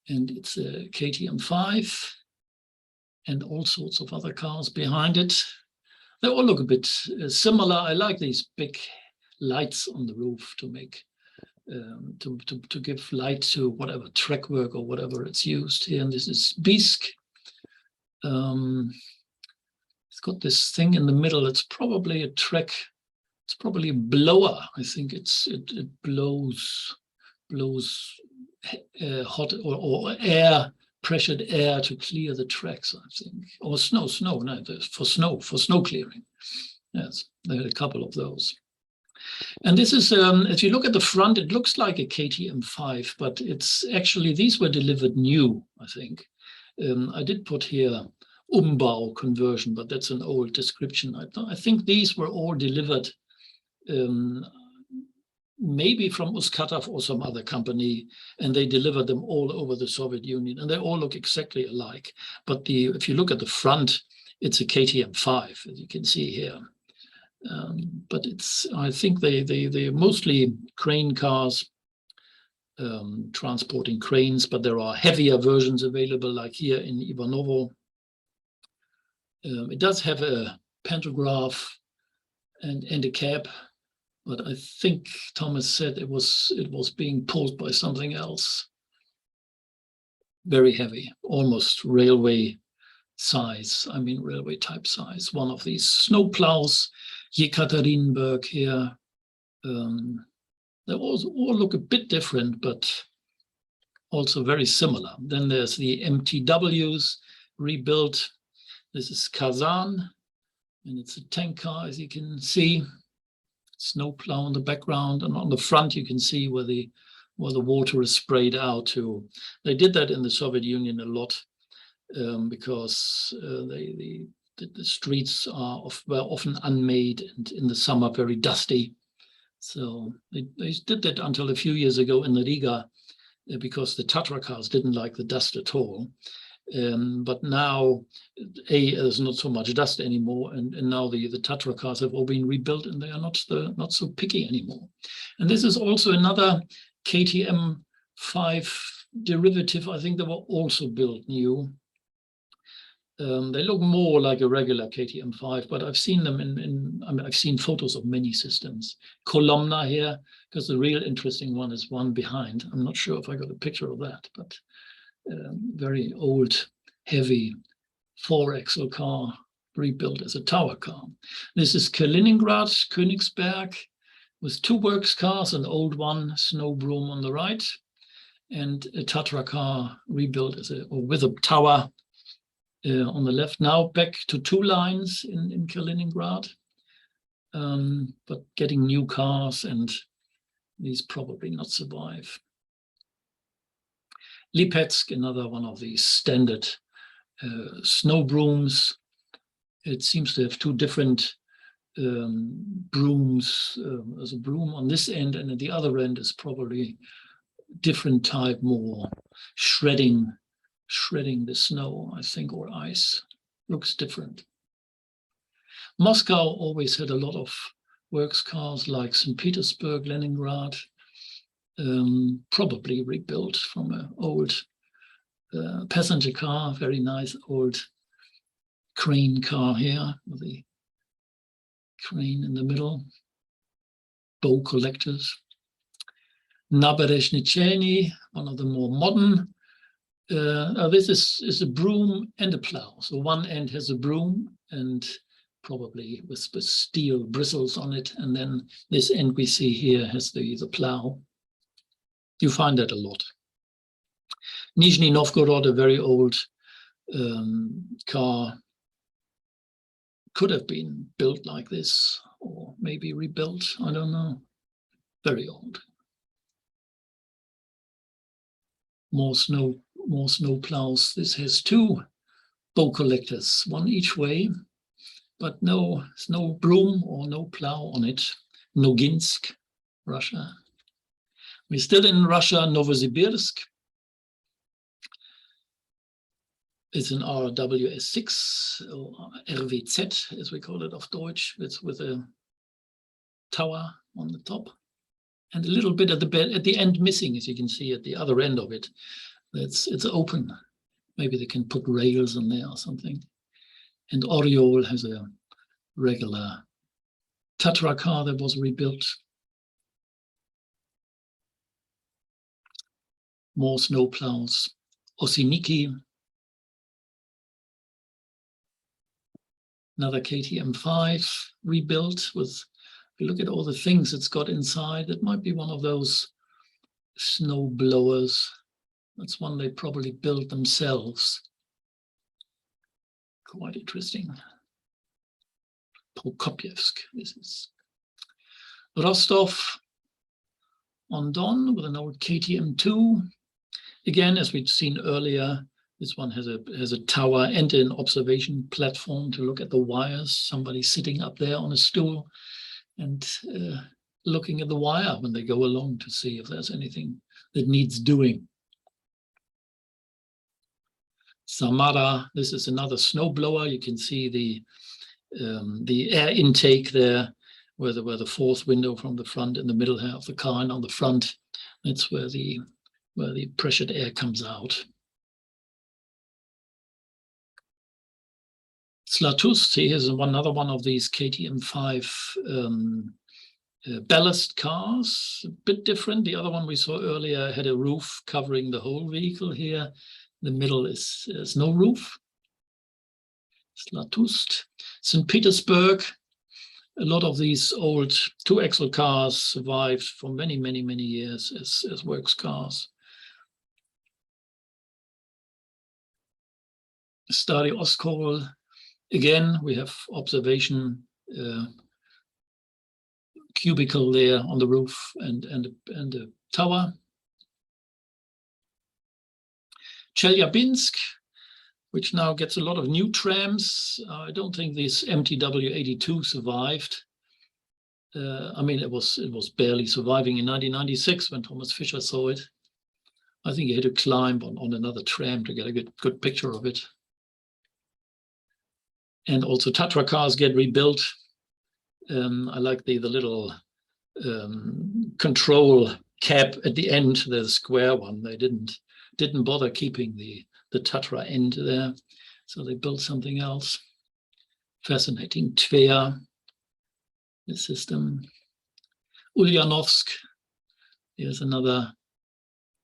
and it's a KTM 5 and all sorts of other cars behind it. They all look a bit similar. I like these big lights on the roof to make to give light to whatever track work or whatever it's used here. And this is Bisk. It's got this thing in the middle. It's probably a track. It's probably a blower. I think it blows hot or air, pressured air to clear the tracks, I think. Or snow, no, for snow clearing. Yes, they had a couple of those. And this is, if you look at the front, it looks like a KTM 5, but it's actually, these were delivered new, I think. I did put here Umbau conversion, but that's an old description. I think these were all delivered maybe from Uskatov or some other company, and they delivered them all over the Soviet Union, and they all look exactly alike. But if you look at the front, it's a KTM 5, as you can see here. But I think they're mostly crane cars, transporting cranes, but there are heavier versions available, like here in Ivanovo. It does have a pantograph and a cab, but I think Thomas said it was being pulled by something else. Very heavy, almost railway size. I mean, railway type size. One of these snow plows, Yekaterinburg here. They all look a bit different, but also very similar. Then there's the MTWs rebuilt. This is Kazan, and it's a tank car, as you can see. Snow plow in the background, and on the front you can see where the water is sprayed out to. They did that in the Soviet Union a lot because the streets were often unmade and in the summer very dusty. So they did that until a few years ago in Riga because the Tatra cars didn't like the dust at all. But now, there's not so much dust anymore, and now the Tatra cars have all been rebuilt, and they are not so picky anymore. And this is also another KTM 5 derivative. I think they were also built new. They look more like a regular KTM 5, but I've seen them I've seen photos of many systems. Columna here, because the real interesting one is one behind. I'm not sure if I got a picture of that, but very old, heavy 4-axle car rebuilt as a tower car. This is Kaliningrad, Königsberg, with 2 works cars, an old one, snow broom on the right, and a Tatra car rebuilt with a tower on the left. Now back to 2 lines in Kaliningrad, but getting new cars, and these probably not survive. Lipetsk, another one of these standard snow brooms. It seems to have 2 different brooms. There's a broom on this end, and at the other end is probably different type, more shredding the snow, I think, or ice. Looks different. Moscow always had a lot of works cars like St. Petersburg, Leningrad, probably rebuilt from an old passenger car, very nice old crane car here with the crane in the middle. Bow collectors. Naberezhnitcheni, one of the more modern. This is a broom and a plow. So one end has a broom and probably with steel bristles on it. And then this end we see here has the plow. You find that a lot. Nizhny Novgorod, a very old car, could have been built like this or maybe rebuilt. I don't know. Very old. More snow plows. This has two bow collectors, one each way, but no broom or no plow on it. Noginsk, Russia. We're still in Russia, Novosibirsk. It's an RWS6, or RWZ, as we call it of Deutsch. It's with a tower on the top and a little bit at the end missing, as you can see at the other end of it. It's open. Maybe they can put rails on there or something. And Oriol has a regular Tatra car that was rebuilt. More snow plows. Osiniki. Another KTM 5 rebuilt with, if you look at all the things it's got inside, it might be one of those snow blowers. That's one they probably built themselves. Quite interesting. Prokopievsk, this is. Rostov on Don with an old KTM 2. Again, as we'd seen earlier, this one has a tower and an observation platform to look at the wires. Somebody sitting up there on a stool and looking at the wire when they go along to see if there's anything that needs doing. Samara, this is another snowblower. You can see the air intake there, where the fourth window from the front in the middle here of the car, and on the front, that's where the pressured air comes out. Zlatust, here's another one of these KTM 5 ballast cars, a bit different. The other one we saw earlier had a roof covering the whole vehicle. Here, the middle is no roof. Zlatust. St. Petersburg, a lot of these old 2-axle cars survived for many, many, many years as works cars. Stary Oskol. Again, we have observation cubicle there on the roof and a tower. Chelyabinsk, which now gets a lot of new trams. I don't think this MTW82 survived. I mean, it was barely surviving in 1996 when Thomas Fischer saw it. I think he had to climb on another tram to get a good picture of it. And also Tatra cars get rebuilt. I like the little control cap at the end, the square one. They didn't bother keeping the Tatra end there, so they built something else. Fascinating. Tver, the system. Ulyanovsk, here's another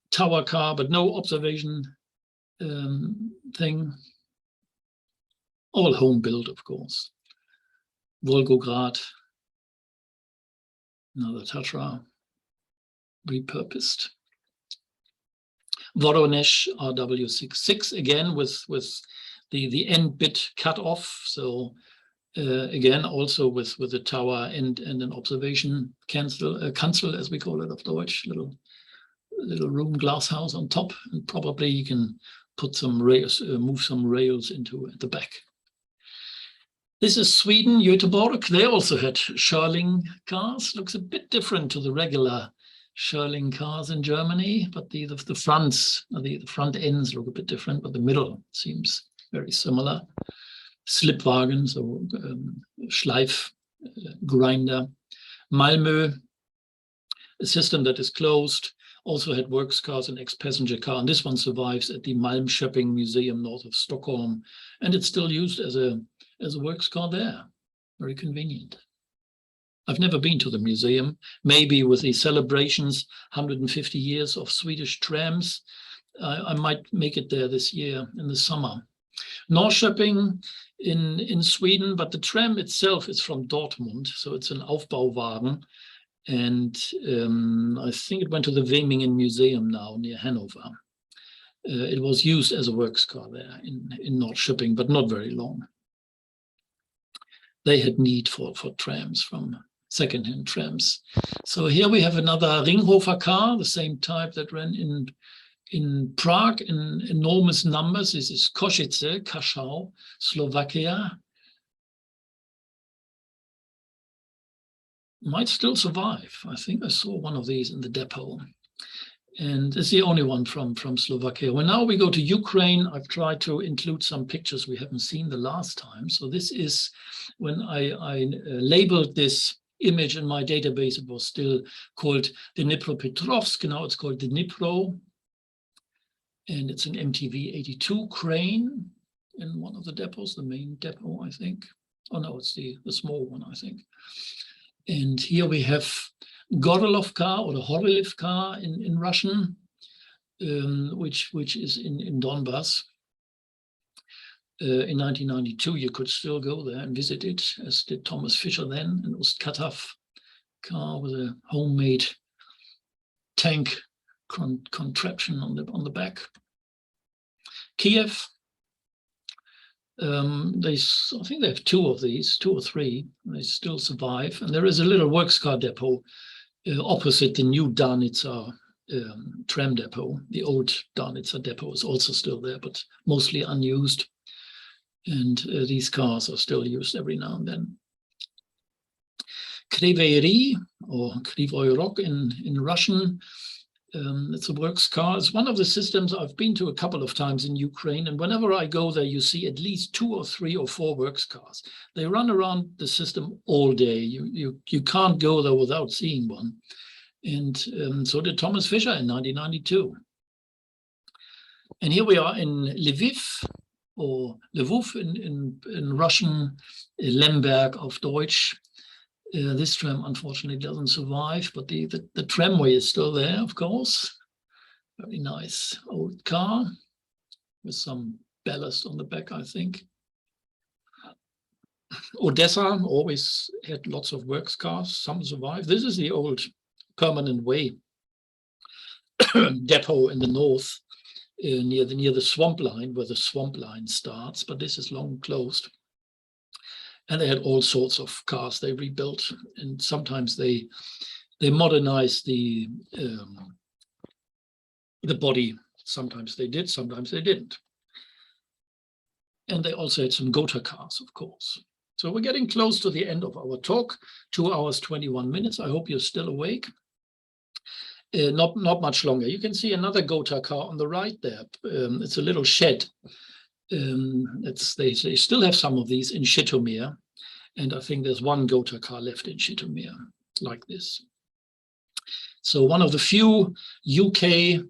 tower car, but no observation thing. All home built, of course. Volgograd, another Tatra, repurposed. Voronezh RW66, again with the end bit cut off. So again, also with the tower and an observation cancel, as we call it of Deutsch, little room glass house on top, and probably you can put some rails, move some rails into at the back. This is Sweden, Göteborg. They also had Schörling cars. Looks a bit different to the regular Schörling cars in Germany, but the fronts, the front ends look a bit different, but the middle seems very similar. Slipwagen, so Schleif grinder. Malmö, a system that is closed. also had works cars and ex-passenger car, and this one survives at the Malmköping Museum north of Stockholm, and it's still used as a works car there. Very convenient. I've never been to the museum. Maybe with the celebrations, 150 years of Swedish trams, I might make it there this year in the summer. Norrköping in Sweden, but the tram itself is from Dortmund, so it's an Aufbauwagen. And I think it went to the Vemingen Museum now near Hanover. It was used as a works car there in Norrköping, but not very long. They had need for trams, from second-hand trams. So here we have another Ringhofer car, the same type that ran in Prague in enormous numbers. This is Košice, Kašau, Slovakia. Might still survive. I think I saw one of these in the depot. And it's the only one from Slovakia. Well, now we go to Ukraine. I've tried to include some pictures we haven't seen the last time. So this is when I labeled this image in my database. It was still called Dnipropetrovsk. Now it's called Dnipro. And it's an MTV 82 crane in one of the depots, the main depot, I think. Oh no, it's the small one, I think. And here we have Gorilovka or the Horilivka in Russian, which is in Donbass. In 1992, you could still go there and visit it, as did Thomas Fisher then, an Ustkatov car with a homemade tank contraption on the back. Kiev, I think they have two of these, two or three. They still survive, and there is a little works car depot opposite the new Darnitsa tram depot. The old Darnitsa depot is also still there, but mostly unused. And these cars are still used every now and then. Kryvyi Rih, or Krivoy Rog in Russian. It's a works car. It's one of the systems I've been to a couple of times in Ukraine, and whenever I go there, you see at least 2 or 3 or 4 works cars. They run around the system all day. You can't go there without seeing one. And so did Thomas Fisher in 1992. And here we are in Lviv, or Lvov in Russian, Lemberg auf Deutsch. This tram unfortunately doesn't survive, but the tramway is still there, of course. Very nice old car with some ballast on the back, I think. Odessa always had lots of works cars. Some survive. This is the old permanent way depot in the north, near the swamp line, where the swamp line starts, but this is long closed. And they had all sorts of cars they rebuilt, and sometimes they modernized the body. Sometimes they did, sometimes they didn't. And they also had some Gotha cars, of course. So we're getting close to the end of our talk, 2 hours, 21 minutes. I hope you're still awake. Not much longer. You can see another Gotha car on the right there. It's a little shed. They still have some of these in Zhytomyr, and I think there's one Gotha car left in Zhytomyr, like this. So one of the few UK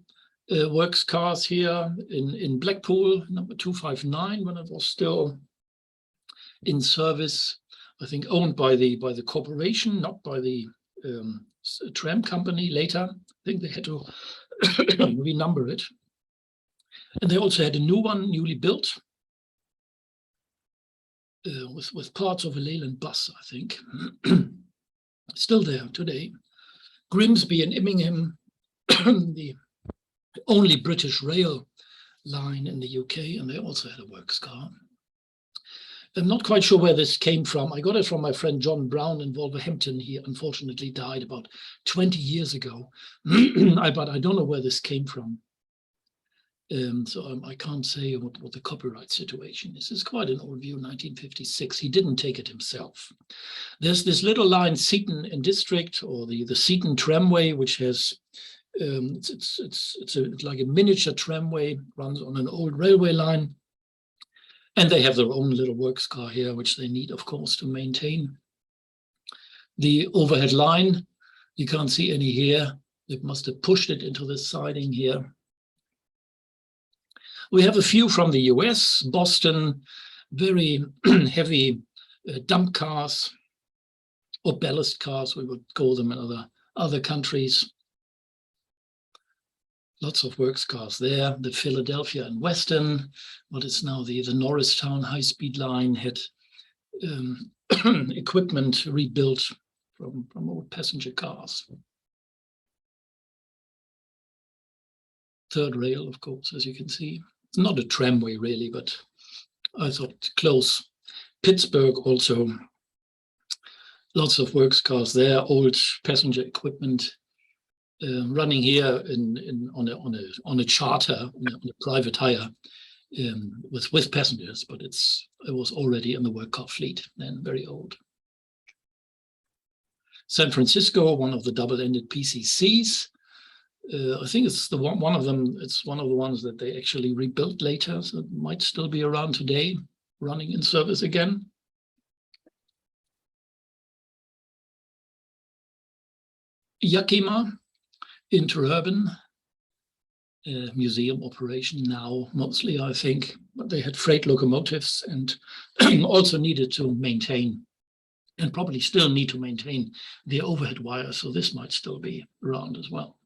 works cars here in Blackpool, number 259, when it was still in service, I think owned by the corporation, not by the tram company later. I think they had to renumber it. And they also had a new one, newly built, with parts of a Leyland bus, I think. Still there today. Grimsby and Immingham, the only British rail line in the UK, and they also had a works car. I'm not quite sure where this came from. I got it from my friend John Brown in Wolverhampton. He unfortunately died about 20 years ago, but I don't know where this came from. So I can't say what the copyright situation is. It's quite an old view, 1956. He didn't take it himself. There's this little line, Seaton and District, or the Seaton tramway, which has it's like a miniature tramway, runs on an old railway line, and they have their own little works car here, which they need, of course, to maintain. The overhead line, you can't see any here. They must have pushed it into the siding here. We have a few from the US, Boston, very heavy dump cars or ballast cars, we would call them in other countries. Lots of works cars there. The Philadelphia and Western, what is now the Norristown high-speed line, had equipment rebuilt from old passenger cars. Third rail, of course, as you can see. It's not a tramway really, but I thought close. Pittsburgh also, lots of works cars there, old passenger equipment running here on a charter, on a private hire with passengers, but it was already in the work car fleet then, very old. San Francisco, one of the double-ended PCCs. I think it's one of them. It's one of the ones that they actually rebuilt later, so it might still be around today, running in service again. Yakima, interurban museum operation now mostly, I think, but they had freight locomotives and also needed to maintain, and probably still need to maintain, the overhead wire, so this might still be around as well.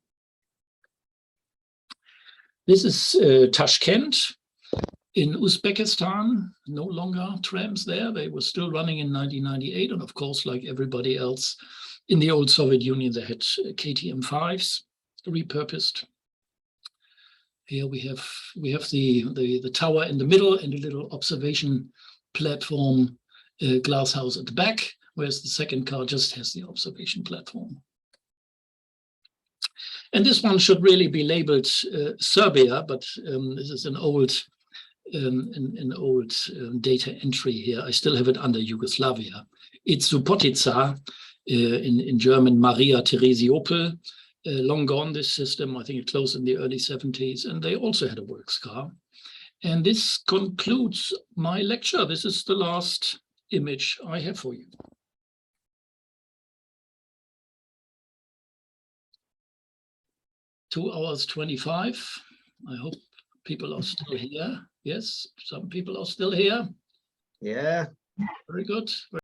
This is Tashkent in Uzbekistan, no longer trams there. They were still running in 1998, and of course, like everybody else in the old Soviet Union, they had KTM5s repurposed. Here we have the tower in the middle and a little observation platform, glass house at the back, whereas the second car just has the observation platform. And this one should really be labeled Serbia, but this is an old data entry here. I still have it under Yugoslavia. It's Subotica, in German, Maria Theresiopol. Long gone, this system. I think it closed in the early 70s, and they also had a works car. And this concludes my lecture. This is the last image I have for you. 2 hours 25. I hope people are still here. Yes, some people are still here. Yeah. Very good.